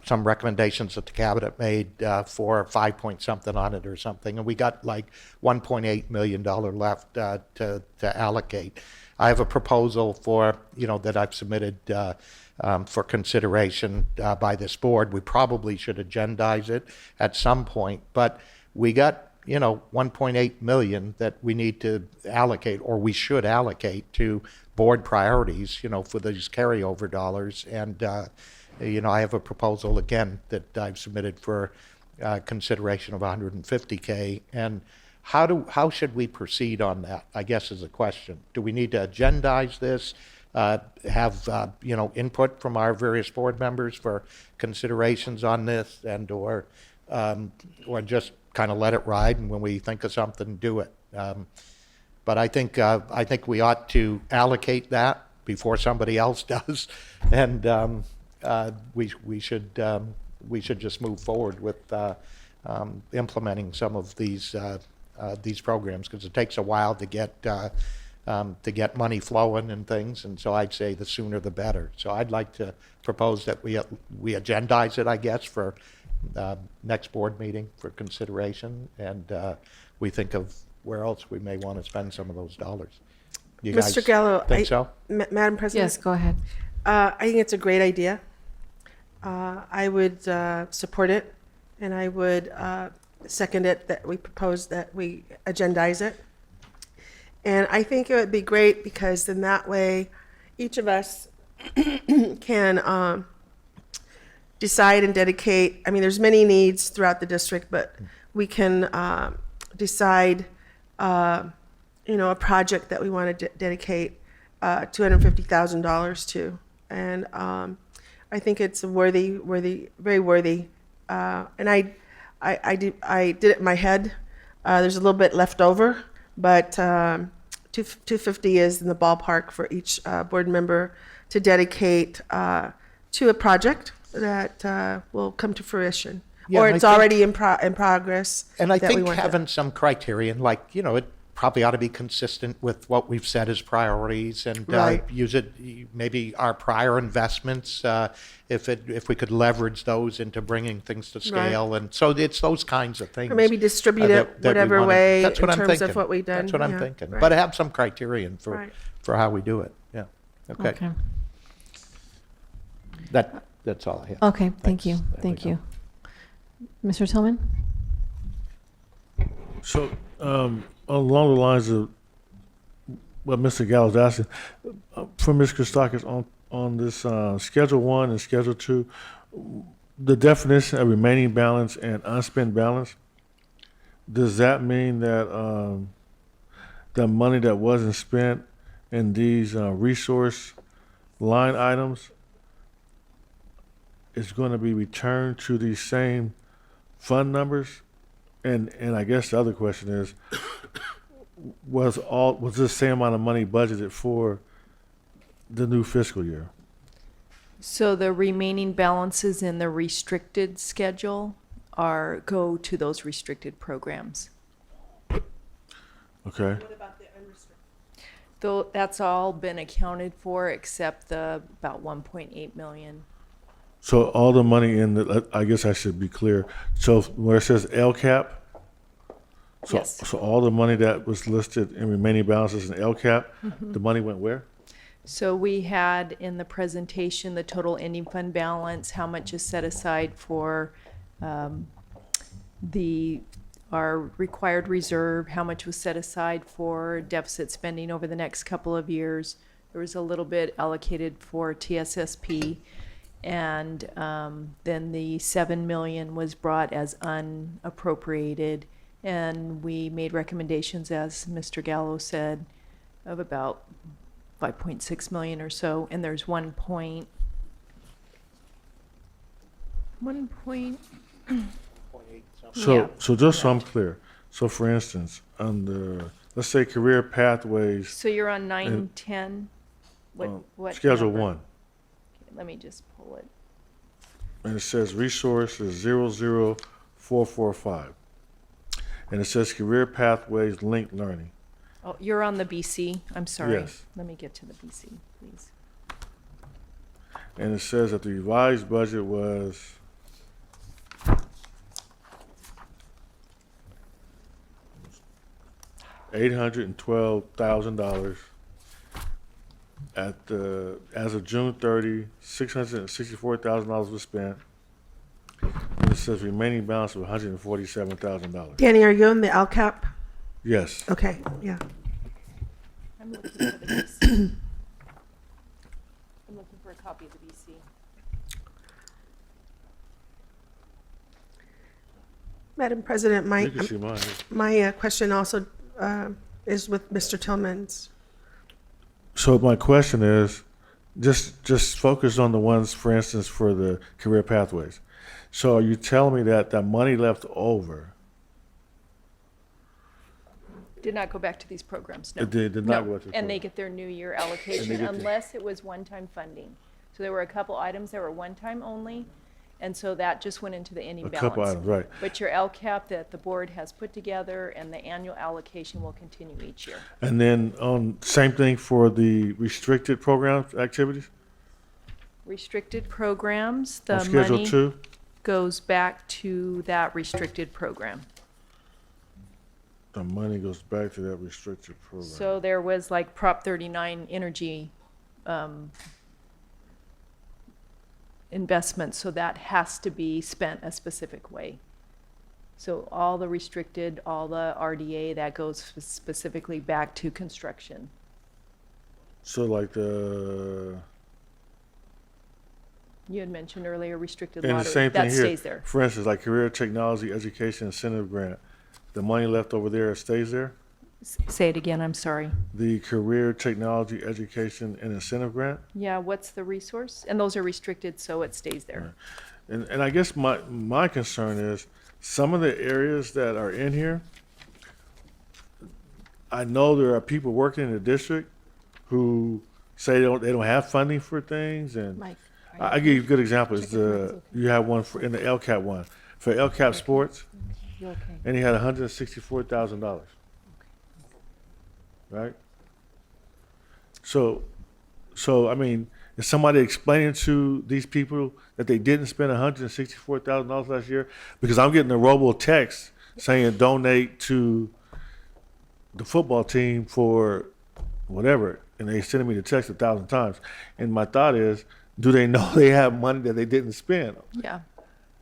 some recommendations that the cabinet made for 5 point something on it or something, and we got like $1.8 million left to allocate. I have a proposal for, that I've submitted for consideration by this board. We probably should agendize it at some point, but we got, $1.8 million that we need to allocate, or we should allocate to board priorities, for these carryover dollars. And, I have a proposal again that I've submitted for consideration of $150K. And how should we proceed on that, I guess, is a question. Do we need to agendize this, have input from our various board members for considerations on this, and or just kind of let it ride, and when we think of something, do it. But I think we ought to allocate that before somebody else does, and we should just move forward with implementing some of these programs, because it takes a while to get money flowing and things, and so I'd say the sooner the better. So I'd like to propose that we agendize it, I guess, for next board meeting for consideration, and we think of where else we may want to spend some of those dollars. You guys Mr. Gallo, think so? Madam President? Yes, go ahead. I think it's a great idea. I would support it, and I would second it that we propose that we agendize it. And I think it would be great, because then that way each of us can decide and dedicate. I mean, there's many needs throughout the district, but we can decide, a project that we want to dedicate $250,000 to. And I think it's very worthy. And I did it in my head. There's a little bit left over, but 250 is in the ballpark for each board member to dedicate to a project that will come to fruition, Yeah, or and I it's think- already in progress. And I that we think want to- having some criterion, like, it probably ought to be consistent with what we've set as priorities, and Right. use it, maybe our prior investments, if we could leverage those into bringing things to scale. And so it's those kinds of things. Or maybe distribute that it we whatever wanna- way that's what in I'm terms of thinking. what we've done. That's what I'm Yeah, thinking. right. But have some criterion for Right. how we do it. Yeah. Okay. Okay. That's all I have. Okay, thank you, There we thank go. you. Mr. Tillman? So, along the lines of what Mr. Gallo's asking, for Ms. Christakis on this Schedule 1 and Schedule 2, the definition of remaining balance and unspent balance, does that mean that the money that wasn't spent in these resource line items is going to be returned to these same fund numbers? And I guess the other question is, was this same amount of money budgeted for the new fiscal year? So the remaining balances in the restricted schedule go to those restricted programs. Okay. Though that's all been accounted for except the about 1.8 million. So all the money in the, I guess I should be clear. So where it says LCAP, Yes. so all the money that was listed in remaining balances in LCAP, the money went where? So we had in the presentation the total ending fund balance, how much is set aside for our required reserve, how much was set aside for deficit spending over the next couple of years, There was a little bit allocated for TSSP, and then the 7 million was brought as unappropriated, and we made recommendations, as Mr. Gallo said, of about 5.6 million or so, and there's 1 point. So just so I'm clear, so for instance, under, let's say career pathways. So you're on 910. What Schedule number? 1. Okay, let me just pull it. And it says resources 00445. And it says career pathways linked learning. Oh, you're on the BC. I'm sorry. Yes. Let me get to the BC, please. And it says that the revised budget was $812,000. At the, as of June 30, $664,000 was spent. And it says remaining balance of $147,000. Danny, are you on the LCAP? Yes. Okay, yeah. I'm looking for the BC. I'm looking for a copy of the BC. Madam President, You can see mine. my question also is with Mr. Tillman's. So my question is, just focus on the ones, for instance, for the career pathways. So are you telling me that that money left over? Did not go back to these programs, no. It did not No. go back to the And they program. get their new year And allocation they get unless it was one-time funding. So there were a couple items that were one-time only, and so that just went into the ending A balance. couple items, right. But your LCAP that the board has put together and the annual allocation will continue each year. And then same thing for the restricted programs activities? Restricted programs, On the Schedule money 2? goes back to that restricted program. The money goes back to that restricted program. So there was like Prop 39 energy investment, so that has to be spent a specific way. So all the restricted, all the RDA, that goes specifically back to construction. So like the, You had mentioned earlier restricted and the lottery, same thing that here. stays there. For instance, like career technology education incentive grant, the money left over there stays there? Say it again, I'm sorry. The career technology education and incentive grant? Yeah, what's the resource? And those are restricted, so it stays there. And I guess my concern is some of the areas that are in here, I know there are people working in the district who say they don't have funding for things, and Mike, I give you a good example. Is you have one in the LCAP one for LCAP sports, You okay? and he had $164,000, right? So I mean, is somebody explaining to these people that they didn't spend $164,000 last year? Because I'm getting a robo text saying donate to the football team for whatever, and they sending me the text 1,000 times. And my thought is, do they know they have money that they didn't spend? Yeah.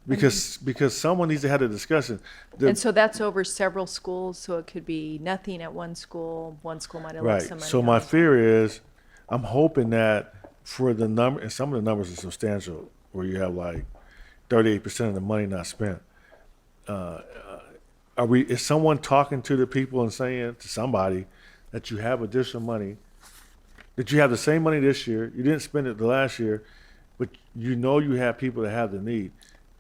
Because someone needs to have a discussion. And so that's over several schools, so it could be nothing at one school might have left Right. some money. So on my it. fear is, I'm hoping that for the number, and some of the numbers are substantial, where you have like 38% of the money not spent. Is someone talking to the people and saying to somebody that you have additional money, that you have the same money this year, you didn't spend it the last year, but you know you have people that have the need?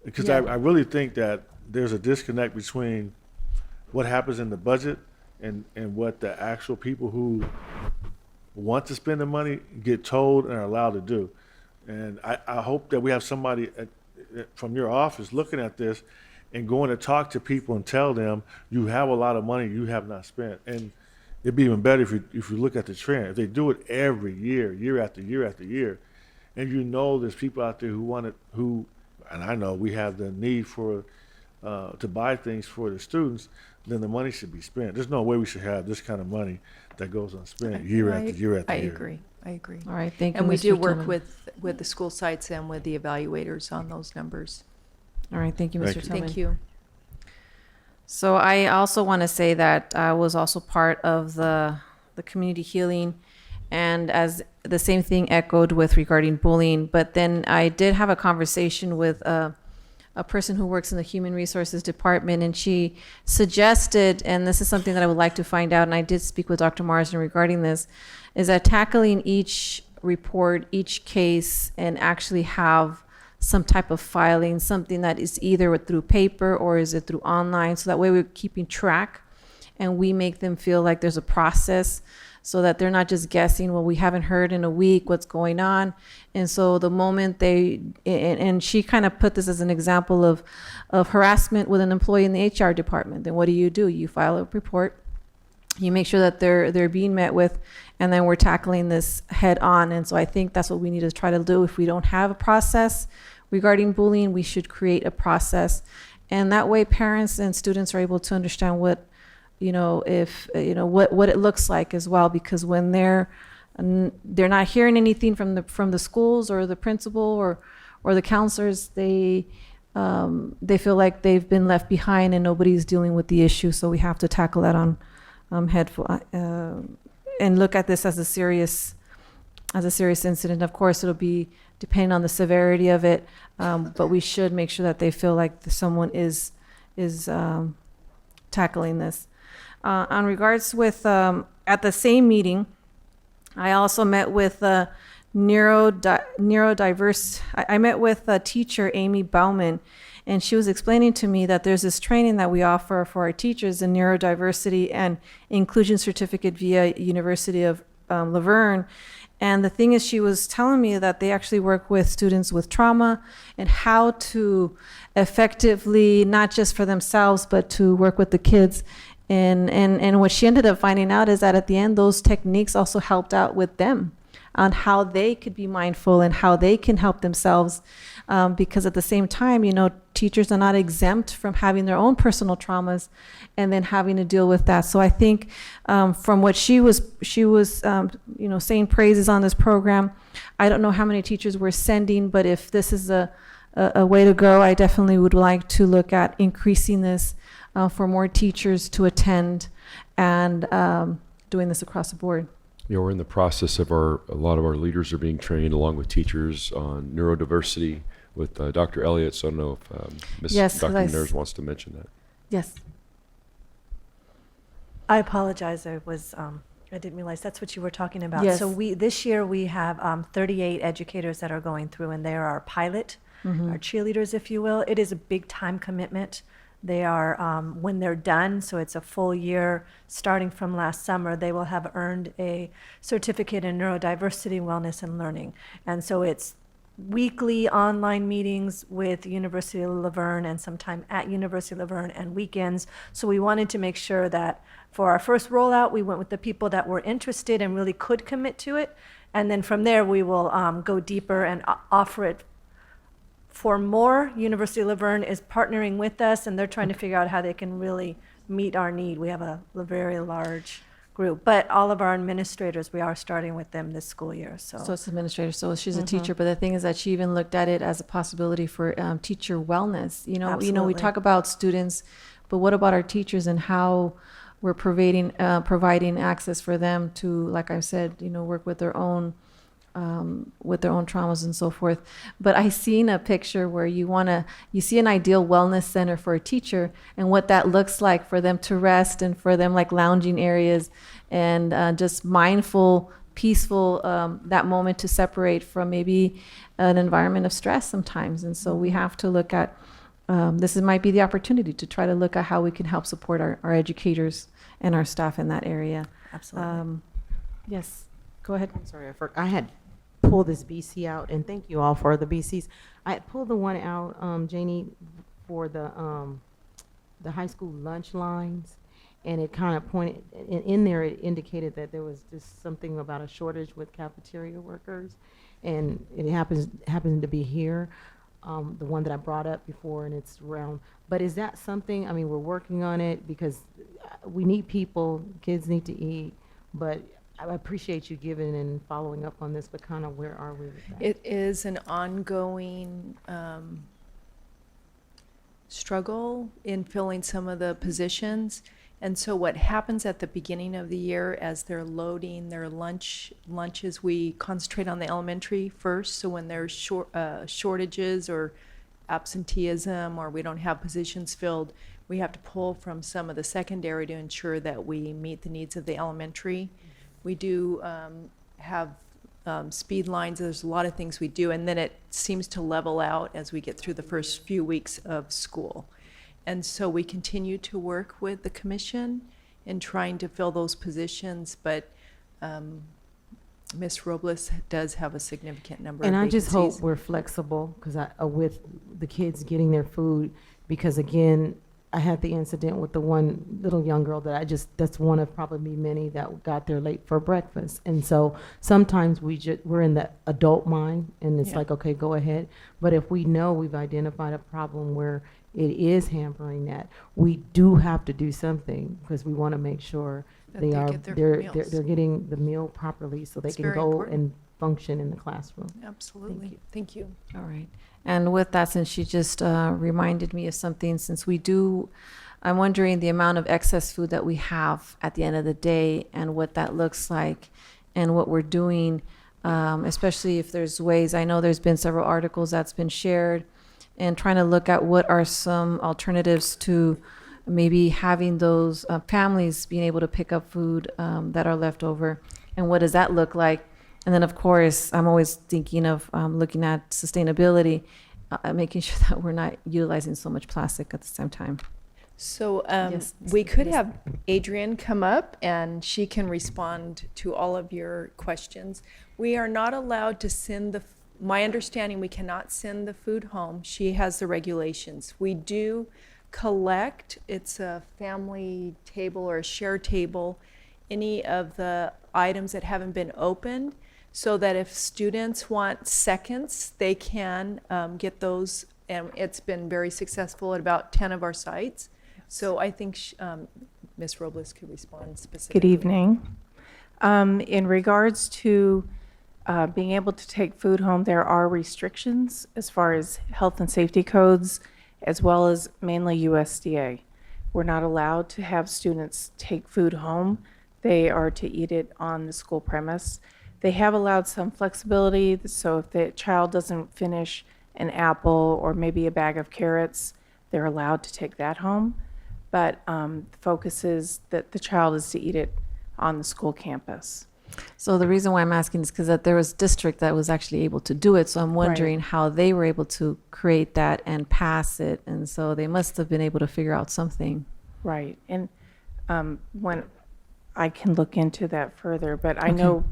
Because Yeah. I really think that there's a disconnect between what happens in the budget and what the actual people who want to spend the money get told and are allowed to do. And I hope that we have somebody from your office looking at this and going to talk to people and tell them you have a lot of money you have not spent. And it'd be even better if you look at the trend. If they do it every year, year after year after year, and you know there's people out there who want it, and I know we have the need for to buy things for the students, then the money should be spent. There's no way we should have this kind of money that goes unspent year after year after year. I agree. All right, thank you, And we Mr. do work Tillman. with the school sites and with the evaluators on those numbers. All right, thank you, Mr. Thank you. Tillman. Thank you. So I also want to say that I was also part of the community healing, And as the same thing echoed with regarding bullying. But then I did have a conversation with a person who works in the human resources department, and she suggested, and this is something that I would like to find out, and I did speak with Dr. Marsden regarding this, is that tackling each report, each case, and actually have some type of filing, something that is either through paper or is it through online, so that way we're keeping track and we make them feel like there's a process, so that they're not just guessing, well, we haven't heard in a week what's going on. And so the moment and she kind of put this as an example of harassment with an employee in the HR department. Then what do? You file a report, you make sure that they're being met with, and then we're tackling this head on. And so I think that's what we need to try to do. If we don't have a process regarding bullying, we should create a process. And that way parents and students are able to understand what it looks like as well, because when they're not hearing anything from the schools or the principal or the counselors, they feel like they've been left behind and nobody's dealing with the issue. So we have to tackle that on and look at this as a serious incident. Of course, it'll be depending on the severity of it, but we should make sure that they feel like someone is tackling this. On regards with, at the same meeting, I also met with neurodiverse. I met with teacher Amy Bauman, and she was explaining to me that there's this training that we offer for our teachers in neurodiversity and inclusion certificate via University of Laverne. And the thing is, she was telling me that they actually work with students with trauma and how to effectively, not just for themselves, but to work with the kids. And what she ended up finding out is that at the end, those techniques also helped out with them on how they could be mindful and how they can help themselves. Because at the same time, teachers are not exempt from having their own personal traumas and then having to deal with that. So I think from what she was saying praises on this program. I don't know how many teachers we're sending, but if this is a way to go, I definitely would like to look at increasing this for more teachers to attend and doing this across the board. Yeah, we're in the process of a lot of our leaders are being trained along with teachers on neurodiversity with Dr. Elliott. So I don't know if Dr. Ners wants to mention that. Yes. I apologize. I didn't realize that's what you were talking about. Yes. So this year we have 38 educators that are going through, and they are our pilot, our cheerleaders, if you will. It is a big time commitment. They are, when they're done, so it's a full year, starting from last summer, they will have earned a certificate in neurodiversity, wellness, and learning. And so it's weekly online meetings with University of Laverne and sometime at University of Laverne and weekends. So we wanted to make sure that for our first rollout, we went with the people that were interested and really could commit to it. And then from there, we will go deeper and offer it for more. University of Laverne is partnering with us, and they're trying to figure out how they can really meet our need. We have a very large group, but all of our administrators, we are starting with them this school year. So it's administrator, so she's a teacher, but the thing is that she even looked at it as a possibility for teacher wellness. We talk about students, but what about our teachers and how we're providing access for them to, like I said, work with their own traumas and so forth. But I seen a picture where you see an ideal wellness center for a teacher and what that looks like for them to rest and for them like lounging areas and just mindful, peaceful, that moment to separate from maybe an environment of stress sometimes. And so we have to look at, might be the opportunity to try to look at how we can help support our educators and our staff in that area. Absolutely. Yes, go ahead. I'm sorry, I had pulled this BC out, and thank you all for the BCs. I pulled the one out, Janie, for the high school lunch lines, and it kind of pointed, in there it indicated that there was just something about a shortage with cafeteria workers, and it happens to be here, the one that I brought up before, and it's around. But is that something, we're working on it because we need people, kids need to eat, but I appreciate you giving and following up on this, but kind of where are we with that? It is an ongoing struggle in filling some of the positions. And so what happens at the beginning of the year as they're loading their lunches, we concentrate on the elementary first. So when there's shortages or absenteeism or we don't have positions filled, we have to pull from some of the secondary to ensure that we meet the needs of the elementary. We do have speed lines. There's a lot of things we do, and then it seems to level out as we get through the first few weeks of school. And so we continue to work with the commission in trying to fill those positions, but Ms. Robles does have a significant number of And I vacancies. just hope we're flexible, because with the kids getting their food, because again, I had the incident with the one little young girl that's one of probably many that got there late for breakfast. And so sometimes we're in the adult mind, and it's like, okay, go ahead. But if we know we've identified a problem where it is hampering that, we do have to do something, because we want to make sure That they they are get their meals. they're getting the meal properly, so they It's can very go important. and function in the classroom. Absolutely. Thank you. All right. And with that, since she just reminded me of something, I'm wondering the amount of excess food that we have at the end of the day and what that looks like and what we're doing, especially if there's ways. I know there's been several articles that's been shared, and trying to look at what are some alternatives to maybe having those families being able to pick up food that are left over, and what does that look like? And then, of course, I'm always thinking of looking at sustainability, making sure that we're not utilizing so much plastic at the same time. So Yes. we could have Adrienne come up and she can respond to all of your questions. We are not allowed to send my understanding, we cannot send the food home. She has the regulations. We do collect, it's a family table or a share table, any of the items that haven't been opened, so that if students want seconds, they can get those. And it's been very successful at about 10 of our sites. So I think Ms. Robles could respond specifically. Good evening. In regards to being able to take food home, there are restrictions as far as health and safety codes, as well as mainly USDA. We're not allowed to have students take food home. They are to eat it on the school premise. They have allowed some flexibility, so if the child doesn't finish an apple or maybe a bag of carrots, they're allowed to take that home. But the focus is that the child is to eat it on the school campus. So the reason why I'm asking is because there was district that was actually able to do it. So I'm wondering how they were able to create that and pass it. And so they must have been able to figure out something. Right. And when I can look into that further, but I know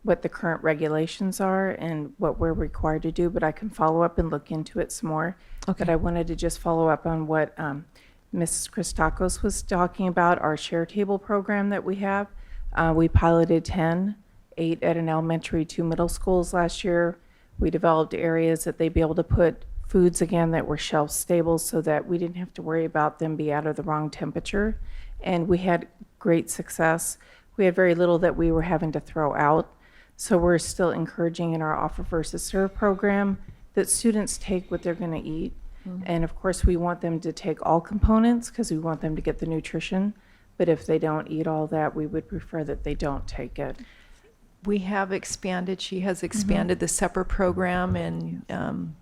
what the current regulations are and what we're required to do, but I can follow up and look into it some more. Okay. But I wanted to just follow up on what Mrs. Christakos was talking about, our share table program that we have. We piloted 8 at an elementary, 2 middle schools last year. We developed areas that they'd be able to put foods again that were shelf stable so that we didn't have to worry about them be out of the wrong temperature. And we had great success. We had very little that we were having to throw out. So we're still encouraging in our offer versus serve program that students take what they're going to eat. Mm-hmm. And of course, we want them to take all components because we want them to get the nutrition. But if they don't eat all that, we would prefer that they don't take it. We have expanded, she has expanded the supper program in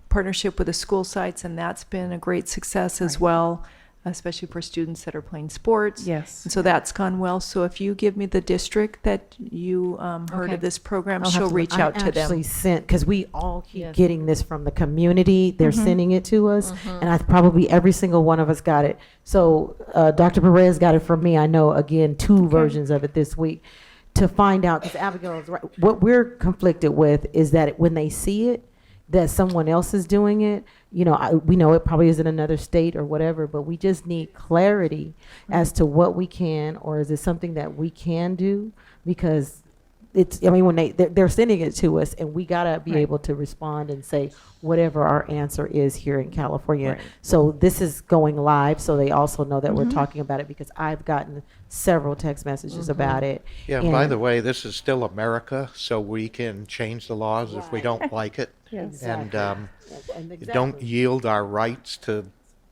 partnership with the school sites, and that's been a great success as well, especially for students that are playing sports. Yes. And so that's gone well. So if you give me the district that you heard of this program, she'll reach out to them. I actually sent, because we all keep getting this from the community. They're sending it to us, and I probably every single one of us got it. So Dr. Perez got it from me. I know, again, 2 versions of it this week to find out, because Abigail is right. What we're conflicted with is that when they see it, that someone else is doing it, we know it probably is in another state or whatever, but we just need clarity as to what we can, or is it something that we can do? Because when they're sending it to us, and we gotta be able to respond and say whatever our answer is here in California. Right. So this is going live, so they also know that we're talking about it, because I've gotten several text messages about it. Yeah, and by the way, this is still America, so we can change the laws if we don't like it. Yes. And Exactly. don't yield our rights to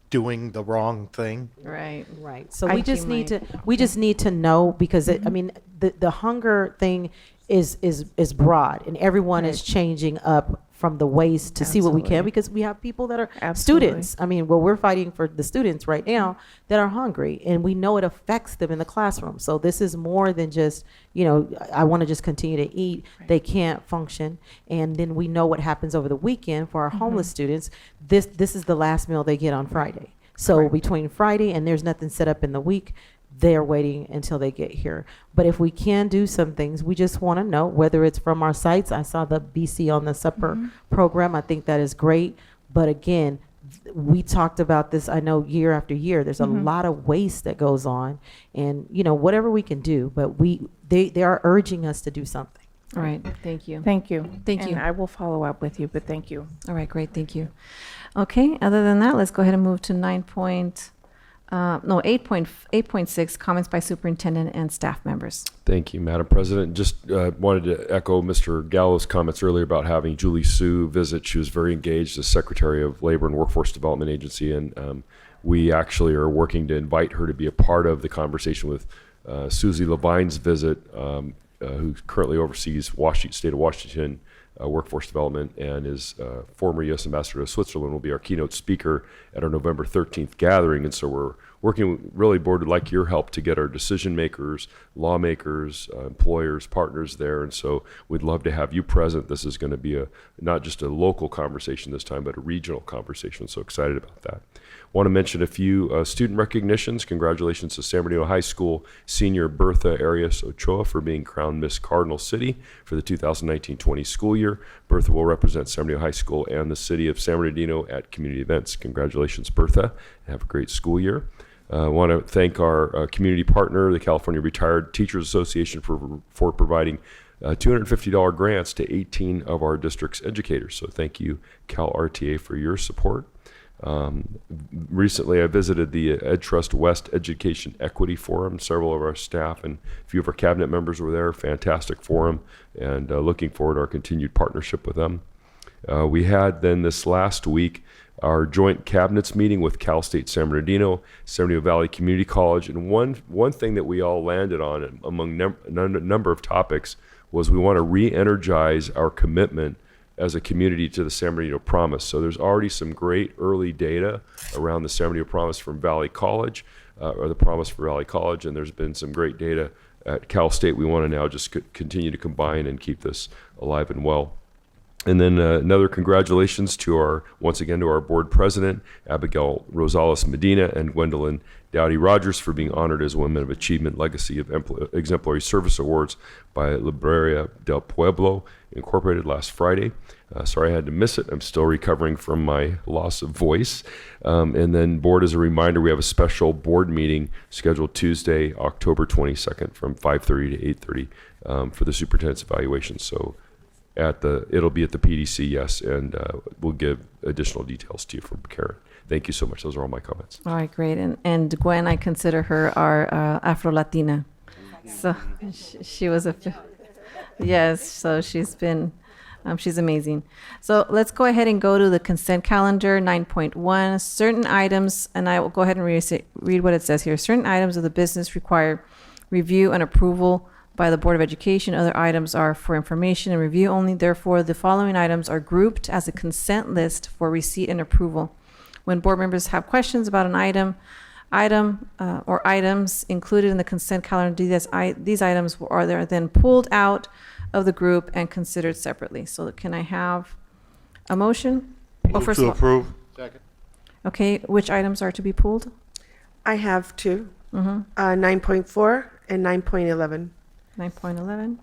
doing the wrong thing. Right. Right. So I we just think need my- to, we just need to know, because I mean, the hunger thing is broad, and everyone is changing up from the waste to see what we can, Absolutely. because we have people that are Absolutely. students. I mean, well, we're fighting for the students right now that are hungry, and we know it affects them in the classroom. So this is more than just, you know, I want to just continue to eat. They can't function. And then we know what happens over the weekend for our homeless students. This is the last meal they get on Friday. So between Friday and there's nothing set up in the week, they're waiting until they get here. But if we can do some things, we just want to know whether it's from our sites. I saw the BC on the Supper program. I think that is great. But again, we talked about this, I know, year after year. There's a lot of waste that goes on, and you know, whatever we can do, but they are urging us to do something. All right. Thank you. Thank you. Thank And you. I will follow up with you, but thank you. All right, great, thank you. Okay, other than that, let's go ahead and move to 8.6, comments by superintendent and staff members. Thank you, Madam President. Just wanted to echo Mr. Gallo's comments earlier about having Julie Sue visit. She was very engaged as Secretary of Labor and Workforce Development Agency, and we actually are working to invite her to be a part of the conversation with Susie Levine's visit, who currently oversees State of Washington Workforce Development, and is former U.S. Ambassador to Switzerland, will be our keynote speaker at our November 13th gathering. And so we're working, really, Board would like your help to get our decision makers, lawmakers, employers, partners there. And so we'd love to have you present. This is going to be not just a local conversation this time, but a regional conversation. So excited about that. Want to mention a few student recognitions. Congratulations to San Bernardino High School senior Bertha Arias Ochoa for being crowned Miss Cardinal City for the 2019-20 school year. Bertha will represent San Bernardino High School and the city of San Bernardino at community events. Congratulations, Bertha, and have a great school year. I want to thank our community partner, the California Retired Teachers Association, for providing $250 grants to 18 of our district's educators. So thank you, Cal RTA, for your support. Recently, I visited the EdTrust West Education Equity Forum. Several of our staff and a few of our cabinet members were there. Fantastic forum, and looking forward to our continued partnership with them. We had then this last week our joint cabinets meeting with Cal State San Bernardino, San Bernardino Valley Community College, and one thing that we all landed on among a number of topics was we want to re-energize our commitment as a community to the San Bernardino Promise. So there's already some great early data around the San Bernardino Promise from Valley College, or the Promise for Valley College, and there's been some great data at Cal State. We want to now just continue to combine and keep this alive and well. And then another congratulations once again to our board president, Abigail Rosales Medina, and Gwendolyn Dowdy Rogers for being honored as Women of Achievement Legacy of Exemplary Service Awards by Libreria del Pueblo Incorporated last Friday. Sorry I had to miss it. I'm still recovering from my loss of voice. And then board, as a reminder, we have a special board meeting scheduled Tuesday, October 22nd from 5:30 to 8:30 for the superintendent's evaluation. So it'll be at the PDC, yes, and we'll give additional details to you from Karen. Thank you so much. Those are all my comments. All right, great. And Gwen, I consider her our Afro-Latina. So she was yes, so she's been, she's amazing. So let's go ahead and go to the consent calendar, 9.1. Certain items, and I will go ahead and read what it says here. Certain items of the business require review and approval by the Board of Education. Other items are for information and review only. Therefore, the following items are grouped as a consent list for receipt and approval. When board members have questions about an item or items included in the consent calendar, these items are then pulled out of the group and considered separately. So can I have a motion? Move to approve. Second. Okay, which items are to be pulled? I have two, Mm-hmm. 9.4 and 9.11. 9.11.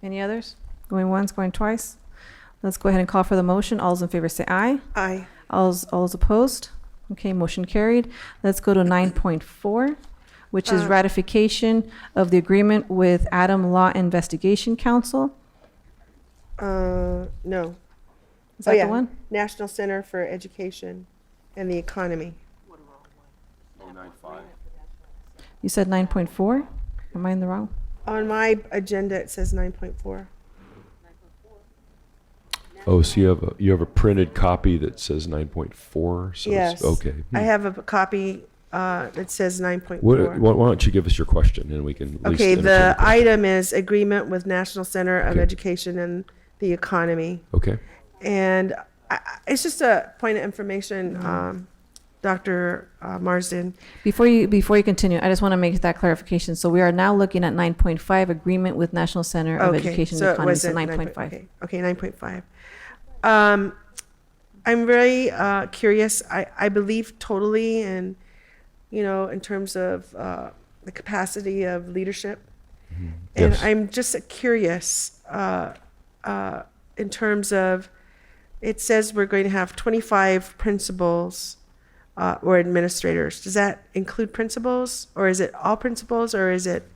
Any others? Going once, going twice? Let's go ahead and call for the motion. All those in favor say aye. Aye. All those opposed? Okay, motion carried. Let's go to 9.4, which is ratification of the agreement with Adam Law Investigation Council. No. Is that the one? National Center for Education and the Economy. You said 9.4? Am I in the wrong? On my agenda, it says 9.4. Oh, so you have a printed copy that says 9.4. So Yes. It's, okay. I have a copy that says 9.4. Why don't you give us your question and we can. At least Okay, entertain the question. item is agreement with National Center of Okay. Education and the Economy. Okay. And it's just a point of information, Dr. Marsden. Before you continue, I just want to make that clarification. So we are now looking at 9.5, agreement with National Center of Education and so it Economy, so wasn't 9.5. Okay, 9.5. I'm very curious. I believe totally in, in terms of the capacity of leadership. And Yes. I'm just curious in terms of, it says we're going to have 25 principals or administrators. Does that include principals, or is it all principals, or is it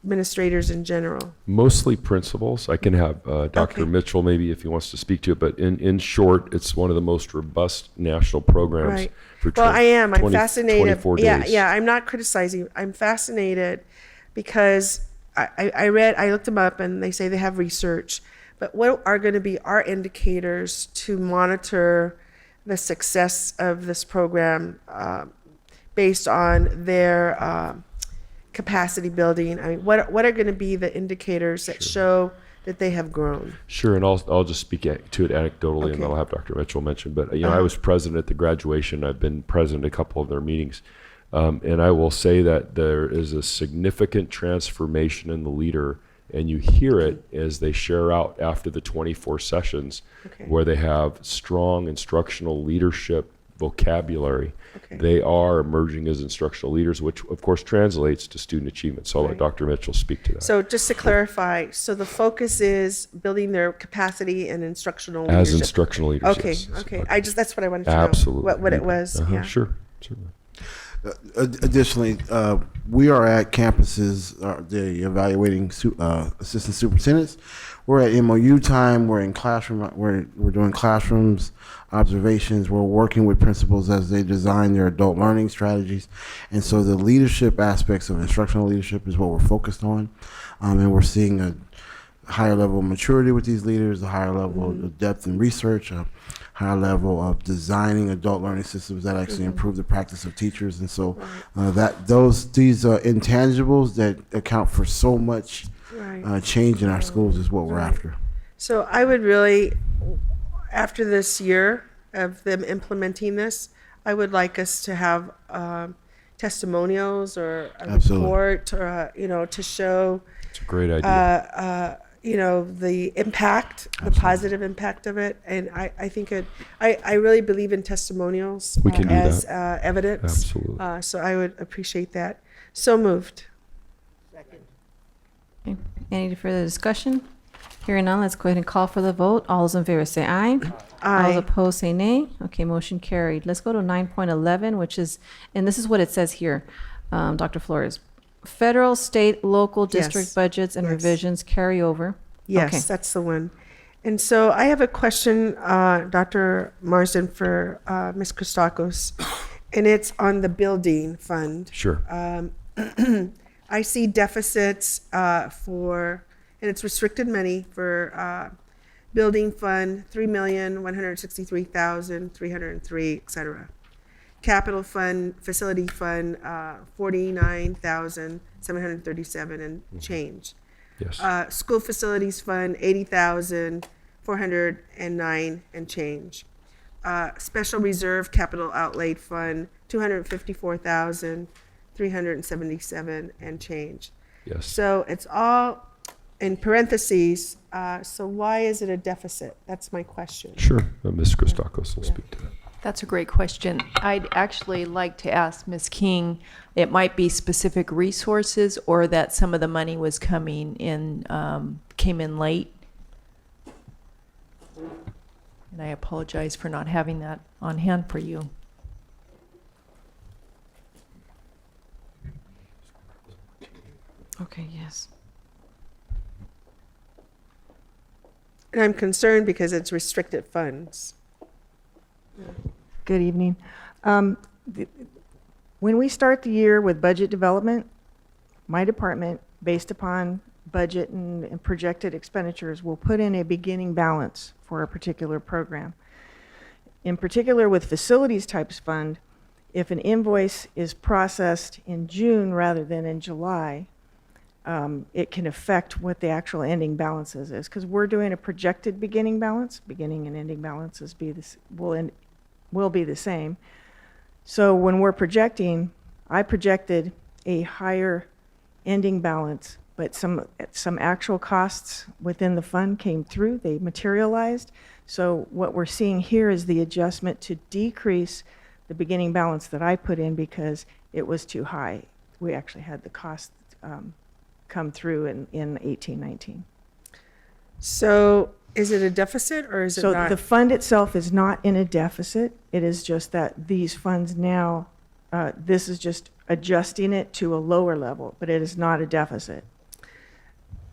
administrators in general? Mostly principals. I can have Dr. Okay. Mitchell maybe if he wants to speak to it, but in short, it's one of the most robust national programs. Right. For Well, I am. I'm 20 fascinated. 24 Yeah, days. yeah. I'm not criticizing. I'm fascinated because I looked them up, and they say they have research. But what are going to be our indicators to monitor the success of this program based on their capacity building? I mean, what are going to be the indicators that show that they have grown? Sure, and I'll just speak to it anecdotally, and Okay. then I'll have Dr. Mitchell mention. But I was president at the graduation. I've been president at a couple of their meetings, and I will say that there is a significant transformation in the leader, and you hear it as they share out after the 24 sessions, Okay. where they have strong instructional leadership vocabulary. Okay. They are emerging as instructional leaders, which of course translates to student achievement. So I'll let Right. Dr. Mitchell speak to that. So just to clarify, so the focus is building their capacity and instructional As leadership. instructional leaders, Okay, yes. okay. That's what I wanted to know. Absolutely. What it was. Yeah. Sure, certainly. Additionally, we are at campuses, the evaluating assistant superintendents. We're at MOU time. We're in classroom. We're doing classrooms observations. We're working with principals as they design their adult learning strategies, and so the leadership aspects of instructional leadership is what we're focused on, and we're seeing a higher level of maturity with these leaders, a higher level of depth in research, a higher level of designing adult learning systems that actually improve the practice of teachers. And so these intangibles that account for so much change in our schools is what we're after. So I would really, after this year of them implementing this, I would like us to have testimonials or a Absolutely. report, or to show. It's a great idea. The impact, the positive impact of it. And I think I really believe in testimonials We can do as that. evidence. Absolutely. So I would appreciate that. So moved. Okay. Any further discussion? Hearing none, let's go ahead and call for the vote. All those in favor say aye. All Aye. those opposed say nay. Okay, motion carried. Let's go to 9.11, which is, and this is what it says here, Dr. Flores. Federal, state, local, district Yes. budgets and Yes. revisions carry over. Yes, Okay. that's the one. And so I have a question, Dr. Marsden, for Ms. Christakis, and it's on the building fund. Sure. I see deficits and it's restricted money for building fund, 3,163,303, et cetera. Capital fund, facility fund, 49,737 and change. Yes. School facilities fund, 80,409 and change. Special reserve capital outlay fund, 254,377 and change. Yes. So it's all in parentheses. So why is it a deficit? That's my question. Sure. Ms. Christakis will speak to that. That's a great question. I'd actually like to ask Ms. King, it might be specific resources or that some of the money was came in late. And I apologize for not having that on hand for you. Okay, yes. And I'm concerned because it's restricted funds. Good evening. When we start the year with budget development, my department, based upon budget and projected expenditures, we'll put in a beginning balance for a particular program. In particular, with facilities types fund, if an invoice is processed in June rather than in July, it can affect what the actual ending balances is, because we're doing a projected beginning balance. Beginning and ending balances will be the same. So when we're projecting, I projected a higher ending balance, but some actual costs within the fund came through, they materialized. So what we're seeing here is the adjustment to decrease the beginning balance that I put in because it was too high. We actually had the cost come through in 18-19. So is it a deficit or is it So not? the fund itself is not in a deficit. It is just that these funds now, this is just adjusting it to a lower level, but it is not a deficit.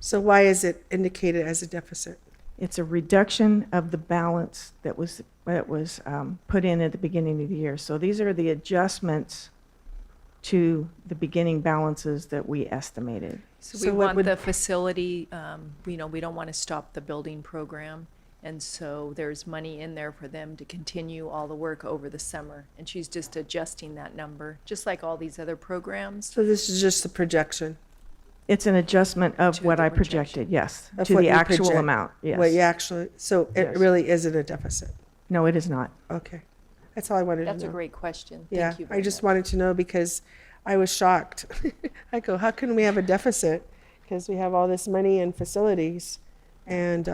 So why is it indicated as a deficit? It's a reduction of the balance that was put in at the beginning of the year. So these are the adjustments to the beginning balances that we estimated. So we want the facility, we don't want to stop the building program. And so there's money in there for them to continue all the work over the summer. And she's just adjusting that number, just like all these other programs. So this is just a projection? It's an adjustment of what I projected, yes, Of to what the you actual project. amount, yes. What you actually, so it Yes. really isn't a deficit? No, it is not. Okay. That's all I wanted to know. That's a great question. Yeah, Thank you I very just much. wanted to know because I was shocked. I go, how can we have a deficit? Because we have all this money in facilities. And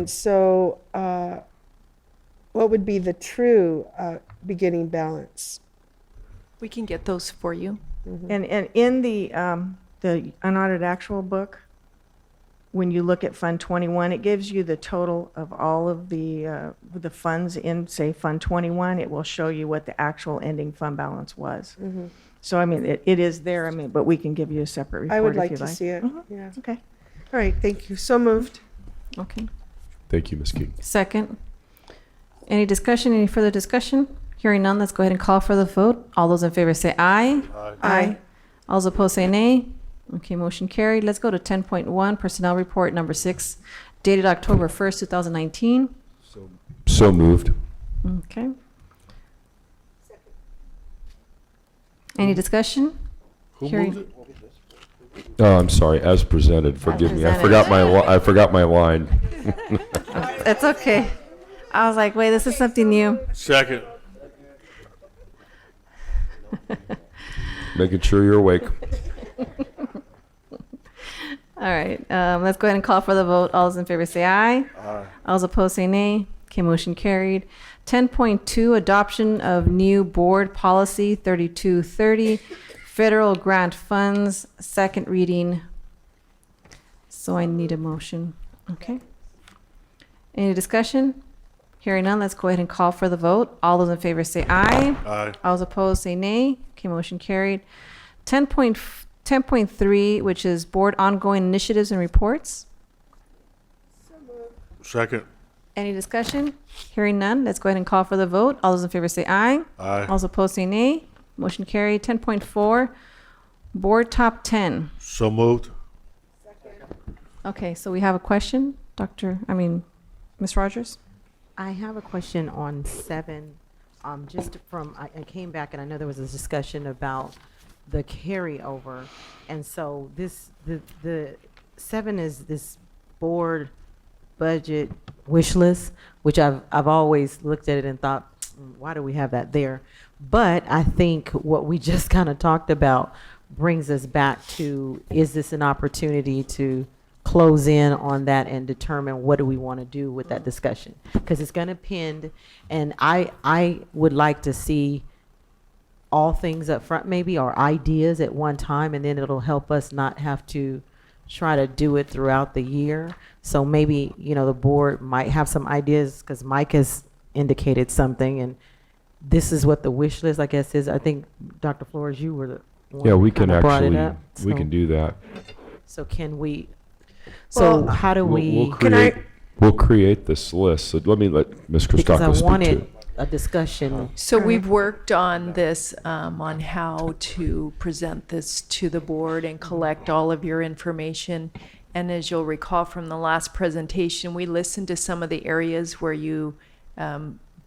so what would be the true beginning balance? We can get those for you. And in the unaudited actual book, when you look at Fund 21, it gives you the total of all of the funds in, say, Fund 21. It will show you what the actual ending fund balance was. Mhm. So, I mean, it is there, but we can give you a separate report I would if like you'd to see it. Yeah. Okay. All right, thank you. So moved. Okay. Thank you, Ms. King. Second. Any discussion, any further discussion? Hearing none, let's go ahead and call for the vote. All those in favor say aye. Aye. All those opposed say nay. Okay, motion carried. Let's go to 10.1, Personnel Report Number 6, dated October 1st, 2019. So moved. Okay. Any discussion? Who Hearing- moved it? Oh, I'm sorry. As presented. Forgive me. presented. I forgot my line. It's okay. I was like, wait, this is something new. Second. Making sure you're awake. All right, let's go ahead and call for the vote. All those in favor say aye. Aye. All those opposed say nay. Okay, motion carried. 10.2, adoption of new board policy 3230, federal grant funds, second reading. So I need a motion. Okay. Any discussion? Hearing none, let's go ahead and call for the vote. All those in favor say aye. Aye. All those opposed say nay. Okay, motion carried. 10.3, which is board ongoing initiatives and reports. Second. Any discussion? Hearing none, let's go ahead and call for the vote. All those in favor say aye. Aye. All those opposed say nay. Motion carried. 10.4, board top 10. So moved. Okay, so we have a question, Ms. Rogers? I have a question on 7. Just from, I came back and I know there was a discussion about the carryover. And so the 7 is this board budget wish list, which I've always looked at it and thought, why do we have that there? But I think what we just kind of talked about brings us back to, is this an opportunity to close in on that and determine what do we want to do with that discussion? Because it's going to pend, and I would like to see all things up front maybe, or ideas at one time, and then it'll help us not have to try to do it throughout the year. So maybe, the board might have some ideas, because Mike has indicated something, and this is what the wish list, I guess, is. I think, Dr. Flores, you were the one Yeah, we that can kinda brought it actually, up. we can do that. So can we, so how do we? We'll create this list. So let Ms. Because I Christakis speak wanted, to it. a discussion. So we've worked on this, on how to present this to the board and collect all of your information. And as you'll recall from the last presentation, we listened to some of the areas where you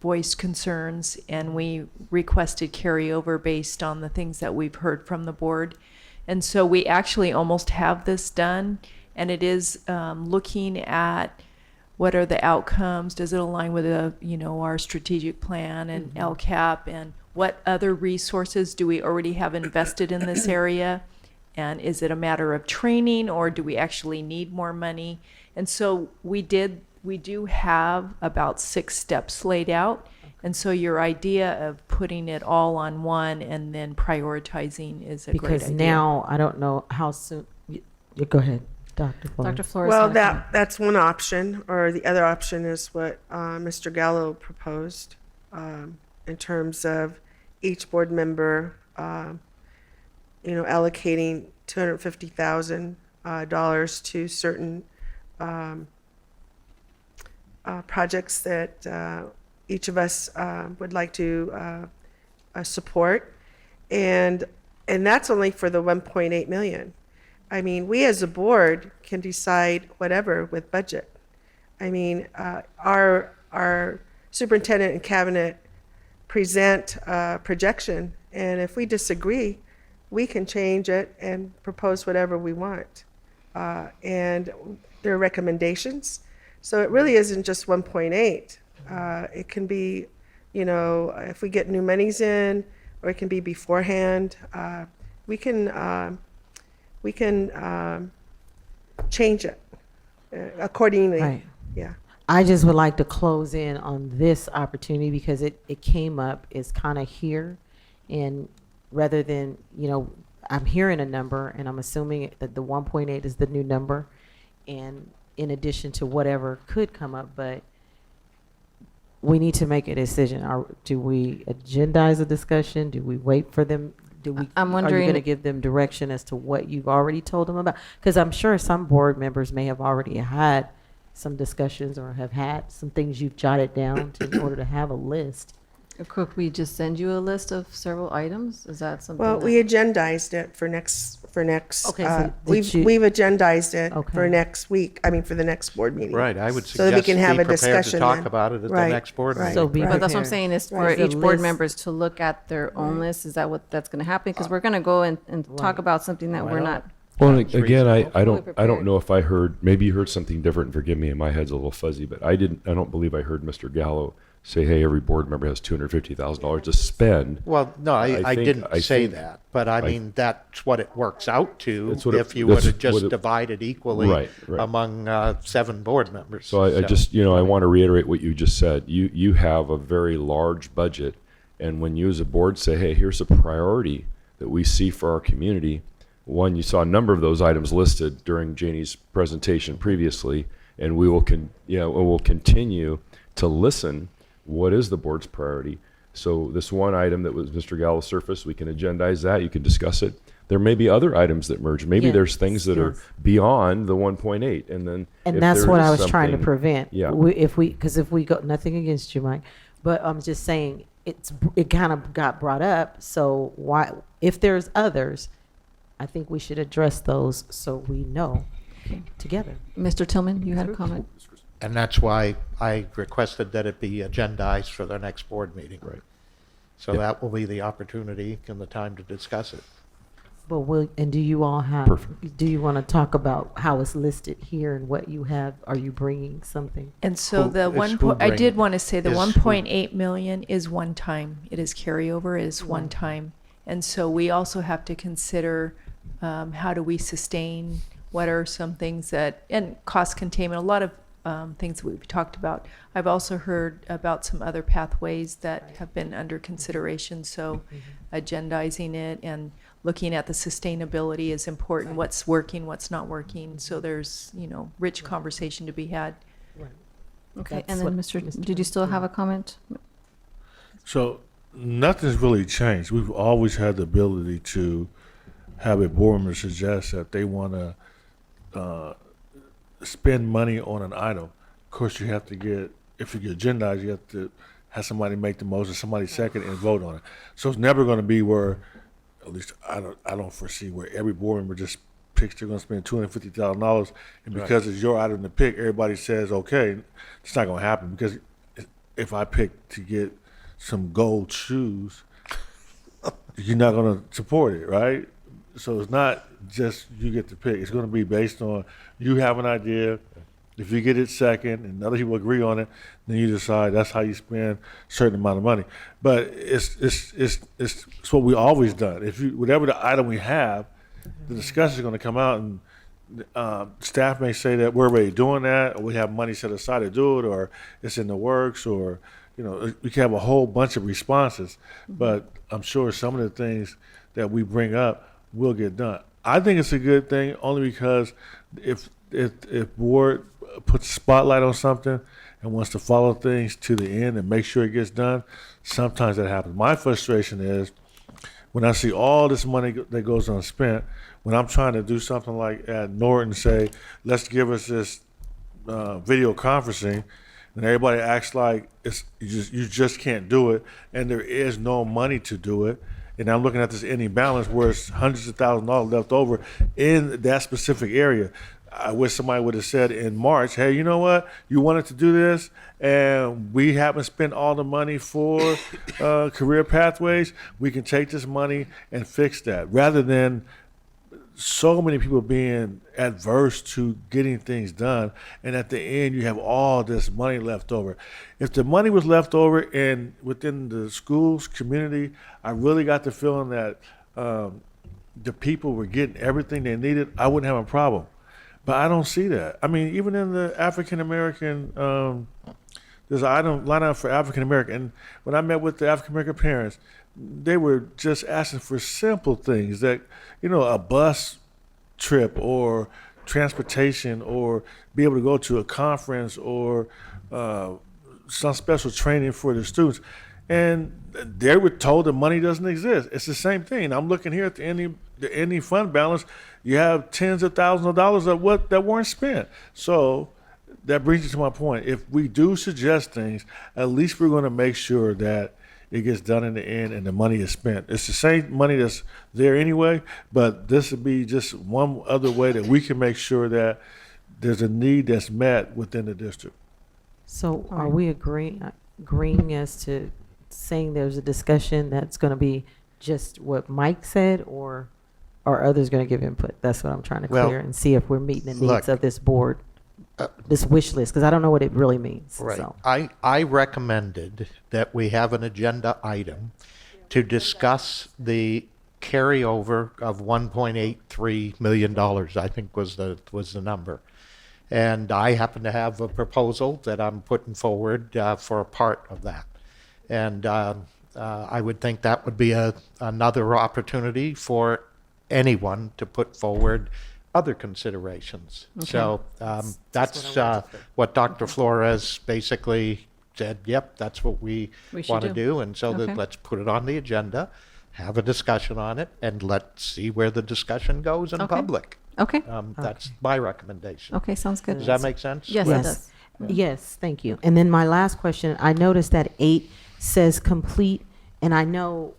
voiced concerns, and we requested carryover based on the things that we've heard from the board. And so we actually almost have this done, and it is looking at what are the outcomes, does it align with our strategic plan and LCAP, and what other resources do we already have invested in this area, and is it a matter of training, or do we actually need more money? And so we do have about 6 steps laid out. And so your idea of putting it all on one and then prioritizing is a great idea. Because now, I don't know how soon, you go ahead, Dr. Flores. Dr. Flores. Well, that's one option, or the other option is what Mr. Gallo proposed in terms of each board member, allocating $250,000 to certain projects that each of us would like to support, and that's only for the 1.8 million. I mean, we as a board can decide whatever with budget. I mean, our superintendent and cabinet present a projection, and if we disagree, we can change it and propose whatever we want. And there are recommendations. So it really isn't just 1.8. It can be, if we get new monies in, or it can be beforehand. We can change it accordingly. Right. Yeah. I just would like to close in on this opportunity because it came up, it's kind of here, and rather than, I'm hearing a number and I'm assuming that the 1.8 is the new number, and in addition to whatever could come up, but we need to make a decision. Do we agendize a discussion? Do we wait for them? I'm Are you wondering- going to give them direction as to what you've already told them about? Because I'm sure some board members may have already had some discussions or have had some things you've jotted down in order to have a list. Could we just send you a list of several items? Is that something? Well, that- we agendized it for next. Okay, so we've did you- we've agendized it Okay. for next week. I mean, for the next board meeting. Right, I would So that we suggest can have be a prepared to discussion talk then. about it at the Right, next board right, meeting. So be But that's what I'm prepared. saying is for Right. each The board list. members to look at their own list. Is that what that's going to happen? Because we're going to go and talk about something that Why we're not? not. Well, Sounds again, I reasonable. don't prepared. know if I heard, maybe you heard something different. Forgive me, my head's a little fuzzy, but I don't believe I heard Mr. Gallo say, hey, every board member has $250,000 to spend. Well, no, I think- didn't I say think- that, but I mean, that's what it works out to That's what it- if you would that's have what just it- divided equally Right. among 7 board members. So I just, I want to reiterate what you just said. You have a very large budget, and when you as a board say, hey, here's a priority that we see for our community, one, you saw a number of those items listed during Janie's presentation previously, and we will we'll continue to listen. What is the board's priority? So this one item that was Mr. Gallo surfaced, we can agendize that. You can discuss it. There may be other items that merge. Maybe Yes, there's things that are yes. beyond the 1.8, and then And if that's there what is I was trying to something- prevent. Yeah. Because if we go, nothing against you, Mike, but I'm just saying it kind of got brought up. So why, if there's others, I think we should address those so we know together. Mr. Tillman, you had a comment? And that's why I requested that it be agendized for the next board meeting. Right. So that will be the opportunity and the time to discuss it. But do you all have, Perfect. do you want to talk about how it's listed here and what you have? Are you bringing something? And so I did want to say the 1.8 million is one time. It is carryover, it is one time. And so we also have to consider how do we sustain, what are some things that, and cost containment, a lot of things that we've talked about. I've also heard about some other pathways that have been under consideration. So agendizing it and looking at the sustainability is important. What's working, what's not working. So there's, rich conversation to be had. Okay, and then did you still have a comment? So nothing's really changed. We've always had the ability to have a board member suggest that they want to spend money on an item. Of course, you have to get, if you get agendized, you have to have somebody make the motion, somebody second, and vote on it. So it's never going to be where, at least I don't foresee where every board member just picks they're going to spend $250,000, and because it's your item to pick, everybody says okay. It's not going to happen, because if I pick to get some gold shoes, you're not going to support it, right? So it's not just you get to pick. It's going to be based on you have an idea. If you get it second and other people agree on it, then you decide that's how you spend a certain amount of money. But it's what we always done. If you whatever the item we have, the discussion is going to come out, and staff may say that we're already doing that, or we have money set aside to do it, or it's in the works, or we can have a whole bunch of responses. But I'm sure some of the things that we bring up will get done. I think it's a good thing only because if board puts a spotlight on something and wants to follow things to the end and make sure it gets done, sometimes that happens. My frustration is when I see all this money that goes unspent, when I'm trying to do something like at Norton, say, let's give us this video conferencing, and everybody acts like you just can't do it, and there is no money to do it. And I'm looking at this ending balance where it's hundreds of thousands of dollars left over in that specific area. I wish somebody would have said in March, hey, you know what? You wanted to do this, and we haven't spent all the money for career pathways. We can take this money and fix that, rather than so many people being adverse to getting things done, and at the end you have all this money left over. If the money was left over and within the schools community, I really got the feeling that the people were getting everything they needed, I wouldn't have a problem. But I don't see that. I mean, even in the African American, there's an line item for African American, and when I met with the African American parents, they were just asking for simple things that, a bus trip or transportation, or be able to go to a conference, or some special training for the students. And they were told the money doesn't exist. It's the same thing. I'm looking here at the ending fund balance. You have tens of thousands of dollars that weren't spent. So that brings you to my point. If we do suggest things, at least we're going to make sure that it gets done in the end and the money is spent. It's the same money that's there anyway, but this would be just one other way that we can make sure that there's a need that's met within the district. So are we agreeing as to saying there's a discussion that's going to be just what Mike said, or are others going to give input? That's what I'm trying to clear and see if we're meeting the needs of this board, this wish list, because I don't know what it really means. Right. So. I recommended that we have an agenda item to discuss the carryover of $1.83 million, I think was the number. And I happen to have a proposal that I'm putting forward for a part of that. And I would think that would be another opportunity for anyone to put forward other considerations. Okay. So that's what Dr. Flores basically said, yep, that's what we want to do. And so let's put it on the agenda, have a discussion on it, and let's see where the discussion goes in public. Okay. That's my recommendation. Okay, sounds good. Does that make sense? Yes, it does. Yes, thank you. And then my last question, I noticed that 8 says complete, and I know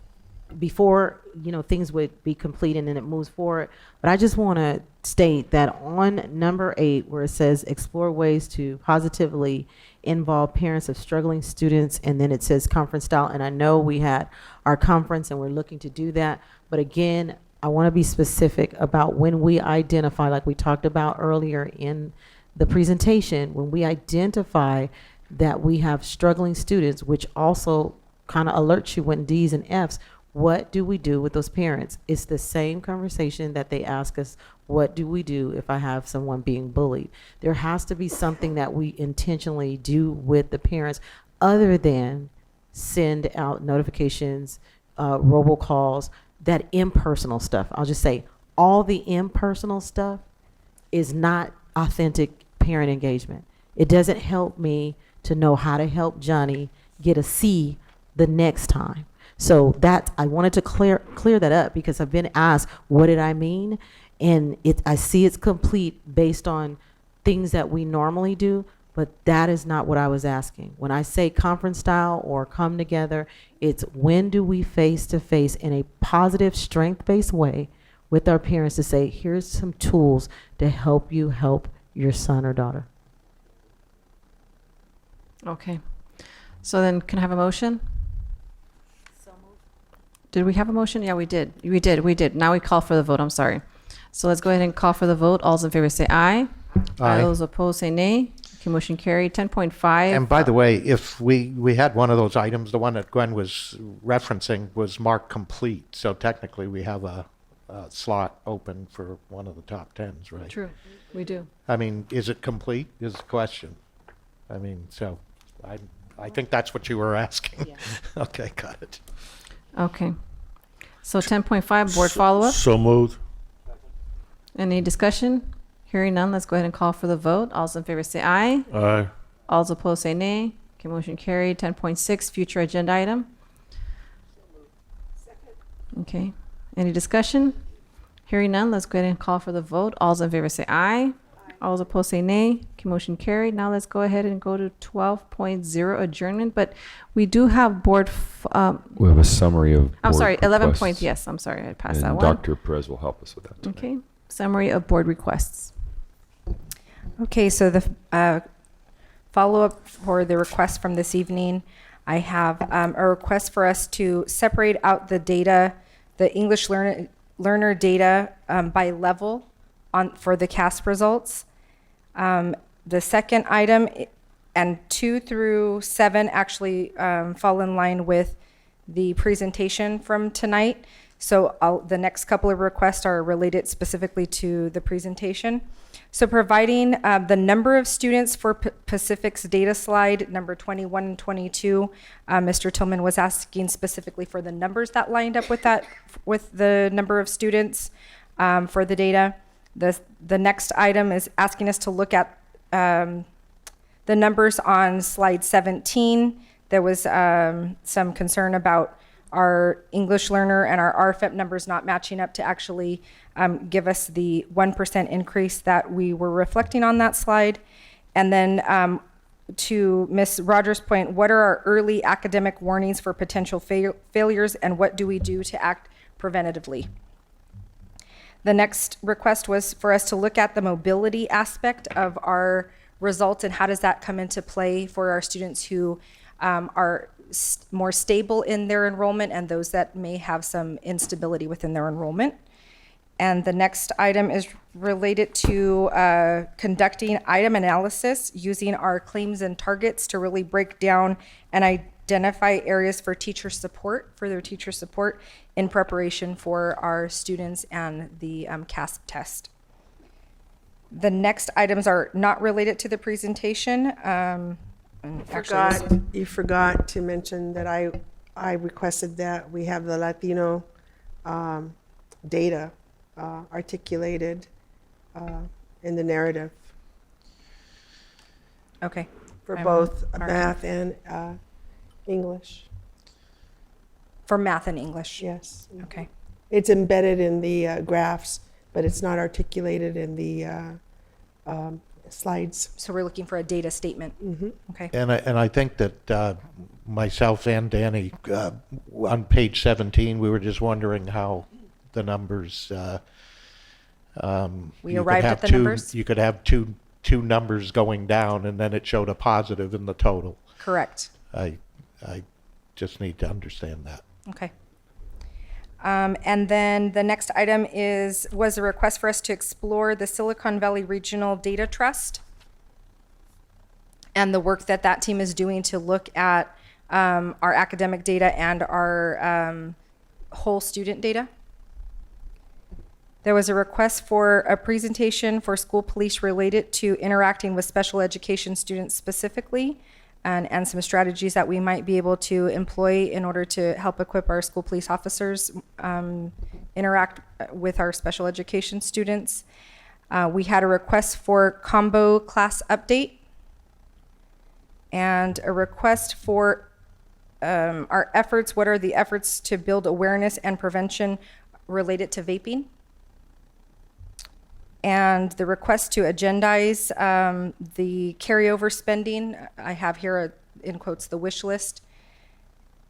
before, things would be complete and then it moves forward, but I just want to state that on number 8, where it says explore ways to positively involve parents of struggling students, and then it says conference style, and I know we had our conference and we're looking to do that, but again, I want to be specific about when we identify, like we talked about earlier in the presentation, when we identify that we have struggling students, which also kind of alerts you when D's and F's, what do we do with those parents? It's the same conversation that they ask us, what do we do if I have someone being bullied? There has to be something that we intentionally do with the parents other than send out notifications, robocalls, that impersonal stuff. I'll just say all the impersonal stuff is not authentic parent engagement. It doesn't help me to know how to help Johnny get a C the next time. So I wanted to clear that up, because I've been asked, what did I mean? And I see it's complete based on things that we normally do, But that is not what I was asking. When I say conference style or come together, it's when do we face to face in a positive, strength-based way with our parents to say, here's some tools to help you help your son or daughter. Okay. So then can I have a motion? Did we have a motion? Yeah, we did. We did. Now we call for the vote. I'm sorry. So let's go ahead and call for the vote. All those in favor say aye. Aye. Those opposed say nay. Okay, motion carried. 10.5. And by the way, if we had one of those items, the one that Gwen was referencing was marked complete. So technically we have a slot open for one of the top 10s, right? True. We do. I mean, is it complete is the question. I mean, so I think that's what you were asking. Yeah. Okay, got it. Okay. So 10.5, board follow-up. So moved. Any discussion? Hearing none, let's go ahead and call for the vote. All those in favor say aye. Aye. All those opposed say nay. Okay, motion carried. 10.6, future agenda item. Okay. Any discussion? Hearing none, let's go ahead and call for the vote. All those in favor say aye. All those opposed say nay. Okay, motion carried. Now let's go ahead and go to 12.0 adjournment, but we do have board, We have a summary of. I'm board sorry, 11 requests, points. Yes, I'm sorry, I passed and that one. Dr. Perez will help us with that. Okay, summary of board requests. Okay, so the follow-up for the request from this evening, I have a request for us to separate out the data, the English learner data by level for the CAASPP results. The second item and 2 through 7 actually fall in line with the presentation from tonight. So the next couple of requests are related specifically to the presentation. So providing the number of students for Pacific's data slide, number 21 and 22, Mr. Tillman was asking specifically for the numbers that lined up with that, with the number of students for the data. The next item is asking us to look at the numbers on slide 17. There was some concern about our English learner and our RFEP numbers not matching up to actually give us the 1% increase that we were reflecting on that slide. And then to Ms. Rogers' point, what are our early academic warnings for potential failures, and what do we do to act preventatively? The next request was for us to look at the mobility aspect of our results and how does that come into play for our students who are more stable in their enrollment and those that may have some instability within their enrollment. And the next item is related to conducting item analysis using our claims and targets to really break down and identify areas for teacher support, further teacher support in preparation for our students and the CAASPP test. The next items are not related to the presentation. You forgot to mention that I requested that we have the Latino data articulated in the narrative. Okay. For both math and English. For math and English? Yes. Okay. It's embedded in the graphs, but it's not articulated in the slides. So we're looking for a data statement. Mm-hmm. Okay. And I think that myself and Danny, on page 17, we were just wondering how the numbers. We arrived at the numbers? You could have two numbers going down, and then it showed a positive in the total. Correct. I just need to understand that. Okay. And then the next item was a request for us to explore the Silicon Valley Regional Data Trust and the work that team is doing to look at our academic data and our whole student data. There was a request for a presentation for school police related to interacting with special education students specifically, and some strategies that we might be able to employ in order to help equip our school police officers interact with our special education students. We had a request for combo class update and a request for our efforts. What are the efforts to build awareness and prevention related to vaping? And the request to agendize the carryover spending, I have here in quotes the wish list.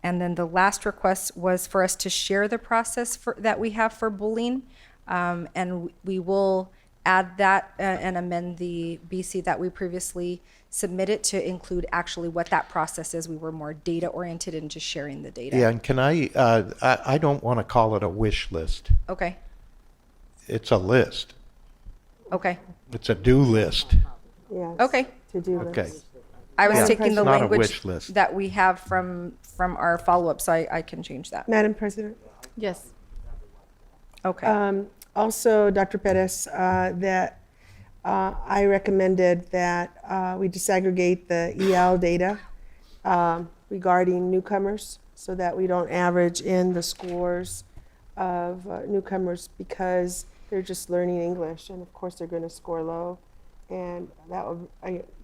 And then the last request was for us to share the process that we have for bullying. And we will add that and amend the BC that we previously submitted to include actually what that process is. We were more data oriented and just sharing the data. Yeah, and can I don't want to call it a wish list. Okay. It's a list. Okay. It's a do list. Yes. Okay. To-do Okay. list. I was Yeah. taking the It's not a language wish list. that we have from our follow-up, so I can change that. Madam President? Yes. Okay. Also, Dr. Perez, that I recommended that we disaggregate the EL data regarding newcomers so that we don't average in the scores of newcomers because they're just learning English and of course they're going to score low. And that would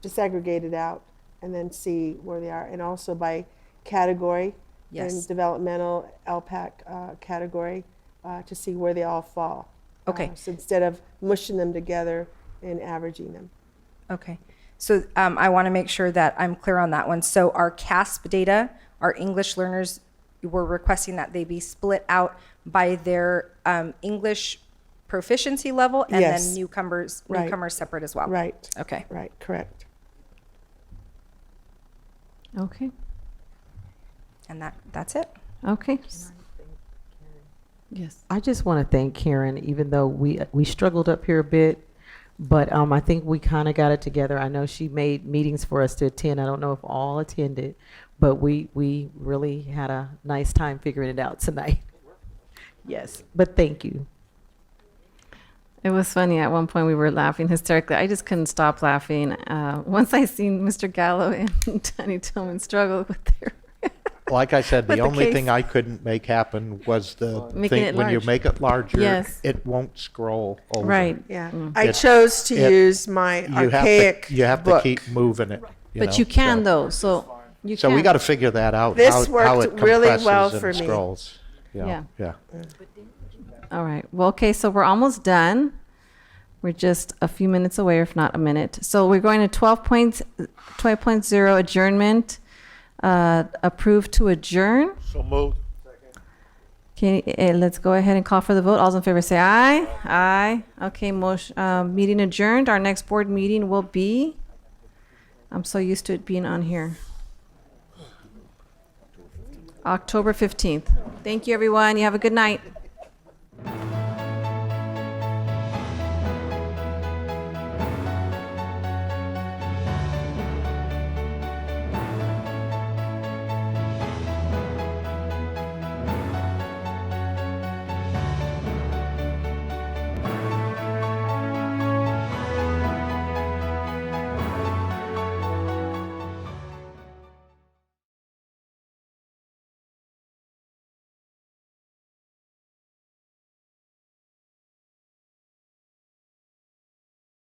disaggregate it out and then see where they are. And also by category, Yes. and developmental LPAC category to see where they all fall. Okay. So instead of mushing them together and averaging them. Okay. So I want to make sure that I'm clear on that one. So our CAASPP data, our English learners, we're requesting that they be split out by their English proficiency level and Yes. then newcomers Right. separate as well. Right. Okay. Right, correct. Okay. And that's it. Okay. Yes. I just want to thank Karen, even though we struggled up here a bit, but I think we kind of got it together. I know she made meetings for us to attend. I don't know if all attended, but we really had a nice time figuring it out tonight. Yes, but thank you. It was funny. At one point, we were laughing hysterically. I just couldn't stop laughing. Once I seen Mr. Gallo and Tony Tillman struggle with their Like I said, With the the only case. thing I couldn't make happen was the Making thing, it when you large. make it larger, Yes. it won't scroll over. Right. Yeah. Mm. I It- chose to it- use my you archaic have to, you have book. to keep moving it. But know, you can so. though, so you So can. we got to figure that out. This how it worked really compresses well and for me. scrolls. Yeah. Yeah. All right. Well, okay, so we're almost done. We're just a few minutes away, if not a minute. So we're going to 12.0 adjournment. Approved to adjourn. So moved. Okay, let's go ahead and call for the vote. All in favor say aye. Aye. Okay, motion, meeting adjourned. Our next board meeting will be, I'm so used to it being on here, October 15th. Thank you, everyone. You have a good night.